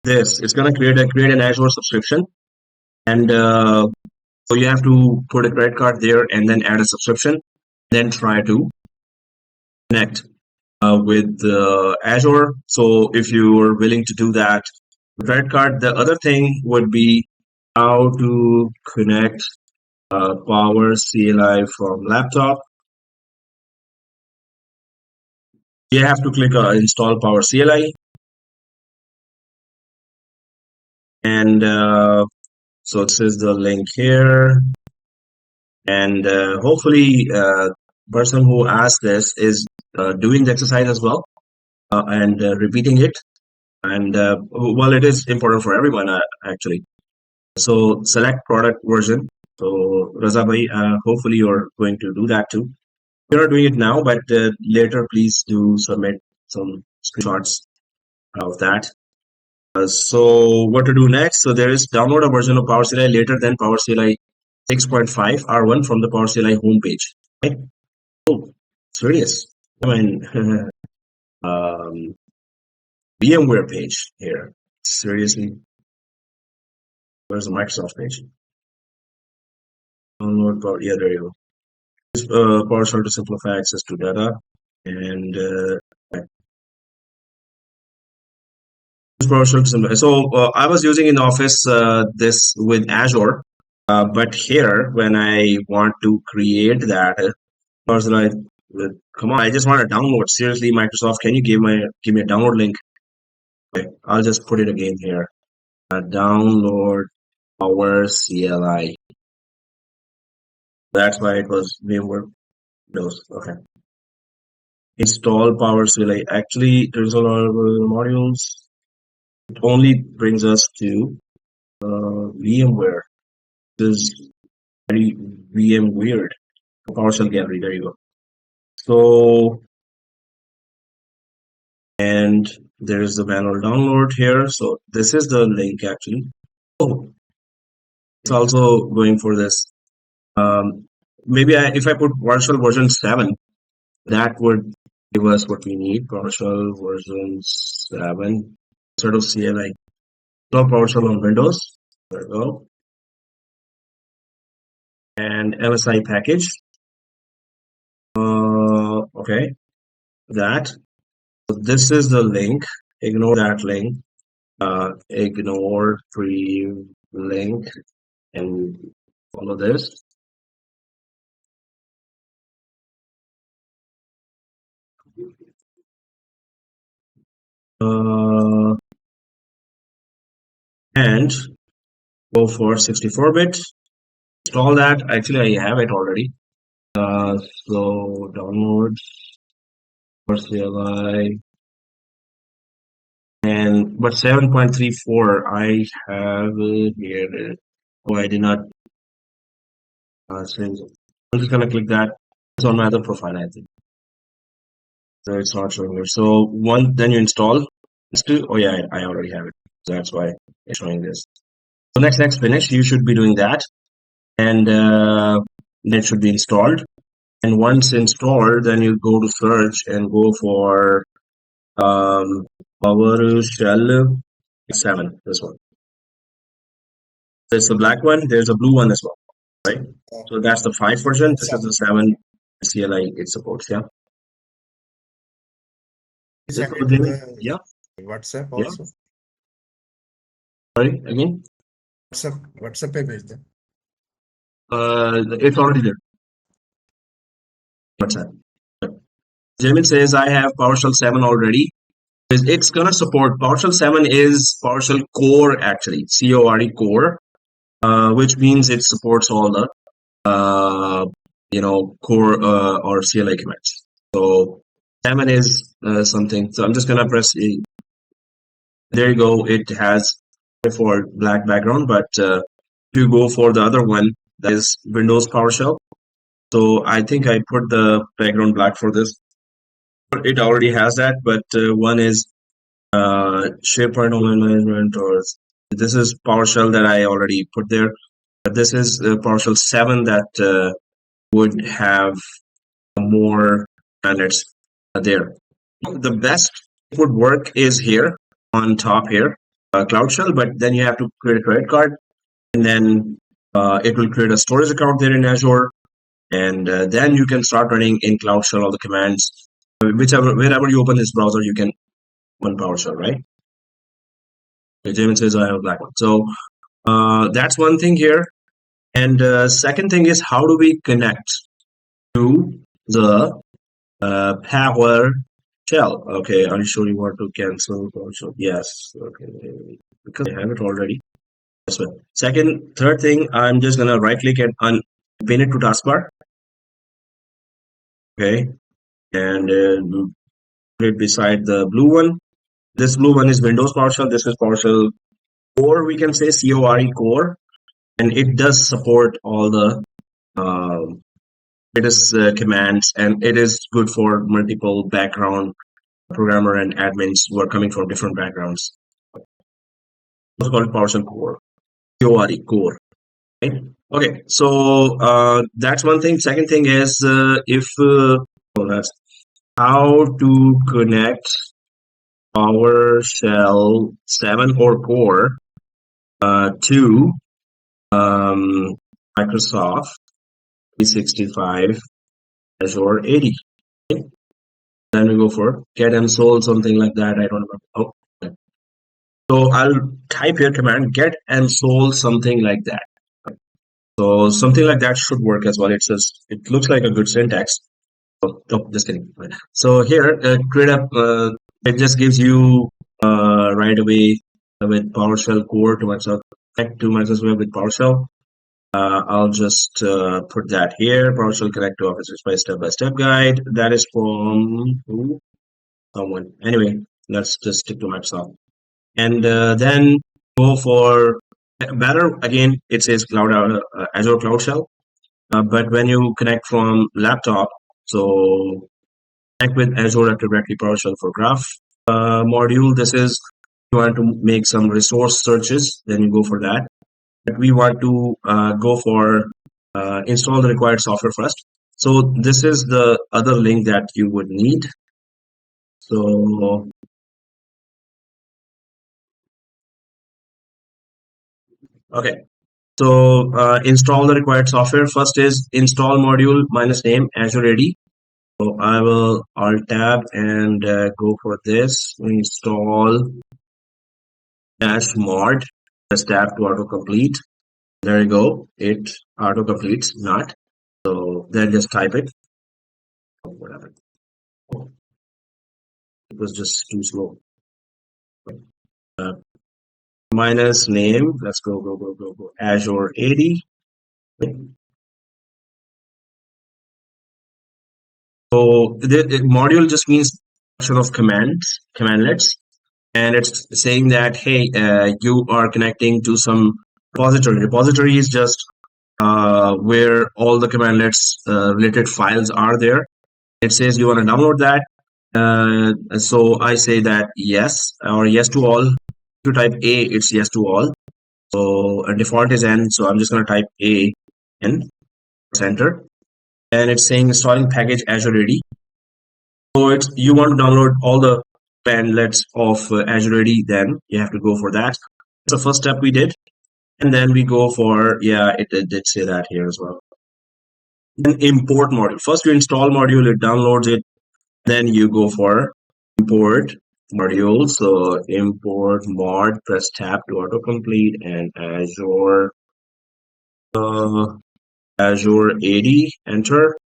this. It's gonna create an Azure subscription, and so you have to put a credit card there and then add a subscription, then try to connect with Azure. So if you are willing to do that, credit card. The other thing would be how to connect Power CLI from laptop. You have to click install Power CLI, and so this is the link here, and hopefully person who asked this is doing the exercise as well and repeating it, and well, it is important for everyone actually. So select product version. So Raza bhai, hopefully you're going to do that too. You're not doing it now, but later please do submit some screenshots of that. So what to do next? So there is download a version of Power CLI later than Power CLI 6.5 R1 from the Power CLI homepage. Right? Oh, serious. I mean, VMware page here. Seriously, where's the Microsoft page? Download Power. Yeah, there you go. PowerShell to simplify access to data, and PowerShell to simplify. So I was using in Office this with Azure, but here when I want to create that PowerShell, come on, I just want to download. Seriously, Microsoft, can you give me a download link? Okay, I'll just put it again here. Download Power CLI. That's why it was VMware Windows. Okay. Install Power CLI. Actually, there's a lot of modules. It only brings us to VMware. This is very VM weird. PowerShell gallery. There you go. So, and there is the manual download here. So this is the link actually. Oh, it's also going for this. Maybe if I put PowerShell version 7, that would give us what we need. PowerShell version 7 instead of CLI. So PowerShell on Windows. There we go. And MSI package. Okay, that. So this is the link. Ignore that link. Ignore free link and follow this. And go for 64-bit. Install that. Actually, I have it already. So downloads for CLI and but 7.34 I have it here. Oh, I did not change it. I'm just gonna click that. It's on my other profile, I think. So it's not showing here. So one, then you install. Oh yeah, I already have it. So that's why it's showing this. So next finish. You should be doing that, and that should be installed. And once installed, then you go to search and go for PowerShell 7. This one. There's the black one. There's a blue one as well, right? So that's the 5 version. This is the 7 CLI it supports. Yeah. Send So, it to the yeah. WhatsApp Yeah. also. Sorry again. WhatsApp पे भेज दे. It's already there. WhatsApp. Jamin says I have PowerShell 7 already. It's gonna support PowerShell 7 is PowerShell Core actually, CORE Core, which means it supports all the core or CLI commands. So 7 is something. So I'm just gonna press E. There you go. It has for black background, but if you go for the other one, that is Windows PowerShell. So I think I put the background black for this. It already has that, but one is SharePoint Online Management, or this is PowerShell that I already put there. But this is PowerShell 7 that would have more standards there. The best it would work is here on top here, Cloud Shell, but then you have to create a credit card, and then it will create a storage account there in Azure, and then you can start running in Cloud Shell all the commands. Wherever you open this browser, you can open PowerShell, right? Jamin says I have a black one. So that's one thing here. And second thing is, how do we connect to the PowerShell? Okay, are you sure you want to cancel PowerShell? Yes. Okay, because I have it already. That's one. Third thing, I'm just gonna right click and pin it to taskbar. Okay, and put it beside the blue one. This blue one is Windows PowerShell. This is PowerShell Core. We can say CORE Core, and it does support all the latest commands, and it is good for multiple background programmer and admins who are coming from different backgrounds. Also called PowerShell Core, CORE Core. Right? Okay, so that's one thing. Second thing is that's how to connect PowerShell 7 or Core to Microsoft 365 Azure 80. Okay? Then we go for get ENROLL, something like that. I don't remember. Oh, okay. So I'll type here command get ENROLL, something like that. So something like that should work as well. It says it looks like a good syntax. Oh, just kidding. So here, create a. It just gives you right away with PowerShell Core to Microsoft, connect to Microsoft with PowerShell. I'll just put that here. PowerShell Connect to Office step-by-step guide. That is from who? Someone. Anyway, let's just stick to Microsoft. And then go for better. Again, it says Azure Cloud Shell. But when you connect from laptop, so connect with Azure Active Directory PowerShell for Graph module. This is you want to make some resource searches, then you go for that. But we want to go for install the required software first. So this is the other link that you would need. So okay, so install the required software. First is install module minus name Azure AD. So I will alt tab and go for this install dash mod. Just tap to autocomplete. There you go. It autocompletes not. So then just type it. Oh, whatever. It was just too slow. Minus name. Let's go. Azure 80. So the module just means of commandlets, and it's saying that, hey, you are connecting to some repository. Repository is just where all the commandlets related files are there. It says you want to download that. So I say that yes, or yes to all. If you type A, it's yes to all. So default is N, so I'm just going to type A, N, enter. And it's saying installing package Azure AD. So it's, you want to download all the commandlets of Azure AD, then you have to go for that. That's the first step we did. And then we go for, yeah, it did say that here as well. Then import module. First you install module, it downloads it. Then you go for import module. So import mod, press tab to autocomplete, and Azure AD, enter.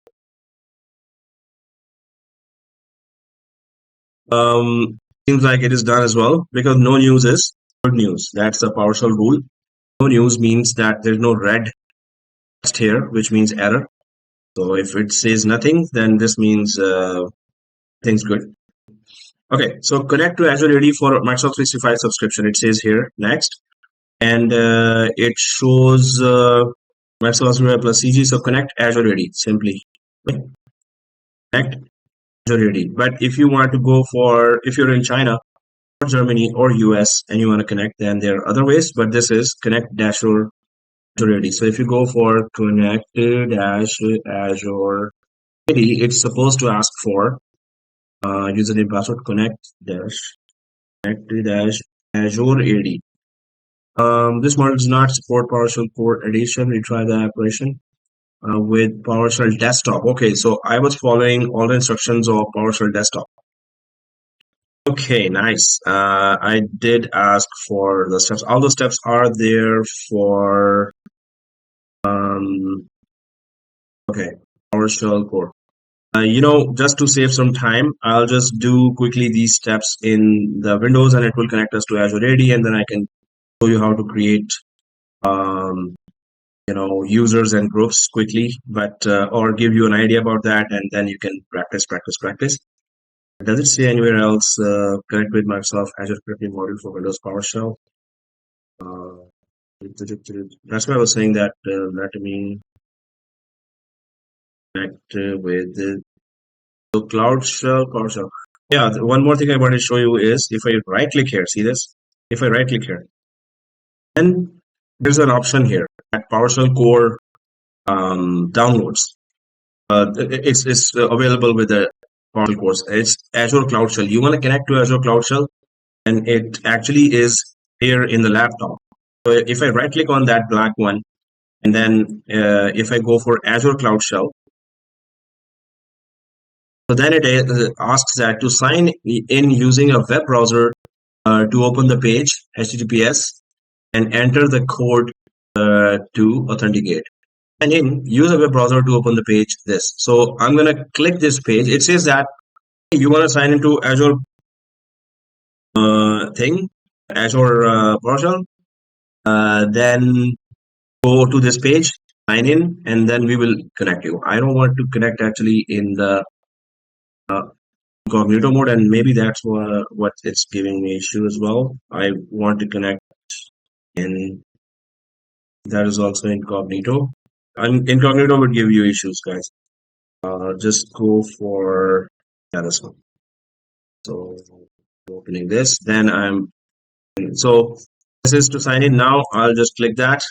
Seems like it is done as well, because no news is good news. That's the PowerShell rule. No news means that there's no red text here, which means error. So if it says nothing, then this means things good. Okay, so connect to Azure AD for Microsoft 365 subscription. It says here next, and it shows Microsoft Azure plus CG. So connect Azure AD simply. Connect Azure AD. But if you want to go for, if you're in China or Germany or US and you want to connect, then there are other ways. But this is connect Azure AD. So if you go for connect Azure AD, it's supposed to ask for username password connect Azure AD. This model does not support PowerShell Core Edition. Retry the operation with PowerShell Desktop. Okay, so I was following all the instructions of PowerShell Desktop. Okay, nice. I did ask for the steps. All the steps are there for okay, PowerShell Core. Just to save some time, I'll just do quickly these steps in the Windows, and it will connect us to Azure AD, and then I can show you how to create users and groups quickly, but or give you an idea about that, and then you can practice. Does it say anywhere else connect with Microsoft Azure Scripting module for Windows PowerShell? That's why I was saying that let me connect with the Cloud Shell, PowerShell. Yeah, one more thing I want to show you is if I right click here, see this? If I right click here, then there's an option here at PowerShell Core downloads. It's available with the PowerShell course. It's Azure Cloud Shell. You want to connect to Azure Cloud Shell, and it actually is here in the laptop. So if I right click on that black one, and then if I go for Azure Cloud Shell, so then it asks that to sign in using a web browser to open the page, HTTPS, and enter the code to authenticate. And in use a web browser to open the page this. So I'm going to click this page. It says that you want to sign into Azure Azure PowerShell, then go to this page, sign in, and then we will connect you. I don't want to connect actually in the incognito mode, and maybe that's what it's giving me issue as well. I want to connect in, that is also incognito. And incognito would give you issues, guys. Just go for this one. So opening this, then so this is to sign in now. I'll just click that,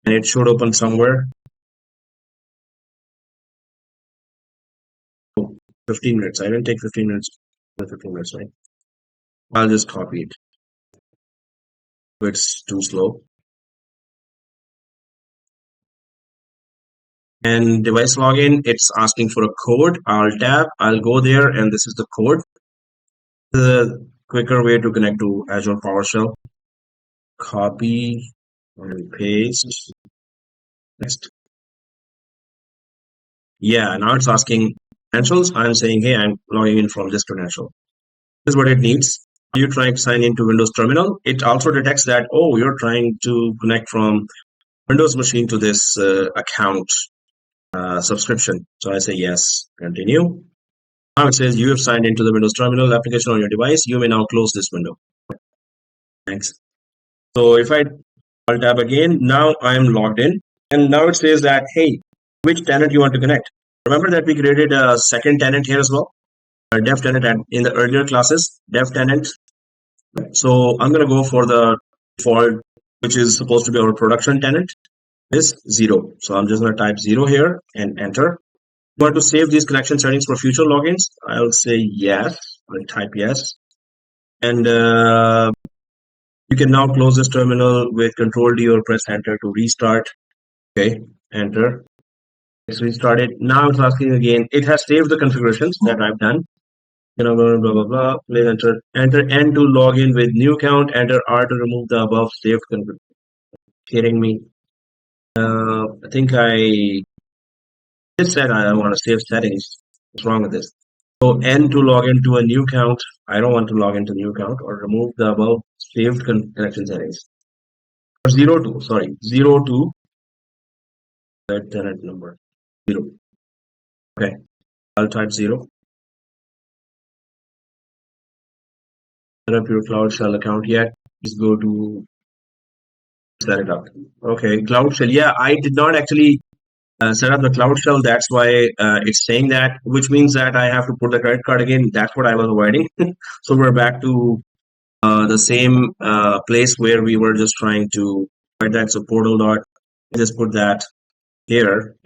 and it should open somewhere. 15 minutes. I didn't take 15 minutes. 15 minutes, right? I'll just copy it. It's too slow. And device login, it's asking for a code. I'll tap, I'll go there, and this is the code. The quicker way to connect to Azure PowerShell. Copy and paste. Next. Yeah, now it's asking credentials. I'm saying, hey, I'm logging in from this credential. This is what it needs. You try to sign into Windows Terminal. It also detects that, oh, you're trying to connect from Windows machine to this account. subscription. So I say yes, continue. Now it says you have signed into the Windows Terminal application on your device. You may now close this window. Thanks. So if I'll tab again, now I am logged in. And now it says that, hey, which tenant you want to connect. Remember that we created a second tenant here as well? A dev tenant in the earlier classes, dev tenant. So I'm going to go for the default, which is supposed to be our production tenant, is 0. So I'm just going to type 0 here and enter. You want to save these connection settings for future logins? I'll say yes. I'll type yes. And you can now close this terminal with Control D or press Enter to restart. Okay, Enter. Let's restart it. Now it's asking again. It has saved the configurations that I've done. Blah blah blah. Please enter N to log in with new account. Enter R to remove the above saved configuration. Kidding me? I think I just said I want to save settings. What's wrong with this? So N to log into a new account. I don't want to log into new account or remove the above saved connection settings. Or 02, sorry, 02. That tenant number 0. Okay, I'll type 0. Set up your Cloud Shell account yet? Just go to set it up. Okay, Cloud Shell. Yeah, I did not actually set up the Cloud Shell. That's why it's saying that, which means that I have to put the credit card again. That's what I was avoiding. So we're back to the same place where we were just trying to write that. So portal dot. Just put that here.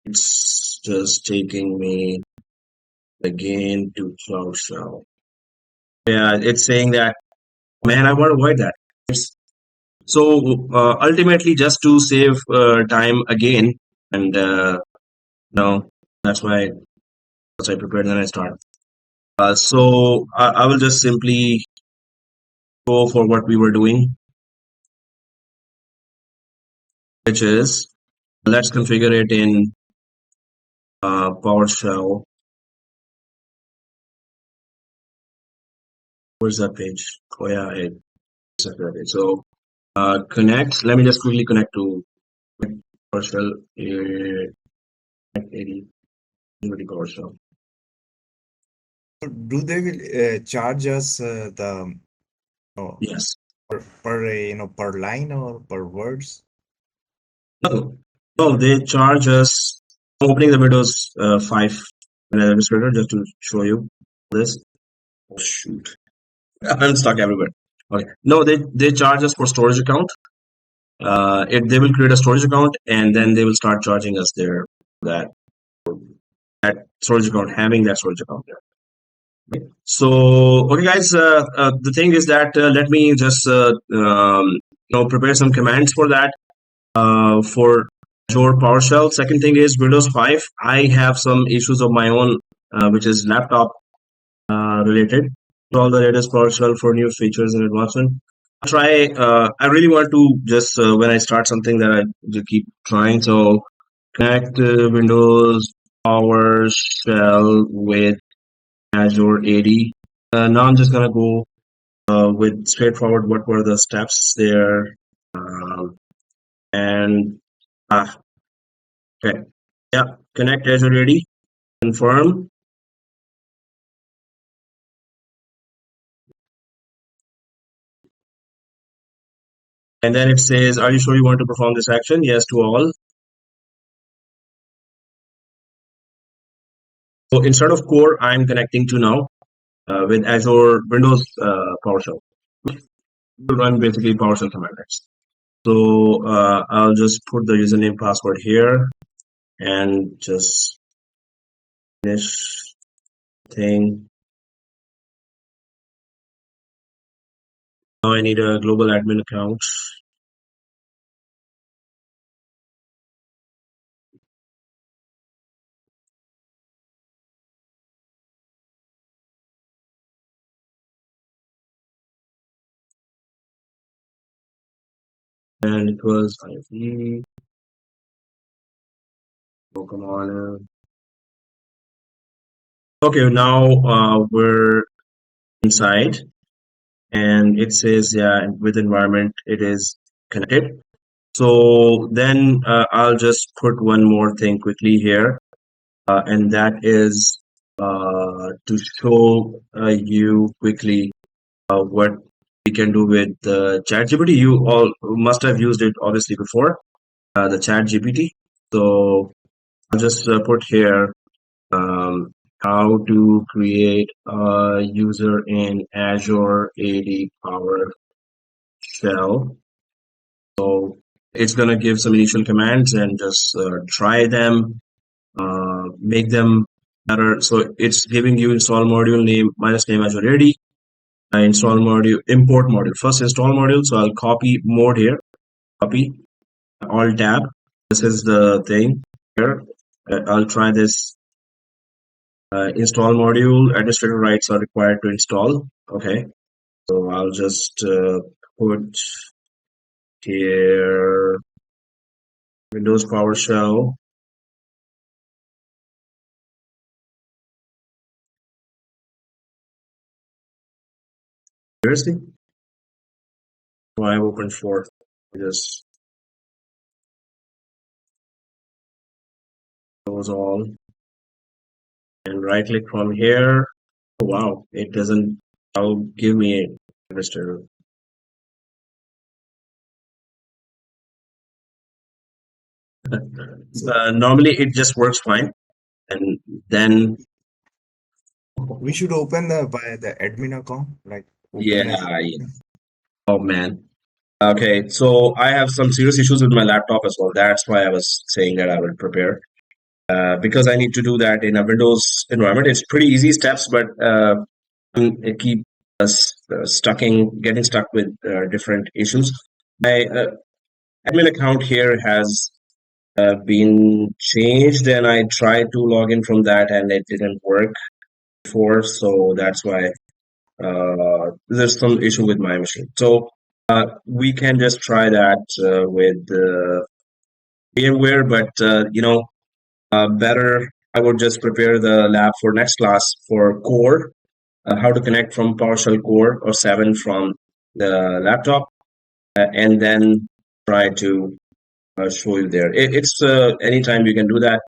It's just taking me again to Cloud Shell. Yeah, it's saying that, man, I want to avoid that. So ultimately, just to save time again, and no, that's why once I prepared, then I start. So I will just simply go for what we were doing, which is let's configure it in PowerShell. Where's that page? Oh yeah, so connect. Let me just quickly connect to PowerShell. Connect 80 PowerShell. Do they will charge us the Yes. per line or per words? No, they charge us. I'm opening the Windows 5 administrator just to show you this. Oh shoot, I'm stuck everywhere. Okay, no, they charge us for storage account. They will create a storage account and then they will start charging us that storage account, having that storage account there. Okay. So okay, guys, the thing is that let me just prepare some commands for that. For Azure PowerShell. Second thing is Windows 5. I have some issues of my own, which is laptop related. All the latest PowerShell for new features and advancement. I'll try. I really want to just when I start something that I just keep trying. So connect Windows PowerShell with Azure AD. Now I'm just gonna go with straightforward. What were the steps there? And okay, yeah, connect Azure ready, confirm. And then it says, are you sure you want to perform this action? Yes to all. So instead of core, I'm connecting to now with Azure Windows PowerShell. We'll run basically PowerShell commanders. So I'll just put the username password here and just finish thing. Now I need a global admin account. And it was IV. Oh, come on. Okay, now we're inside. And it says, yeah, with environment, it is connected. So then I'll just put one more thing quickly here, and that is to show you quickly what we can do with ChatGPT. You all must have used it obviously before, the ChatGPT. So I'll just put here how to create a user in Azure AD PowerShell. So it's going to give some initial commands and just try them, make them better. So it's giving you install module name minus name Azure AD, install module, import module. First install module. So I'll copy mode here, copy, alt tab. This is the thing here. I'll try this. Install module, administrator rights are required to install. Okay, so I'll just put here Windows PowerShell. Seriously? Oh, I've opened 4. Just close all and right click from here. Oh, wow, it doesn't give me a administrator. Normally it just works fine, and then We should open by the admin account, like open yeah. Oh man. Okay, so I have some serious issues with my laptop as well. That's why I was saying that I will prepare. Because I need to do that in a Windows environment. It's pretty easy steps, but it keep us getting stuck with different issues. My admin account here has been changed, and I tried to log in from that, and it didn't work before. So that's why there's some issue with my machine. So we can just try that with VMware, but better I would just prepare the lab for next class for core, how to connect from PowerShell core or 7 from the laptop, and then try to show you there. It's anytime you can do that.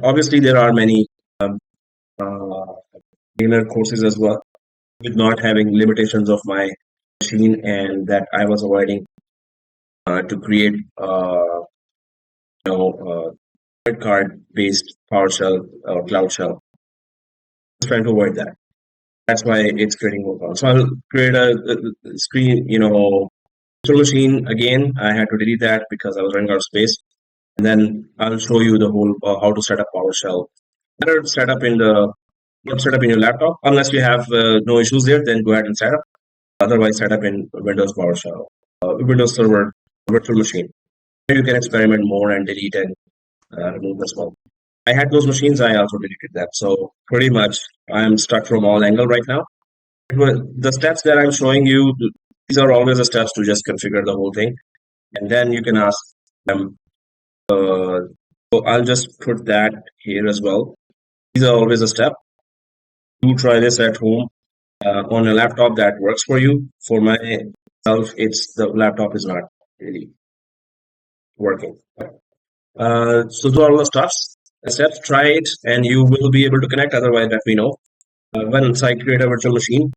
Obviously, there are many beginner courses as well, with not having limitations of my machine, and that I was avoiding to create credit card based PowerShell or Cloud Shell. I was trying to avoid that. That's why it's creating more problems. So I'll create a screen, virtual machine again. I had to delete that because I was running out of space. And then I'll show you the whole how to set up PowerShell. Better set up in your laptop. Unless you have no issues there, then go ahead and set up. Otherwise, set up in Windows PowerShell, Windows Server virtual machine. Here you can experiment more and delete and remove as well. I had those machines. I also deleted that. So pretty much, I'm stuck from all angle right now. The steps that I'm showing you, these are always the steps to just configure the whole thing, and then you can ask them. So I'll just put that here as well. These are always a step. Do try this at home on a laptop that works for you. For myself, the laptop is not really working. So those are all the steps. Try it, and you will be able to connect. Otherwise, let me know. Once I create a virtual machine,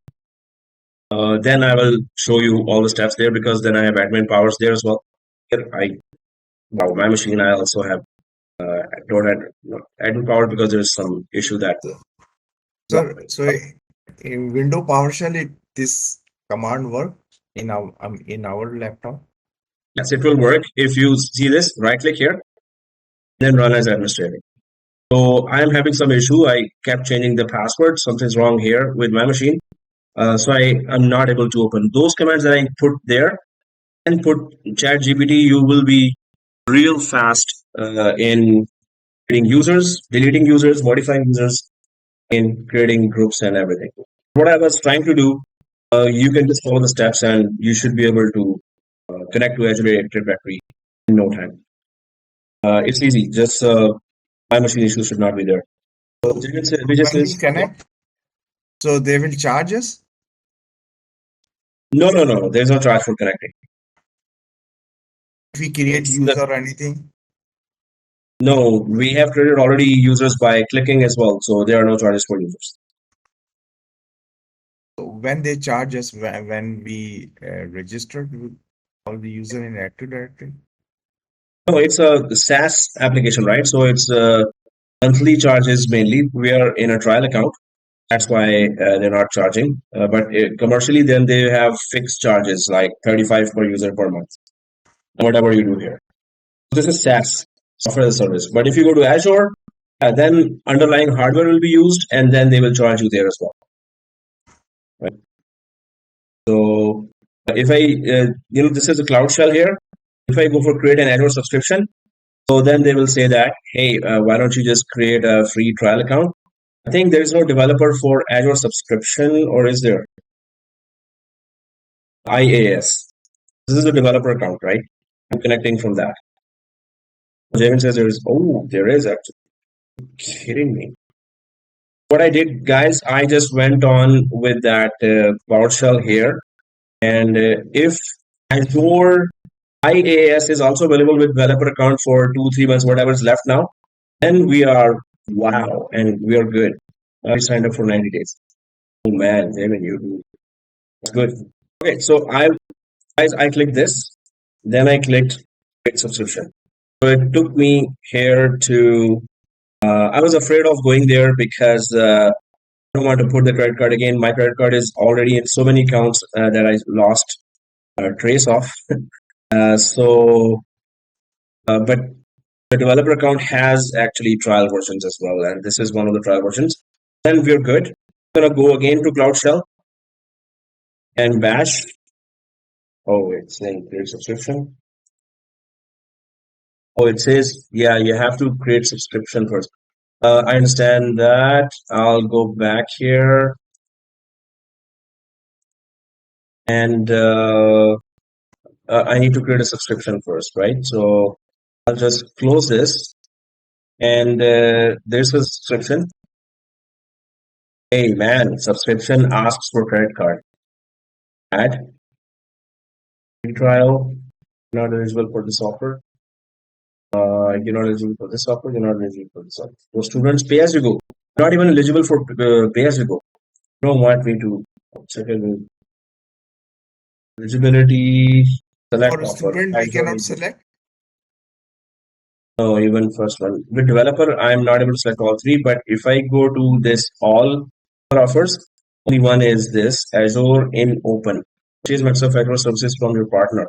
then I will show you all the steps there, because then I have admin powers there as well. Here my machine, I also have don't have admin power because there's some issue that. So in Windows PowerShell, this command work in our laptop. Yes, it will work. If you see this, right click here, then run as administrator. So I am having some issue. I kept changing the password. Something's wrong here with my machine. So I am not able to open those commands that I put there. And put ChatGPT, you will be real fast in creating users, deleting users, modifying users, in creating groups and everything. What I was trying to do, you can just follow the steps and you should be able to connect to Azure Active Directory in no time. It's easy. Just my machine issues should not be there. So When we connect, so they will charge us? No. There's no charge for connecting. If we create It's user or anything, no, we have created already users by clicking as well, so there are no charges for users. so when they charge us when we registered with all the user in Active Directory. No, it's a SaaS application, right? So it's monthly charges mainly. We are in a trial account. That's why they're not charging. But commercially, then they have fixed charges like 35 per user per month, whatever you do here. This is SaaS, software as a service. But if you go to Azure, then underlying hardware will be used, and then they will charge you there as well. Right? So if I, this is a Cloud Shell here. If I go for create an Azure subscription, so then they will say that, hey, why don't you just create a free trial account? I think there is no developer for Azure subscription, or is there? IaaS. This is a developer account, right? I'm connecting from that. Jamin says there is. Oh, there is actually. Kidding me. What I did, guys, I just went on with that PowerShell here, and if Azure IaaS is also available with developer account for 2-3 months, whatever is left now, then we are wow, and we are good. I signed up for 90 days. Oh man, Jamin, you do. That's good. Okay, so I clicked this, then I clicked create subscription. So it took me here to. I was afraid of going there because I don't want to put the credit card again. My credit card is already in so many accounts that I lost trace of. But the developer account has actually trial versions as well, and this is one of the trial versions. Then we're good. I'm gonna go again to Cloud Shell and bash. Oh, it's saying create subscription. Oh, it says, yeah, you have to create subscription first. I understand that. I'll go back here and I need to create a subscription first, right? So I'll just close this and there's a subscription. Hey man, subscription asks for credit card. Add. Free trial. Not eligible for this offer. You're not eligible for this offer. You're not eligible for this offer. So students, pay as you go. Not even eligible for pay as you go. You don't want me to check eligibility. Select For a offer. student, we cannot select. No, even first one. With developer, I'm not able to select all three, but if I go to this all offers, only one is this Azure in open. Purchase Microsoft Azure services from your partner.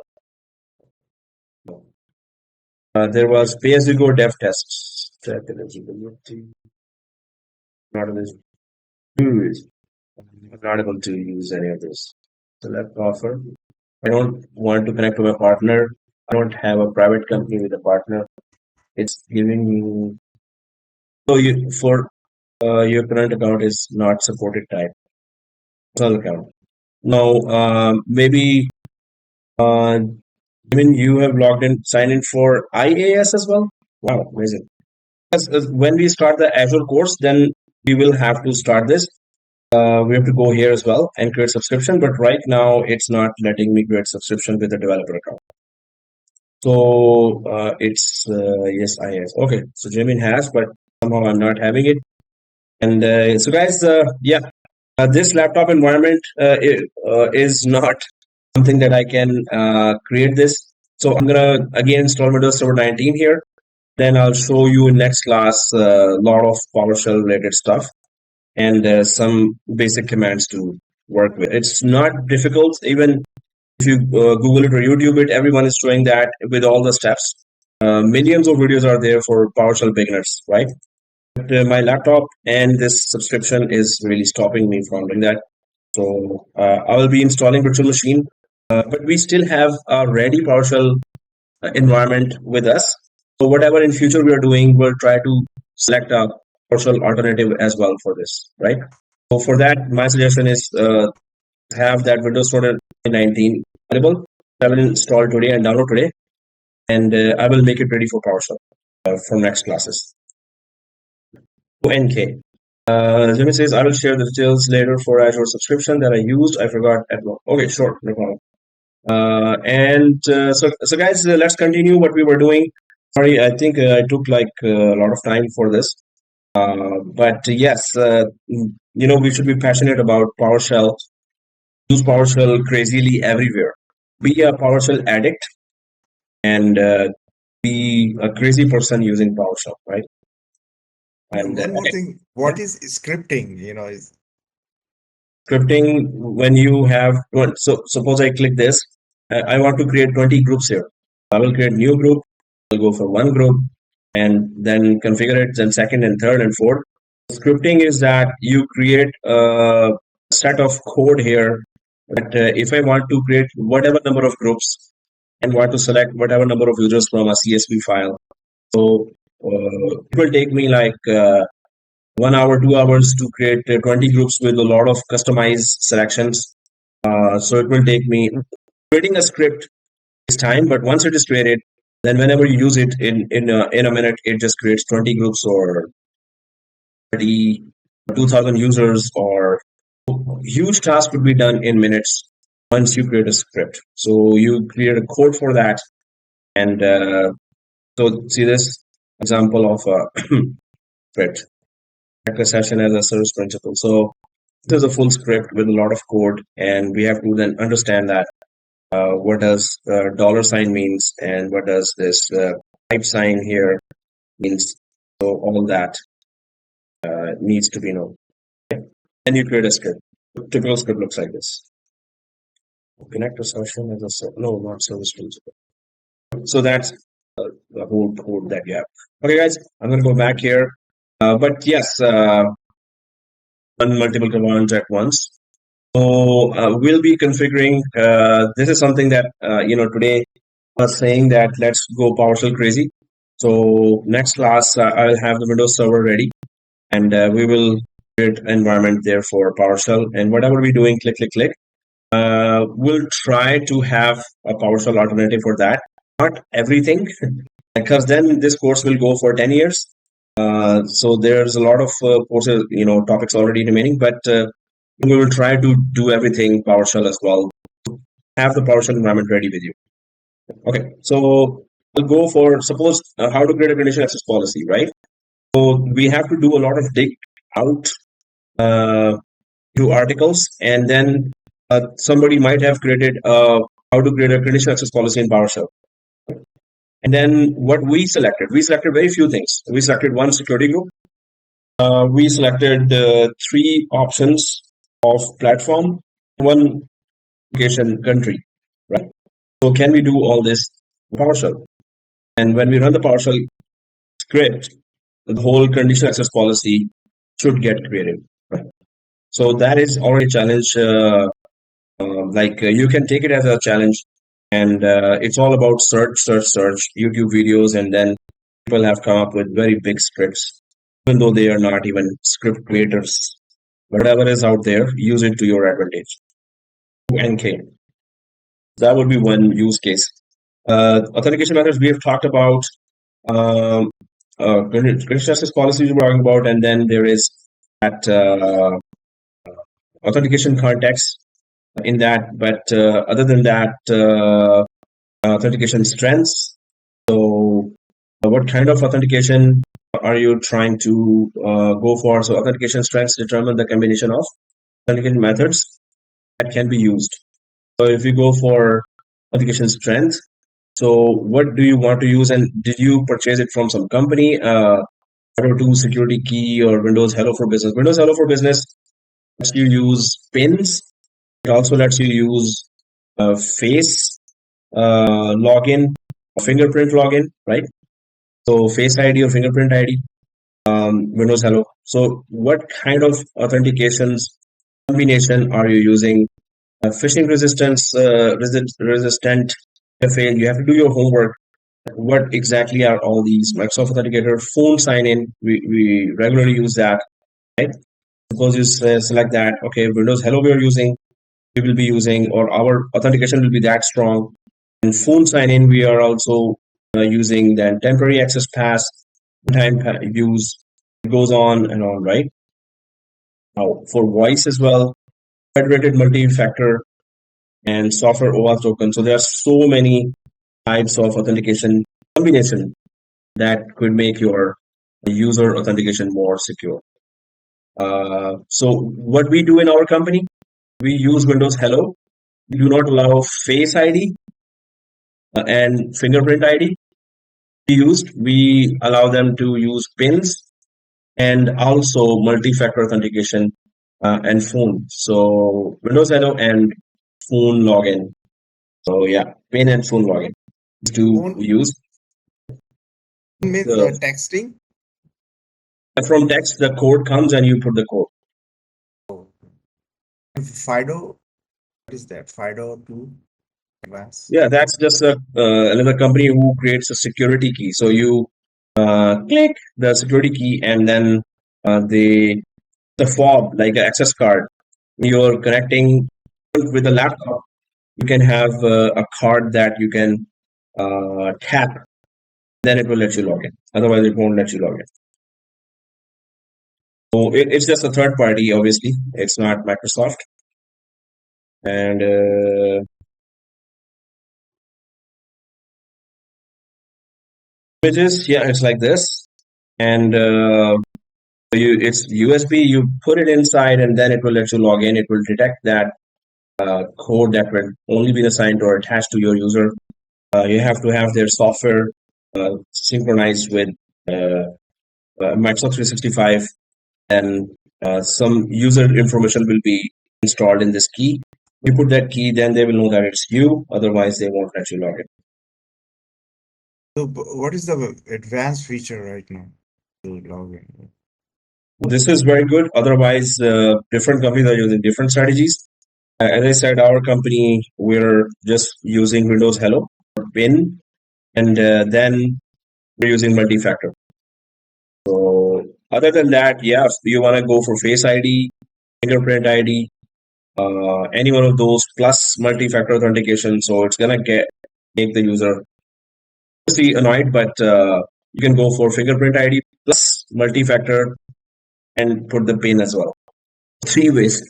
There was pay as you go dev tests. Check eligibility. Not eligible. I'm not able to use any of this. Select offer. I don't want to connect to my partner. I don't have a private company with a partner. It's giving me. So you for your current account is not supported type. Personal account. Now, maybe I mean you have logged in, signed in for IaaS as well. Wow, amazing. Yes, when we start the Azure course, then we will have to start this. We have to go here as well and create subscription, but right now it's not letting me create subscription with a developer account. So it's yes, IaaS. Okay, so Jamin has, but somehow I'm not having it. And so guys, yeah, this laptop environment is not something that I can create this. So I'm gonna again install Windows Server 19 here. Then I'll show you in next class a lot of PowerShell related stuff and some basic commands to work with. It's not difficult. Even if you Google it or YouTube it, everyone is showing that with all the steps. Millions of videos are there for PowerShell beginners, right? But my laptop and this subscription is really stopping me from doing that. So I will be installing virtual machine, but we still have a ready PowerShell environment with us. So whatever in future we are doing, we'll try to select a PowerShell alternative as well for this, right? So for that, my suggestion is have that Windows Server 19 available. I will install today and download today, and I will make it ready for PowerShell for next classes. NK. Jimmy says, I will share the details later for Azure subscription that I used. I forgot at work. Okay, sure, no problem. So guys, let's continue what we were doing. Sorry, I think I took like a lot of time for this. But yes, we should be passionate about PowerShell. Use PowerShell crazily everywhere. Be a PowerShell addict and be a crazy person using PowerShell, right? And One more okay, thing, what is scripting? Is scripting when you have so suppose I click this, I want to create 20 groups here. I will create new group. I'll go for one group and then configure it. Then second and third and fourth. Scripting is that you create a set of code here that if I want to create whatever number of groups and want to select whatever number of users from a CSV file. So it will take me like 1 hour, 2 hours to create 20 groups with a lot of customized selections. So it will take me creating a script is time, but once it is created, then whenever you use it in a minute, it just creates 20 groups or 30, 2,000 users, or huge task could be done in minutes once you create a script. So you create a code for that, and so see this example of a script. A session as a service principle. So this is a full script with a lot of code, and we have to then understand that what does dollar sign means and what does this type sign here means. So all that needs to be known. Okay? Then you create a script. Typical script looks like this. Connect a session as a no, not service principle. So that's the whole code that you have. Okay, guys, I'm going to go back here. But yes, run multiple commands at once. So we'll be configuring. This is something that today I was saying that let's go PowerShell crazy. So next class I'll have the Windows Server ready, and we will create an environment there for PowerShell. And whatever we're doing, click, click, click. We'll try to have a PowerShell alternative for that. Not everything, because then this course will go for 10 years. So there's a lot of courses, topics already remaining, but we will try to do everything PowerShell as well. Have the PowerShell environment ready with you. Okay, so I'll go for suppose how to create a condition access policy, right? So we have to do a lot of dig out to articles, and then somebody might have created how to create a condition access policy in PowerShell. And then what we selected very few things. We selected one security group. We selected 3 options of platform, 1 application country, right? So can we do all this in PowerShell? And when we run the PowerShell script, the whole condition access policy should get created, right? So that is already a challenge. You can take it as a challenge, and it's all about search, YouTube videos, and then people have come up with very big scripts, even though they are not even script creators. Whatever is out there, use it to your advantage. NK. That would be one use case. Authentication methods we have talked about. Condition access policies we're talking about, and then there is that authentication context in that. But other than that, authentication strengths. So, what kind of authentication are you trying to go for? So, authentication strengths determine the combination of authentication methods that can be used. So, if you go for authentication strength, so what do you want to use, and did you purchase it from some company? Auto2 security key or Windows Hello for Business. Windows Hello for Business lets you use pins. It also lets you use face login, fingerprint login, right? So face ID or fingerprint ID, Windows Hello. So what kind of authentications combination are you using? Phishing resistance, resistant fail. You have to do your homework. What exactly are all these? Microsoft Authenticator, phone sign-in. We regularly use that, right? Suppose you select that. Okay, Windows Hello we are using. We will be using, or our authentication will be that strong. And phone sign-in, we are also using then temporary access pass, time use, it goes on and on, right? Now, for voice as well, federated multi-factor, and software OAuth token. So there are so many types of authentication combination that could make your user authentication more secure. So what we do in our company, we use Windows Hello. We do not allow Face ID and fingerprint ID. We allow them to use pins and also multi-factor authentication and phone. So Windows Hello and phone login. So yeah, pin and phone login to Phone use means the texting. from text. The code comes and you put the code. Fido, what is that? Fido 2 advanced. Yeah, that's just another company who creates a security key. So you click the security key and then the fob like an access card. You're connecting with a laptop. You can have a card that you can tap. Then it will let you log in. Otherwise, it won't let you log in. So it's just a third party. Obviously, it's not Microsoft. And images, yeah, it's like this. And it's USB. You put it inside, and then it will let you log in. It will detect that code that will only be assigned or attached to your user. You have to have their software synchronized with Microsoft 365, and some user information will be installed in this key. You put that key, then they will know that it's you. Otherwise, they won't let you log in. So what is the advanced feature right now to log in? This is very good. Otherwise, different companies are using different strategies. As I said, our company, we're just using Windows Hello, PIN, and then we're using multi-factor. So other than that, yeah, if you want to go for Face ID, fingerprint ID, any one of those plus multi-factor authentication. So it's gonna make the user obviously annoyed, but you can go for fingerprint ID plus multi-factor and put the PIN as well. 3 ways.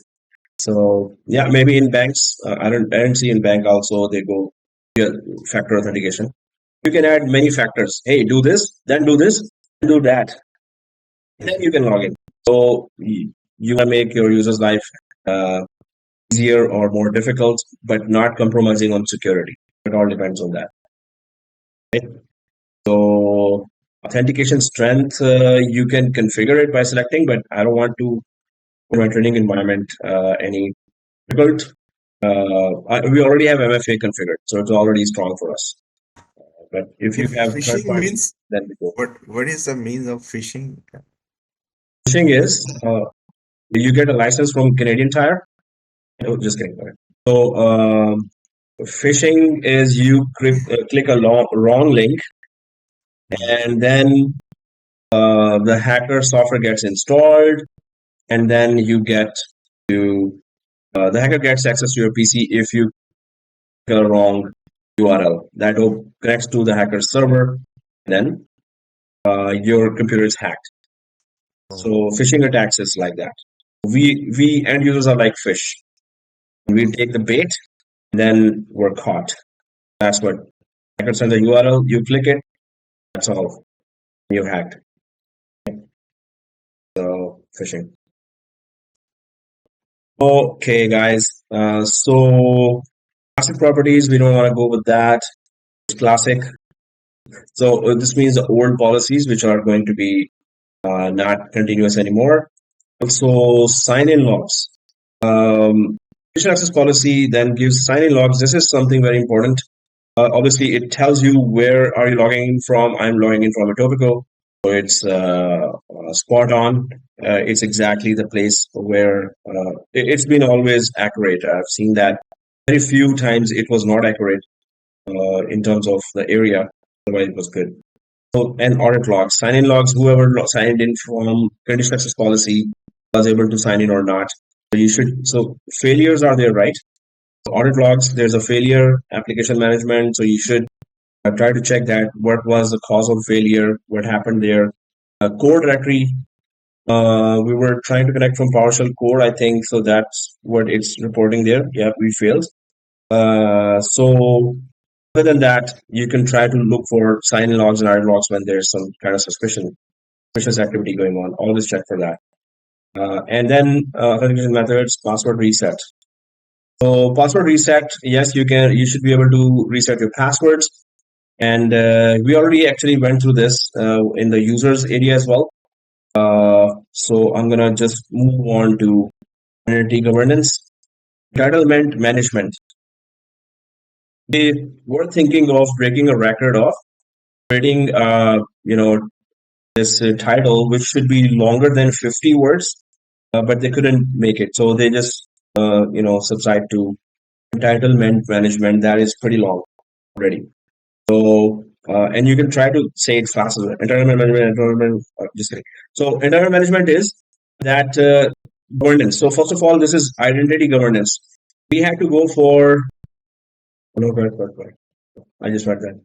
So yeah, maybe in banks, I don't see in bank also they go factor authentication. You can add many factors. Hey, do this, then do this, then do that. Then you can log in. So you want to make your user's life easier or more difficult, but not compromising on security. It all depends on that. Right? So authentication strength, you can configure it by selecting, but I don't want to in my training environment any difficult. We already have MFA configured, so it's already strong for us. But if you have third Phishing party, means then we go. what is the means of phishing? Phishing is you get a license from Canadian Tire. Oh, just kidding. Okay. So phishing is you click a wrong link, and then the hacker software gets installed, and then you get to the hacker gets access to your PC if you click a wrong URL that connects to the hacker server. Then your computer is hacked. So phishing attacks is like that. We end users are like fish. We take the bait, then we're caught. That's what hacker sends the URL. You click it. That's all. You're hacked. So phishing. Okay, guys. So classic properties. We don't want to go with that. It's classic. So this means the old policies, which are going to be not continuous anymore. Also, sign-in logs. Conditional access policy then gives sign-in logs. This is something very important. Obviously, it tells you where are you logging in from. I'm logging in from Etobicoke, so it's spot on. It's exactly the place where it's been always accurate. I've seen that very few times it was not accurate in terms of the area. Otherwise, it was good. So, and audit logs, sign-in logs. Whoever signed in from conditional access policy was able to sign in or not. So you should. So failures are there, right? So audit logs. There's a failure application management. So you should try to check that what was the cause of failure, what happened there. Core directory. We were trying to connect from PowerShell core, I think. So that's what it's reporting there. Yeah, we failed. So other than that, you can try to look for sign logs and error logs when there's some kind of suspicious activity going on. Always check for that. And then authentication methods, password reset. So password reset, yes, you should be able to reset your passwords. And we already actually went through this in the users area as well. So I'm gonna just move on to identity governance, entitlement management. They were thinking of breaking a record of creating, this title, which should be longer than 50 words, but they couldn't make it. So they just, subside to entitlement management. That is pretty long already. So, and you can try to say it faster. Just kidding. So, entitlement management is that governance. So, first of all, this is identity governance. We have to go for. No, correct. I just read that.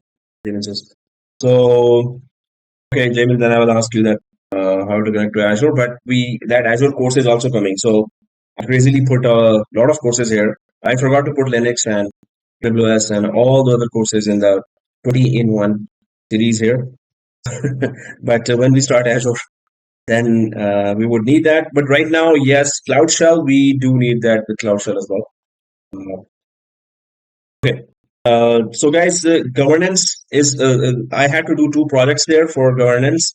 So, okay, Jamin, then I will ask you that how to connect to Azure. But that Azure course is also coming. So, I crazily put a lot of courses here. I forgot to put Linux and AWS and all the other courses in the 20-in-1 series here. But when we start Azure, then we would need that. But right now, yes, Cloud Shell, we do need that with Cloud Shell as well. Okay. So guys, governance is, I had to do 2 projects there for governance.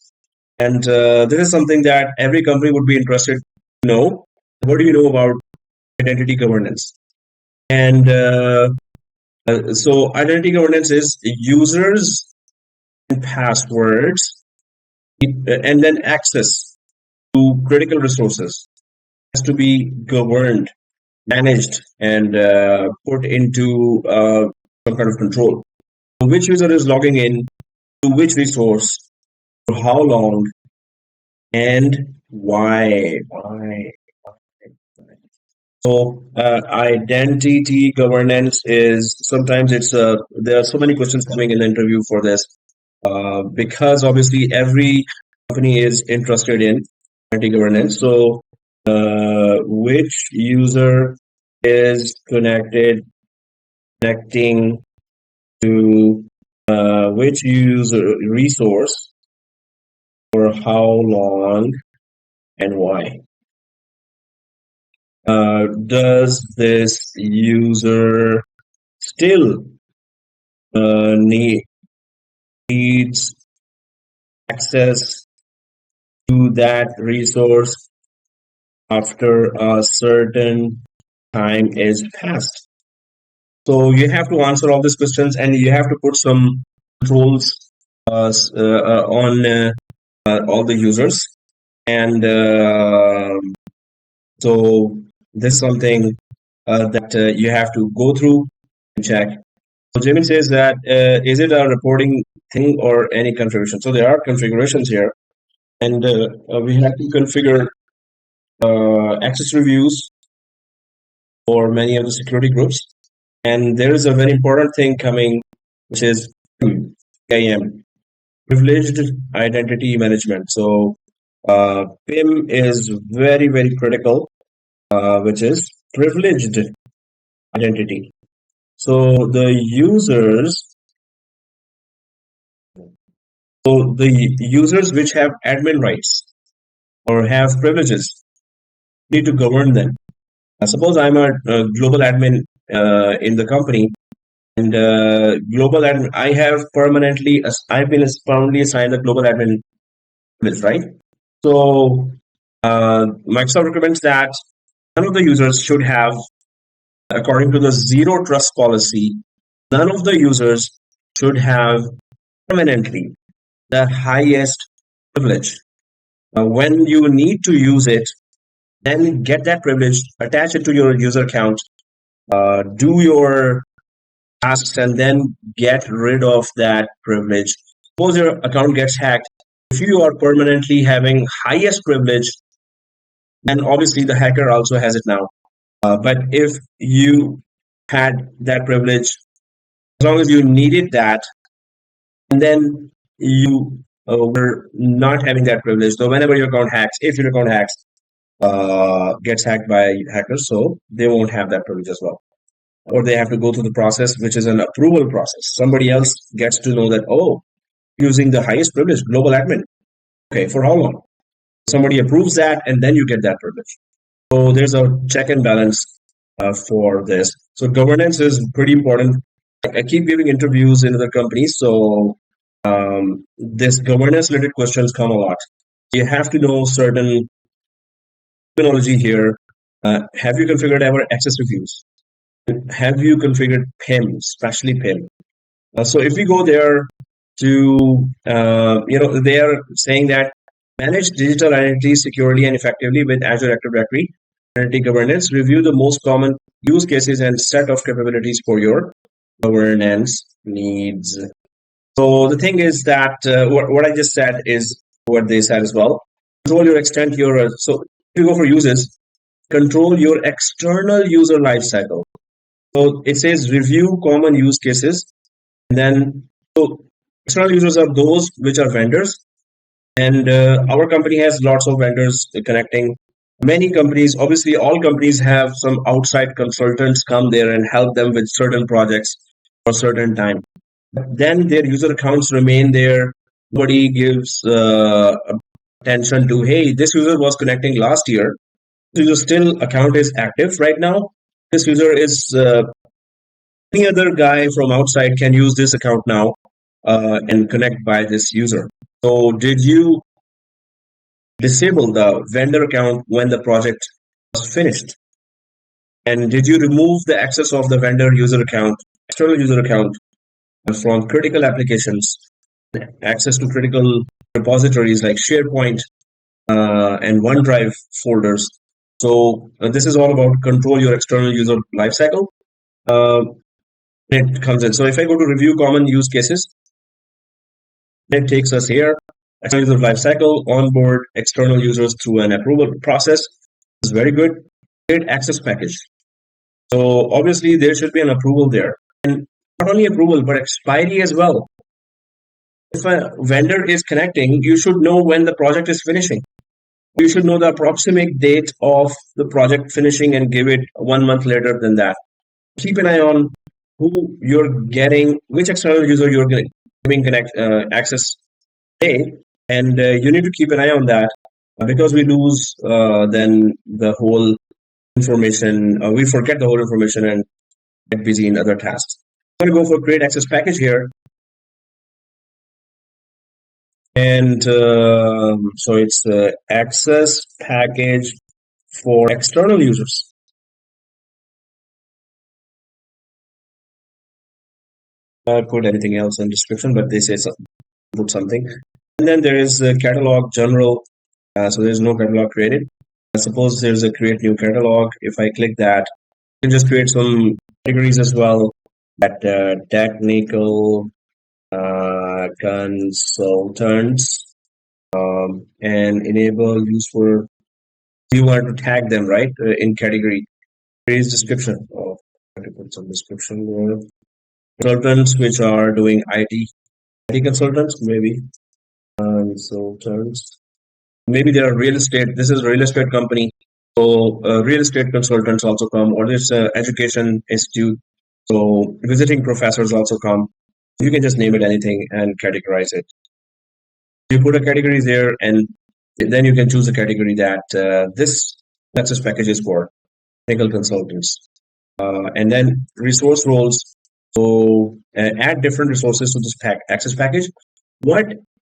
And this is something that every company would be interested to know. What do you know about identity governance? And so identity governance is users and passwords and then access to critical resources has to be governed, managed, and put into some kind of control. So which user is logging in to which resource, for how long, and why? So identity governance is sometimes there are so many questions coming in the interview for this because obviously every company is interested in identity governance. So which user is connecting to which user resource for how long and why? Does this user still needs access to that resource after a certain time is passed? So you have to answer all these questions, and you have to put some controls on all the users. And so this is something that you have to go through and check. So Jimmy says that is it a reporting thing or any configuration? So there are configurations here, and we have to configure access reviews for many of the security groups. And there is a very important thing coming, which is PIM, privileged identity management. So PIM is very, very critical, which is privileged identity. So the users which have admin rights or have privileges need to govern them. Suppose I'm a global admin in the company, and global admin, I've been permanently assigned a global admin privilege, right? So Microsoft recommends that none of the users should have, according to the zero trust policy, none of the users should have permanently the highest privilege. When you need to use it, then get that privilege, attach it to your user account, do your tasks, and then get rid of that privilege. Suppose your account gets hacked. If you are permanently having highest privilege, then obviously the hacker also has it now. But if you had that privilege, as long as you needed that, and then you were not having that privilege. So whenever your account hacks, if your account hacks, gets hacked by hackers, so they won't have that privilege as well. or they have to go through the process, which is an approval process. Somebody else gets to know that, oh, using the highest privilege, global admin. Okay, for how long? Somebody approves that, and then you get that privilege. So there's a check and balance for this. So governance is pretty important. I keep giving interviews in other companies, so this governance-related questions come a lot. You have to know certain terminology here. Have you configured ever access reviews? Have you configured PIM, especially PIM? So if we go there to, they are saying that manage digital identities securely and effectively with Azure Active Directory identity governance. Review the most common use cases and set of capabilities for your governance needs. So the thing is that what I just said is what they said as well. Control your extent your so if you go for uses, control your external user lifecycle. So it says review common use cases, and then so external users are those which are vendors, and our company has lots of vendors connecting. Many companies, obviously, all companies have some outside consultants come there and help them with certain projects for a certain time. Then their user accounts remain there. Nobody gives attention to, hey, this user was connecting last year. This user still account is active right now. This user is any other guy from outside can use this account now and connect by this user. So did you disable the vendor account when the project was finished? And did you remove the access of the vendor user account, external user account from critical applications, access to critical repositories like SharePoint and OneDrive folders? So this is all about control your external user lifecycle. It comes in. So if I go to review common use cases, it takes us here. External user lifecycle, onboard external users through an approval process. Is very good. Create access package. So obviously there should be an approval there. And not only approval, but expiry as well. If a vendor is connecting, you should know when the project is finishing. You should know the approximate date of the project finishing and give it 1 month later than that. Keep an eye on who you're getting, which external user you're giving access today, and you need to keep an eye on that because we lose then the whole information. We forget the whole information and get busy in other tasks. I'm going to go for create access package here. And so it's access package for external users. I put anything else in description, but they say put something. And then there is a catalog general. So there's no catalog created. Suppose there's a create new catalog. If I click that, you can just create some categories as well. At technical consultants and enable use for. You want to tag them right in category. There is description. Oh, I have to put some description there. Consultants which are doing IT consultants maybe. Consultants. Maybe there are real estate. This is a real estate company. So real estate consultants also come, or this education institute. So visiting professors also come. You can just name it anything and categorize it. You put a category there, and then you can choose a category that this access package is for technical consultants. And then resource roles. So add different resources to this access package. What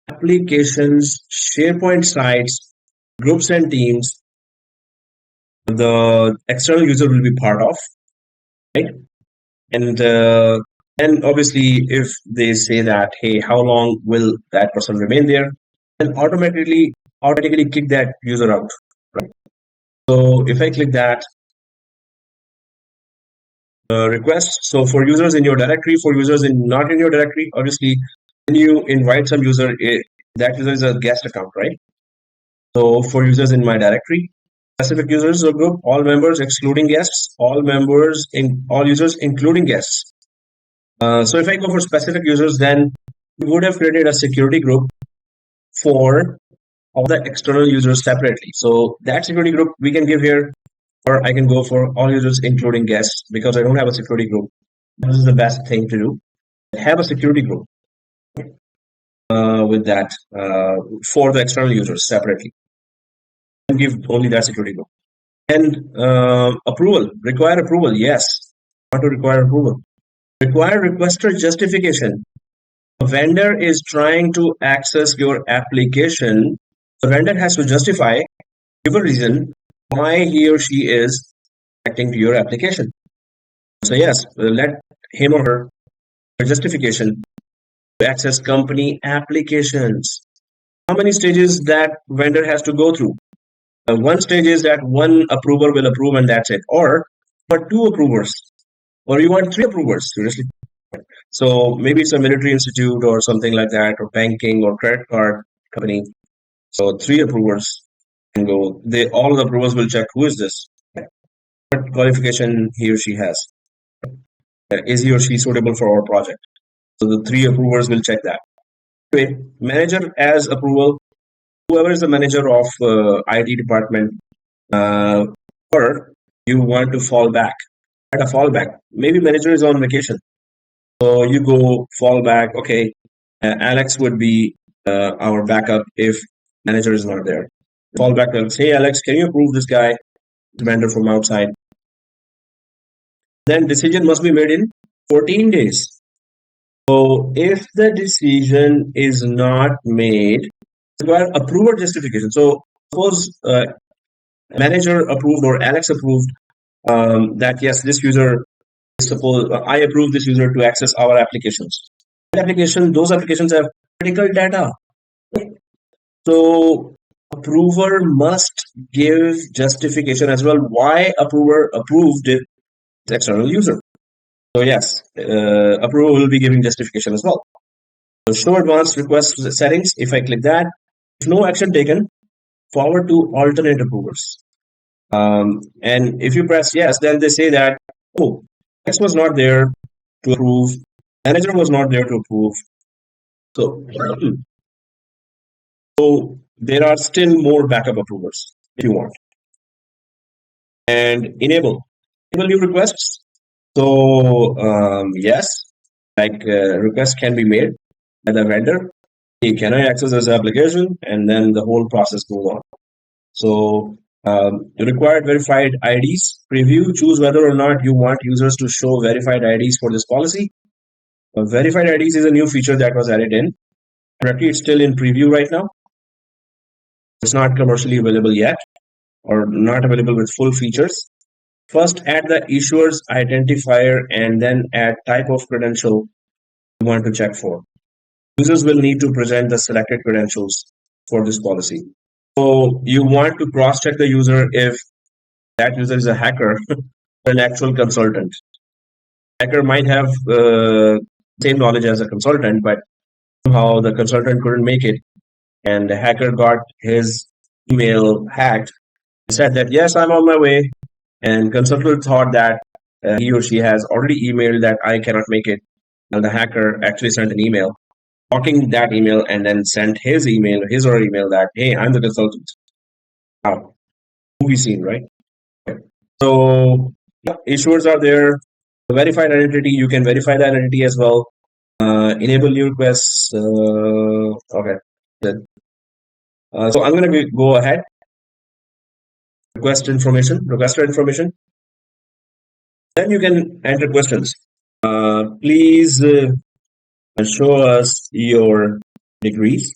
applications, SharePoint sites, groups and teams the external user will be part of, right? And obviously if they say that, hey, how long will that person remain there, then automatically kick that user out, right? So if I click that request, so for users in your directory, for users not in your directory, obviously when you invite some user, that user is a guest account, right? So for users in my directory, specific users or group, all members excluding guests, all users including guests. So if I go for specific users, then we would have created a security group for all the external users separately. So that security group we can give here or I can go for all users, including guests, because I don't have a security group. This is the best thing to do. Have a security group with that for the external users separately, and give only that security group. And approval, require approval. Yes, want to require approval. Require requester justification. A vendor is trying to access your application. The vendor has to justify, give a reason why he or she is connecting to your application. So yes, let him or her justification to access company applications. How many stages that vendor has to go through? One stage is that one approver will approve and that's it. Or two approvers, or you want 3 approvers. Seriously. So maybe it's a military institute or something like that, or banking or credit card company. So 3 approvers can go. All of the approvers will check who is this, what qualification he or she has. Is he or she suitable for our project? So the 3 approvers will check that. Anyway, manager as approval, whoever is the manager of IT department, or you want to fall back. At a fallback, maybe manager is on vacation, so you go fall back. Okay, Alex would be our backup if manager is not there. Fallback will say, hey Alex, can you approve this guy, vendor from outside? Then decision must be made in 14 days. So if the decision is not made, require approver justification. So suppose manager approved or Alex approved that yes, this user, suppose I approve this user to access our applications. Those applications have critical data. So approver must give justification as well why approver approved it external user. So yes, approver will be giving justification as well. So show advanced request settings. If I click that, if no action taken, forward to alternate approvers. And if you press yes, then they say that, oh, X was not there to approve, manager was not there to approve. So there are still more backup approvers if you want. And enable new requests. So yes, like requests can be made by the vendor. Hey, can I access this application? And then the whole process goes on. So required verified IDs. Preview, choose whether or not you want users to show verified IDs for this policy. Verified IDs is a new feature that was added in. Currently, it's still in preview right now. It's not commercially available yet, or not available with full features. First, add the issuer's identifier and then add type of credential you want to check for. Users will need to present the selected credentials for this policy. So you want to cross-check the user if that user is a hacker or an actual consultant. Hacker might have same knowledge as a consultant, but somehow the consultant couldn't make it, and the hacker got his email hacked. He said that, yes, I'm on my way, and consultant thought that he or she has already emailed that I cannot make it, and the hacker actually sent an email blocking that email and then sent his or her email that, hey, I'm the consultant. Wow, movie scene, right? Okay. So yeah, issuers are there. The verified identity, you can verify the identity as well. Enable new requests. Okay. Good. So I'm going to go ahead. Requester information. Then you can enter questions. Please show us your degrees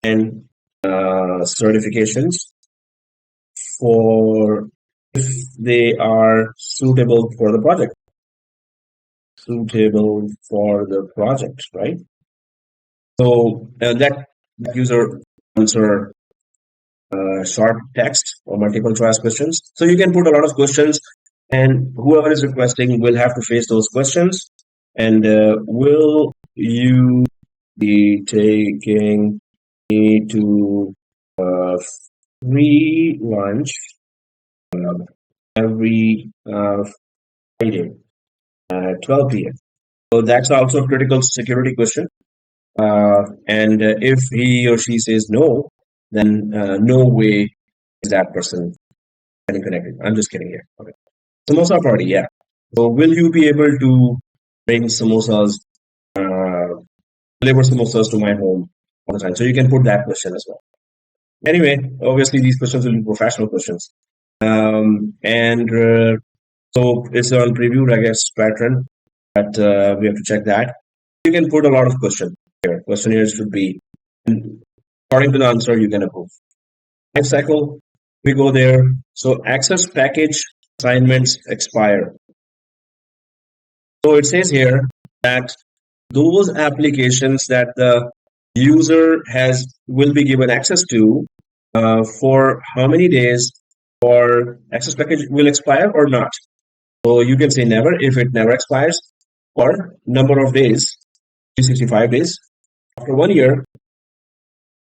and certifications for if they are suitable for the project. Right? So that user answer short text or multiple choice questions. So you can put a lot of questions, and whoever is requesting will have to face those questions. And will you be taking me to free lunch every Friday at 12 p.m.? So that's also a critical security question. And if he or she says no, then no way is that person getting connected. I'm just kidding here. Okay. Samosa party, yeah. So will you be able to bring samosas, deliver samosas to my home all the time? So you can put that question as well. Anyway, obviously these questions will be professional questions. And so it's on preview, I guess, pattern that we have to check that. You can put a lot of questions here. Questionnaires should be, according to the answer, you can approve. Life cycle, we go there. So access package assignments expire. So it says here that those applications that the user will be given access to for how many days or access package will expire or not. So you can say never if it never expires, or number of days, 365 days. After 1 year,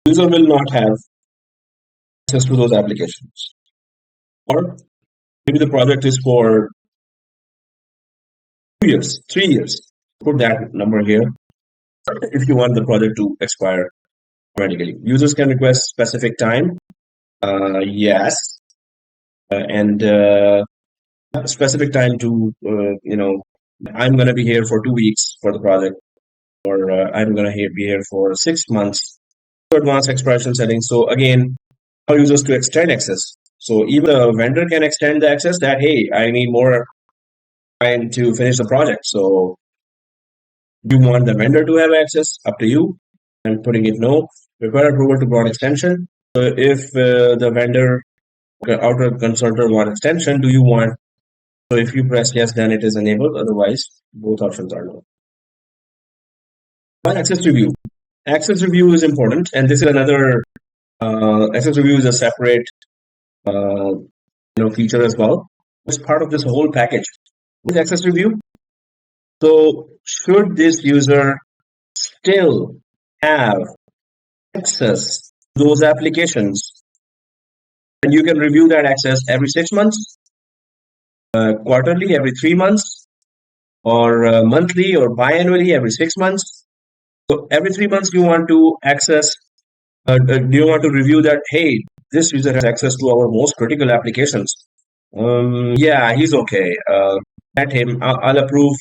user will not have access to those applications. Or maybe the project is for 2 years, 3 years. Put that number here if you want the project to expire automatically. Users can request specific time. Yes. And specific time to, I'm going to be here for 2 weeks for the project, or I'm going to be here for 6 months. Advanced expiration settings. So again, allow users to extend access. So even a vendor can extend the access that, hey, I need more time to finish the project. So you want the vendor to have access, up to you. I'm putting it no. Require approval to broad extension. So if the vendor outer consultant want extension, do you want? So if you press yes, then it is enabled. Otherwise, both options are no. Access review. Access review is important, and this is another. Access review is a separate, feature as well. It's part of this whole package. With access review, so should this user still have access to those applications, and you can review that access every 6 months, quarterly, every 3 months, or monthly or biannually every 6 months. So every 3 months you want to access, do you want to review that, hey, this user has access to our most critical applications. Yeah, he's okay. Let him, I'll approve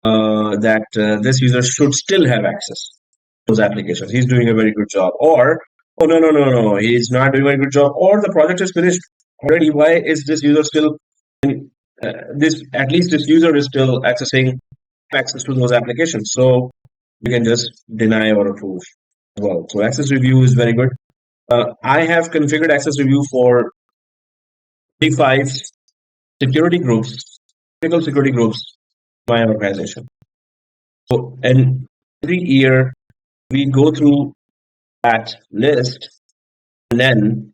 that this user should still have access to those applications. He's doing a very good job. Or, oh, no, he's not doing a very good job. Or the project is finished already. Why is this user still, at least this user is still accessing access to those applications? So you can just deny or approve as well. So access review is very good. I have configured access review for 35 security groups, critical security groups in my organization. So, and every year we go through that list, and then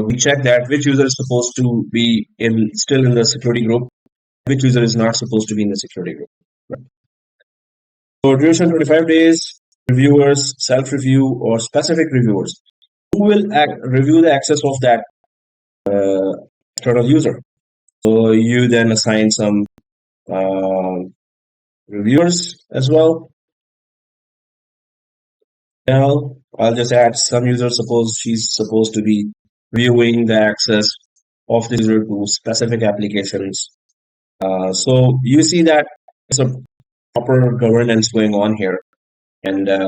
we check that which user is supposed to be still in the security group, which user is not supposed to be in the security group. Right. So duration 25 days, reviewers, self-review, or specific reviewers. Who will review the access of that external user? So you then assign some reviewers as well. Now I'll just add some user. Suppose she's supposed to be viewing the access of the user to specific applications. So you see that it's a proper governance going on here, and there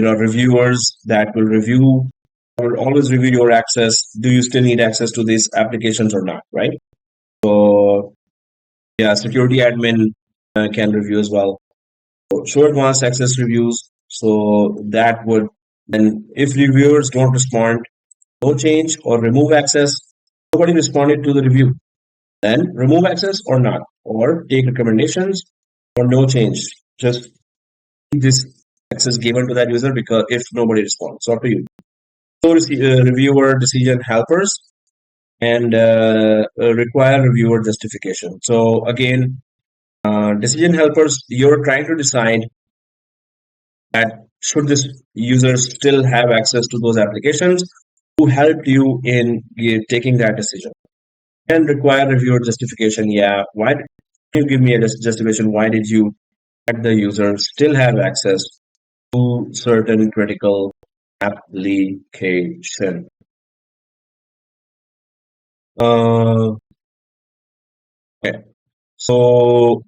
are reviewers that will review or always review your access. Do you still need access to these applications or not? Right. So yeah, security admin can review as well. Show advanced access reviews. So that would, and if reviewers don't respond, no change or remove access, nobody responded to the review, then remove access or not, or take recommendations or no change. Just keep this access given to that user because if nobody responds, so up to you. So reviewer decision helpers and require reviewer justification. So again, decision helpers, you're trying to decide that should this user still have access to those applications, who helped you in taking that decision. And require reviewer justification. Yeah, why did you give me a justification? Why did you let the user still have access to certain critical application? Okay. So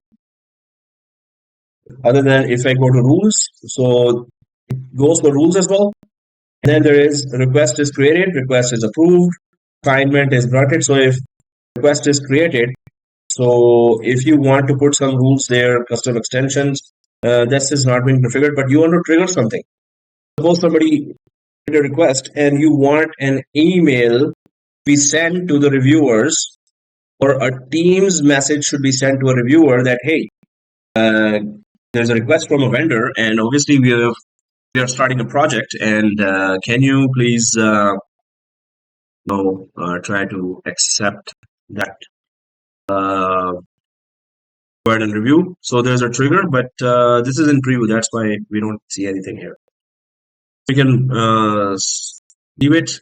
other than if I go to rules, so it goes for rules as well. And then there is request is created, request is approved, assignment is granted. So if request is created, so if you want to put some rules there, custom extensions, this is not being configured, but you want to trigger something. Suppose somebody did a request and you want an email be sent to the reviewers, or a Teams message should be sent to a reviewer that, hey, there's a request from a vendor, and obviously we are starting a project, and can you please try to accept that. Go ahead and review. So there's a trigger, but this is in preview. That's why we don't see anything here. We can leave it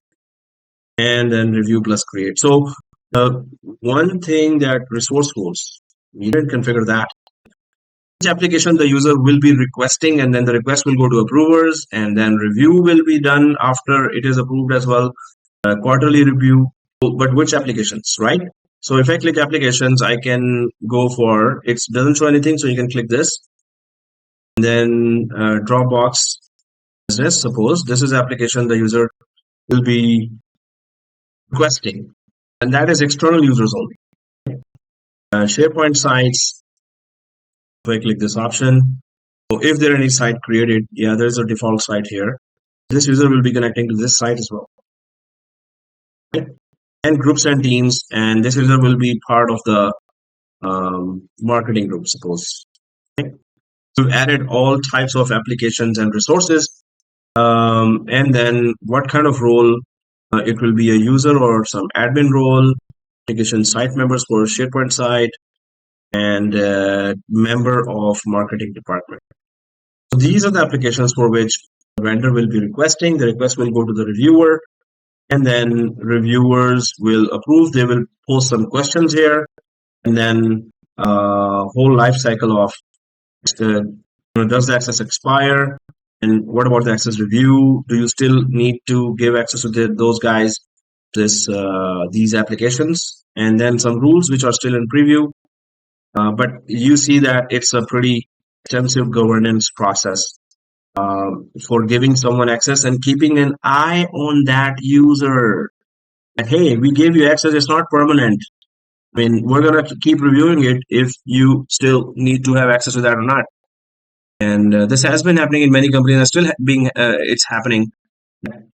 and then review plus create. So one thing that resource goals, you didn't configure that. Each application the user will be requesting, and then the request will go to approvers, and then review will be done after it is approved as well. Quarterly review, but which applications, right? So if I click applications, I can go for, it doesn't show anything, so you can click this. And then Dropbox business, suppose this is application the user will be requesting, and that is external users only. SharePoint sites, if I click this option, so if there are any site created, yeah, there's a default site here. This user will be connecting to this site as well. Okay. And groups and teams, and this user will be part of the marketing group, suppose. Okay. We've added all types of applications and resources, and then what kind of role it will be, a user or some admin role, application site members for SharePoint site, and member of marketing department. So these are the applications for which the vendor will be requesting. The request will go to the reviewer, and then reviewers will approve. They will post some questions here, and then whole life cycle of does the access expire, and what about the access review? Do you still need to give access to those guys these applications? And then some rules which are still in preview, but you see that it's a pretty extensive governance process for giving someone access and keeping an eye on that user. Like, hey, we gave you access, it's not permanent. I mean, we're going to keep reviewing it if you still need to have access to that or not. And this has been happening in many companies, and still it's happening.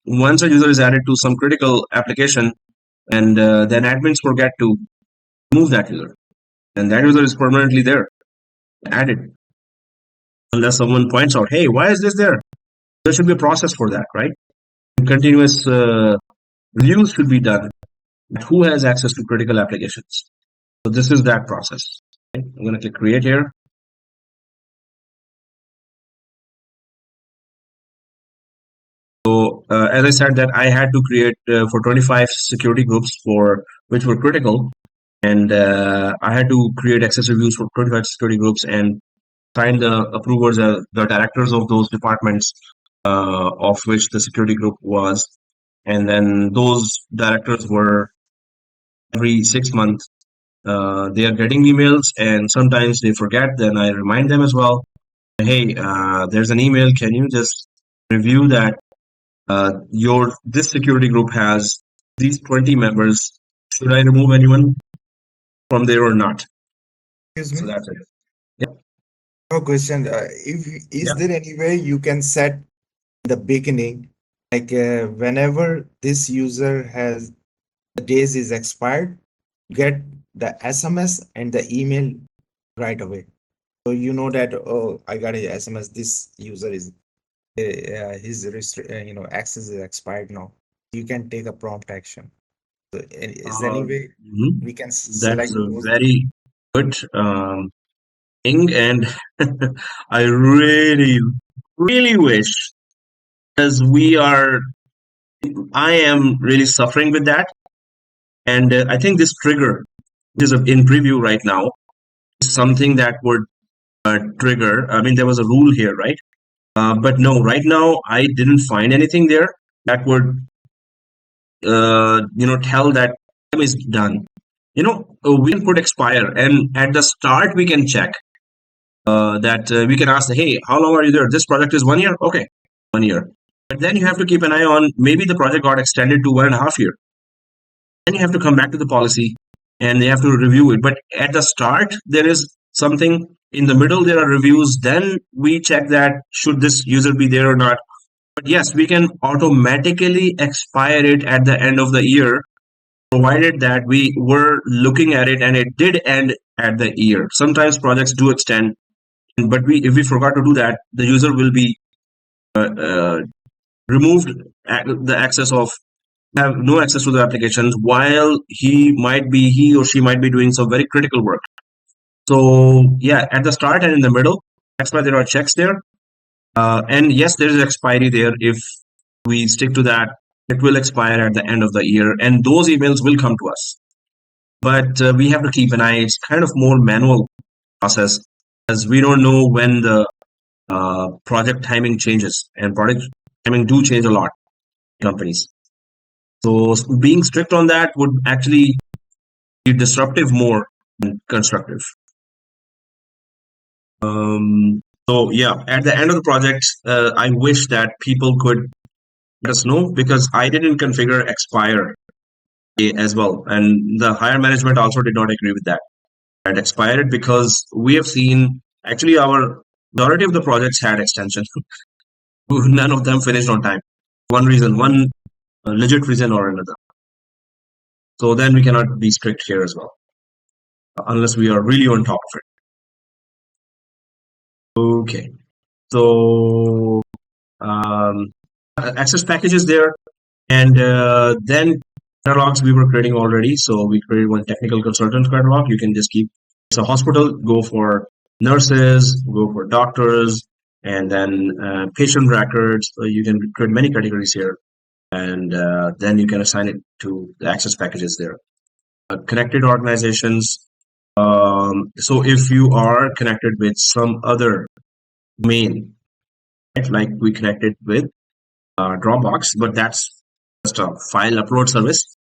Once a user is added to some critical application, and then admins forget to remove that user, and that user is permanently there, added, unless someone points out, hey, why is this there? There should be a process for that, right? And continuous reviews should be done. Who has access to critical applications? So this is that process. Okay? I'm going to click create here. So as I said, that I had to create for 25 security groups for which were critical, and I had to create access reviews for 25 security groups and assign the approvers, the directors of those departments of which the security group was, and then those directors were every 6 months. They are getting emails, and sometimes they forget. Then I remind them as well. Hey, there's an email. Can you just review that? This security group has these 20 members. Should I remove anyone from there or not? Excuse So me. that's it. Yeah. No question. Is there any way you can set in the beginning, like whenever this user has the days is expired, get the SMS and the email right away. So you know that, oh, I got a SMS. This user is his access is expired now. You can take a prompt action. So, is there any way we can That's select a those? very good thing, and I really, really wish, as I am really suffering with that, and I think this trigger, which is in preview right now, is something that would trigger. I mean, there was a rule here, right? But no, right now I didn't find anything there that would tell that time is done. We can put expire, and at the start we can check that we can ask, hey, how long are you there? This project is 1 year. Okay, 1 year. But then you have to keep an eye on, maybe the project got extended to 1.5 years. Then you have to come back to the policy and they have to review it. But at the start, there is something. In the middle, there are reviews. Then we check that should this user be there or not. But yes, we can automatically expire it at the end of the year, provided that we were looking at it and it did end at the year. Sometimes projects do extend, but if we forgot to do that, the user will be removed the access of, have no access to the applications, while he or she might be doing some very critical work. So yeah, at the start and in the middle, that's why there are checks there. And yes, there is expiry there. If we stick to that, it will expire at the end of the year, and those emails will come to us. But we have to keep an eye. It's kind of more manual process, as we don't know when the project timing changes, and project timing do change a lot in companies. So being strict on that would actually be disruptive more than constructive. So yeah, at the end of the project, I wish that people could let us know, because I didn't configure expire as well, and the higher management also did not agree with that. It expired because we have seen, actually, our majority of the projects had extension. None of them finished on time. One legit reason or another. So then we cannot be strict here as well, unless we are really on top of it. Okay. So access packages there, and then catalogs we were creating already. So we created one technical consultant catalog. You can just keep, it's a hospital, go for nurses, go for doctors, and then patient records. You can create many categories here, and then you can assign it to the access packages there. Connected organizations. So if you are connected with some other domain, right, like we connected with Dropbox, but that's just a file upload service.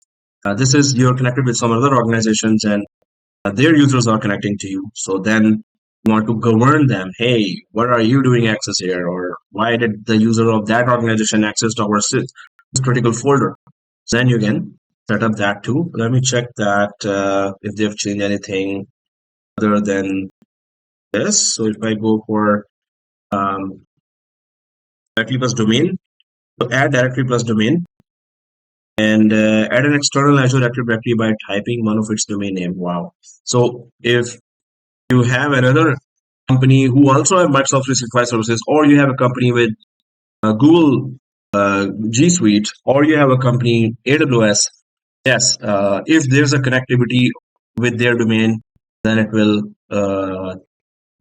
This is, you're connected with some other organizations, and their users are connecting to you. So then you want to govern them. Hey, what are you doing access here? Or why did the user of that organization access to our critical folder? So then you can set up that too. Let me check that if they've changed anything other than this. So if I go for directory plus domain, so add directory plus domain, and add an external Azure Active Directory by typing one of its domain name. Wow. So if you have another company who also have Microsoft 365 services, or you have a company with Google G Suite, or you have a company AWS, yes, if there's a connectivity with their domain, then it will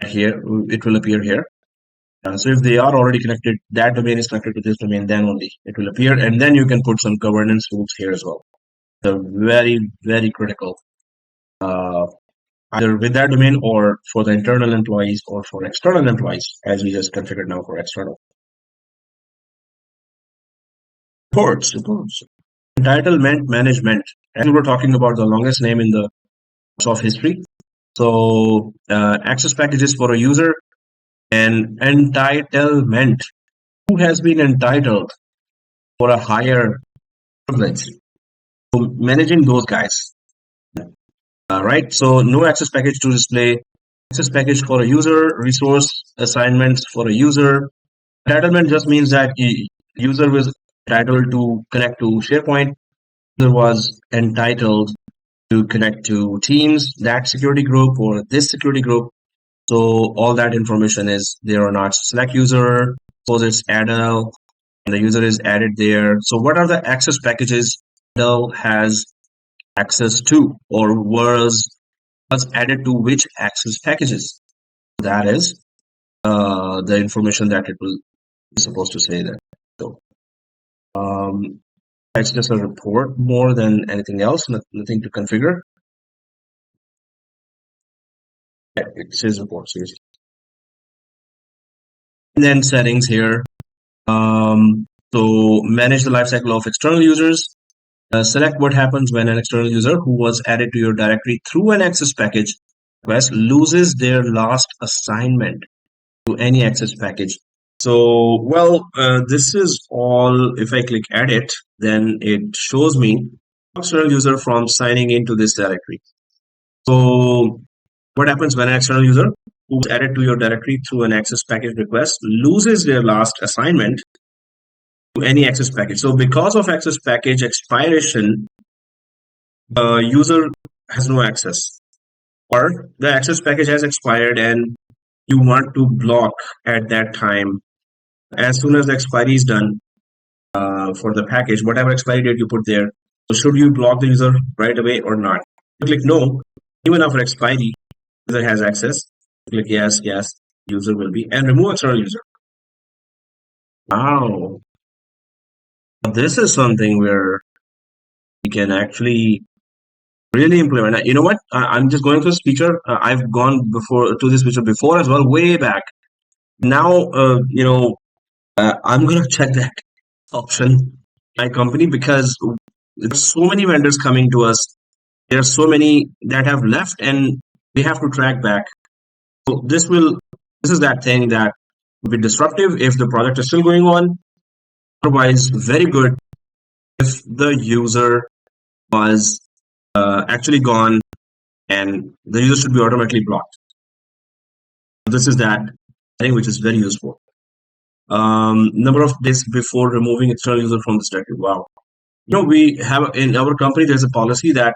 appear here. So if they are already connected, that domain is connected to this domain, then only it will appear, and then you can put some governance rules here as well. So very, very critical, either with that domain or for the internal employees or for external employees, as we just configured now for external. Reports. Entitlement management. As we were talking about the longest name in the of history. So access packages for a user, and entitlement. Who has been entitled for a higher privilege? So managing those guys. Right. So no access package to display. Access package for a user. Resource assignments for a user. Entitlement just means that a user was entitled to connect to SharePoint. User was entitled to connect to Teams, that security group, or this security group. So all that information is there or not. Select user, suppose it's Adele, and the user is added there. So what are the access packages Adele has access to, or was added to which access packages? That is the information that it will be supposed to say there. So it's just a report more than anything else, nothing to configure. Yeah, it says report, seriously. And then settings here. So manage the lifecycle of external users. Select what happens when an external user who was added to your directory through an access package request loses their last assignment to any access package. So, well, this is all. If I click edit, then it shows me external user from signing into this directory. So, what happens when an external user who was added to your directory through an access package request loses their last assignment to any access package? So, because of access package expiration, the user has no access, or the access package has expired and you want to block at that time. As soon as the expiry is done for the package, whatever expiry date you put there, so should you block the user right away or not? You click no, even after expiry, user has access. Click yes, yes, user will be, and remove external user. Wow, this is something where we can actually really implement. You know what? I'm just going through this feature. I've gone before to this feature before as well, way back. Now, I'm gonna check that option my company because there's so many vendors coming to us. There are so many that have left, and we have to track back. So this is that thing that will be disruptive if the project is still going on. Otherwise, very good if the user was actually gone and the user should be automatically blocked. This is that thing which is very useful. Number of days before removing external user from this directory. Wow. We have in our company, there's a policy that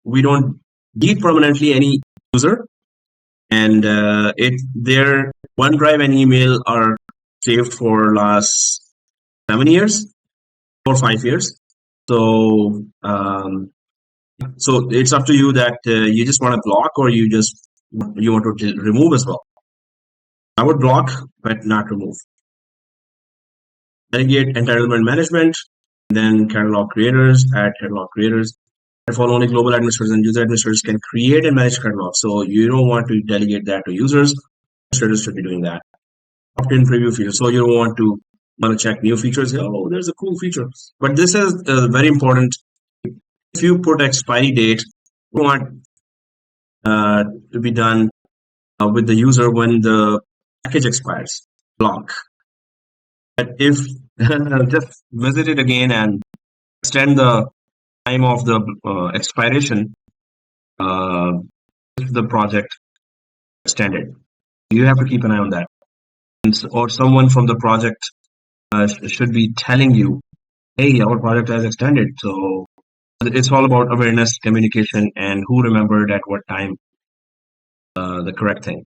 we don't delete permanently any user, and their OneDrive and email are saved for last 7 years or 5 years. So, so it's up to you that you just want to block or you want to remove as well. I would block, but not remove. Delegate entitlement management, then catalog creators, add catalog creators. For only global administrators and user administrators can create and manage catalogs. So you don't want to delegate that to users. Administrators should be doing that. Opt-in preview feature. So you don't want to check new features. Oh, there's a cool feature. But this is very important. If you put expiry date, you want to be done with the user when the package expires. Block. But if just visit it again and extend the time of the expiration, if the project extended, you have to keep an eye on that. Or someone from the project should be telling you, hey, our project has extended. So it's all about awareness, communication, and who remembered at what time the correct thing.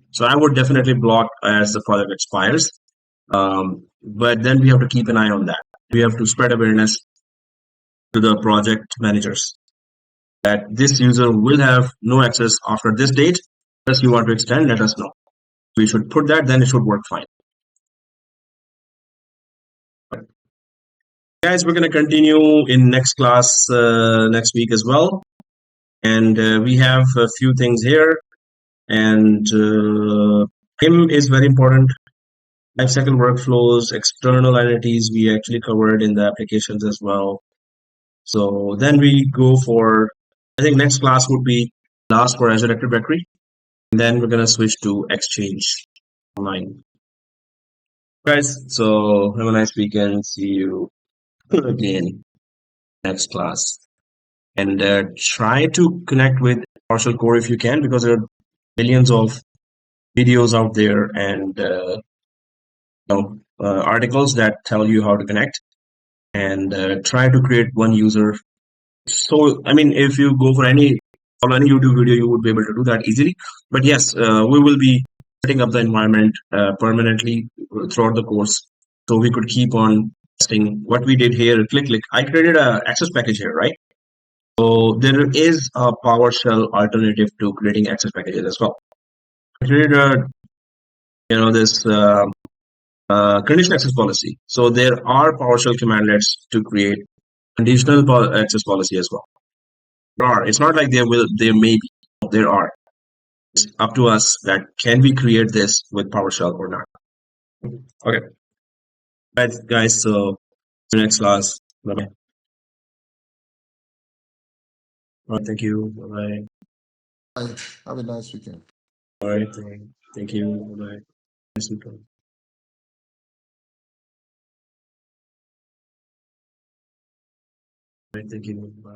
So I would definitely block as the project expires. But then we have to keep an eye on that. We have to spread awareness to the project managers that this user will have no access after this date. Unless you want to extend, let us know. We should put that, then it should work fine. Guys, we're going to continue in next class next week as well. And we have a few things here. And PIM is very important. Lifecycle workflows, external entities, we actually covered in the applications as well. So then we go for, I think next class would be last for Azure Active Directory. And then we're going to switch to Exchange Online. Guys, so have a nice weekend. See you again next class. And try to connect with PowerShell Core if you can, because there are millions of videos out there and articles that tell you how to connect, and try to create one user. So, I mean, if you go for any YouTube video, you would be able to do that easily. But yes, we will be setting up the environment permanently throughout the course, so we could keep on testing what we did here. Click. I created a access package here, right? So there is a PowerShell alternative to creating access packages as well. I created this conditional access policy. So there are PowerShell commandlets to create conditional access policy as well. There are. It's not like there may be. There are. It's up to us that can we create this with PowerShell or not. Okay. Right, guys. So next class. Bye-bye. All right, thank you. Bye. Have a nice weekend. All right, thank you. Bye. Nice weekend. All right, thank you. Bye.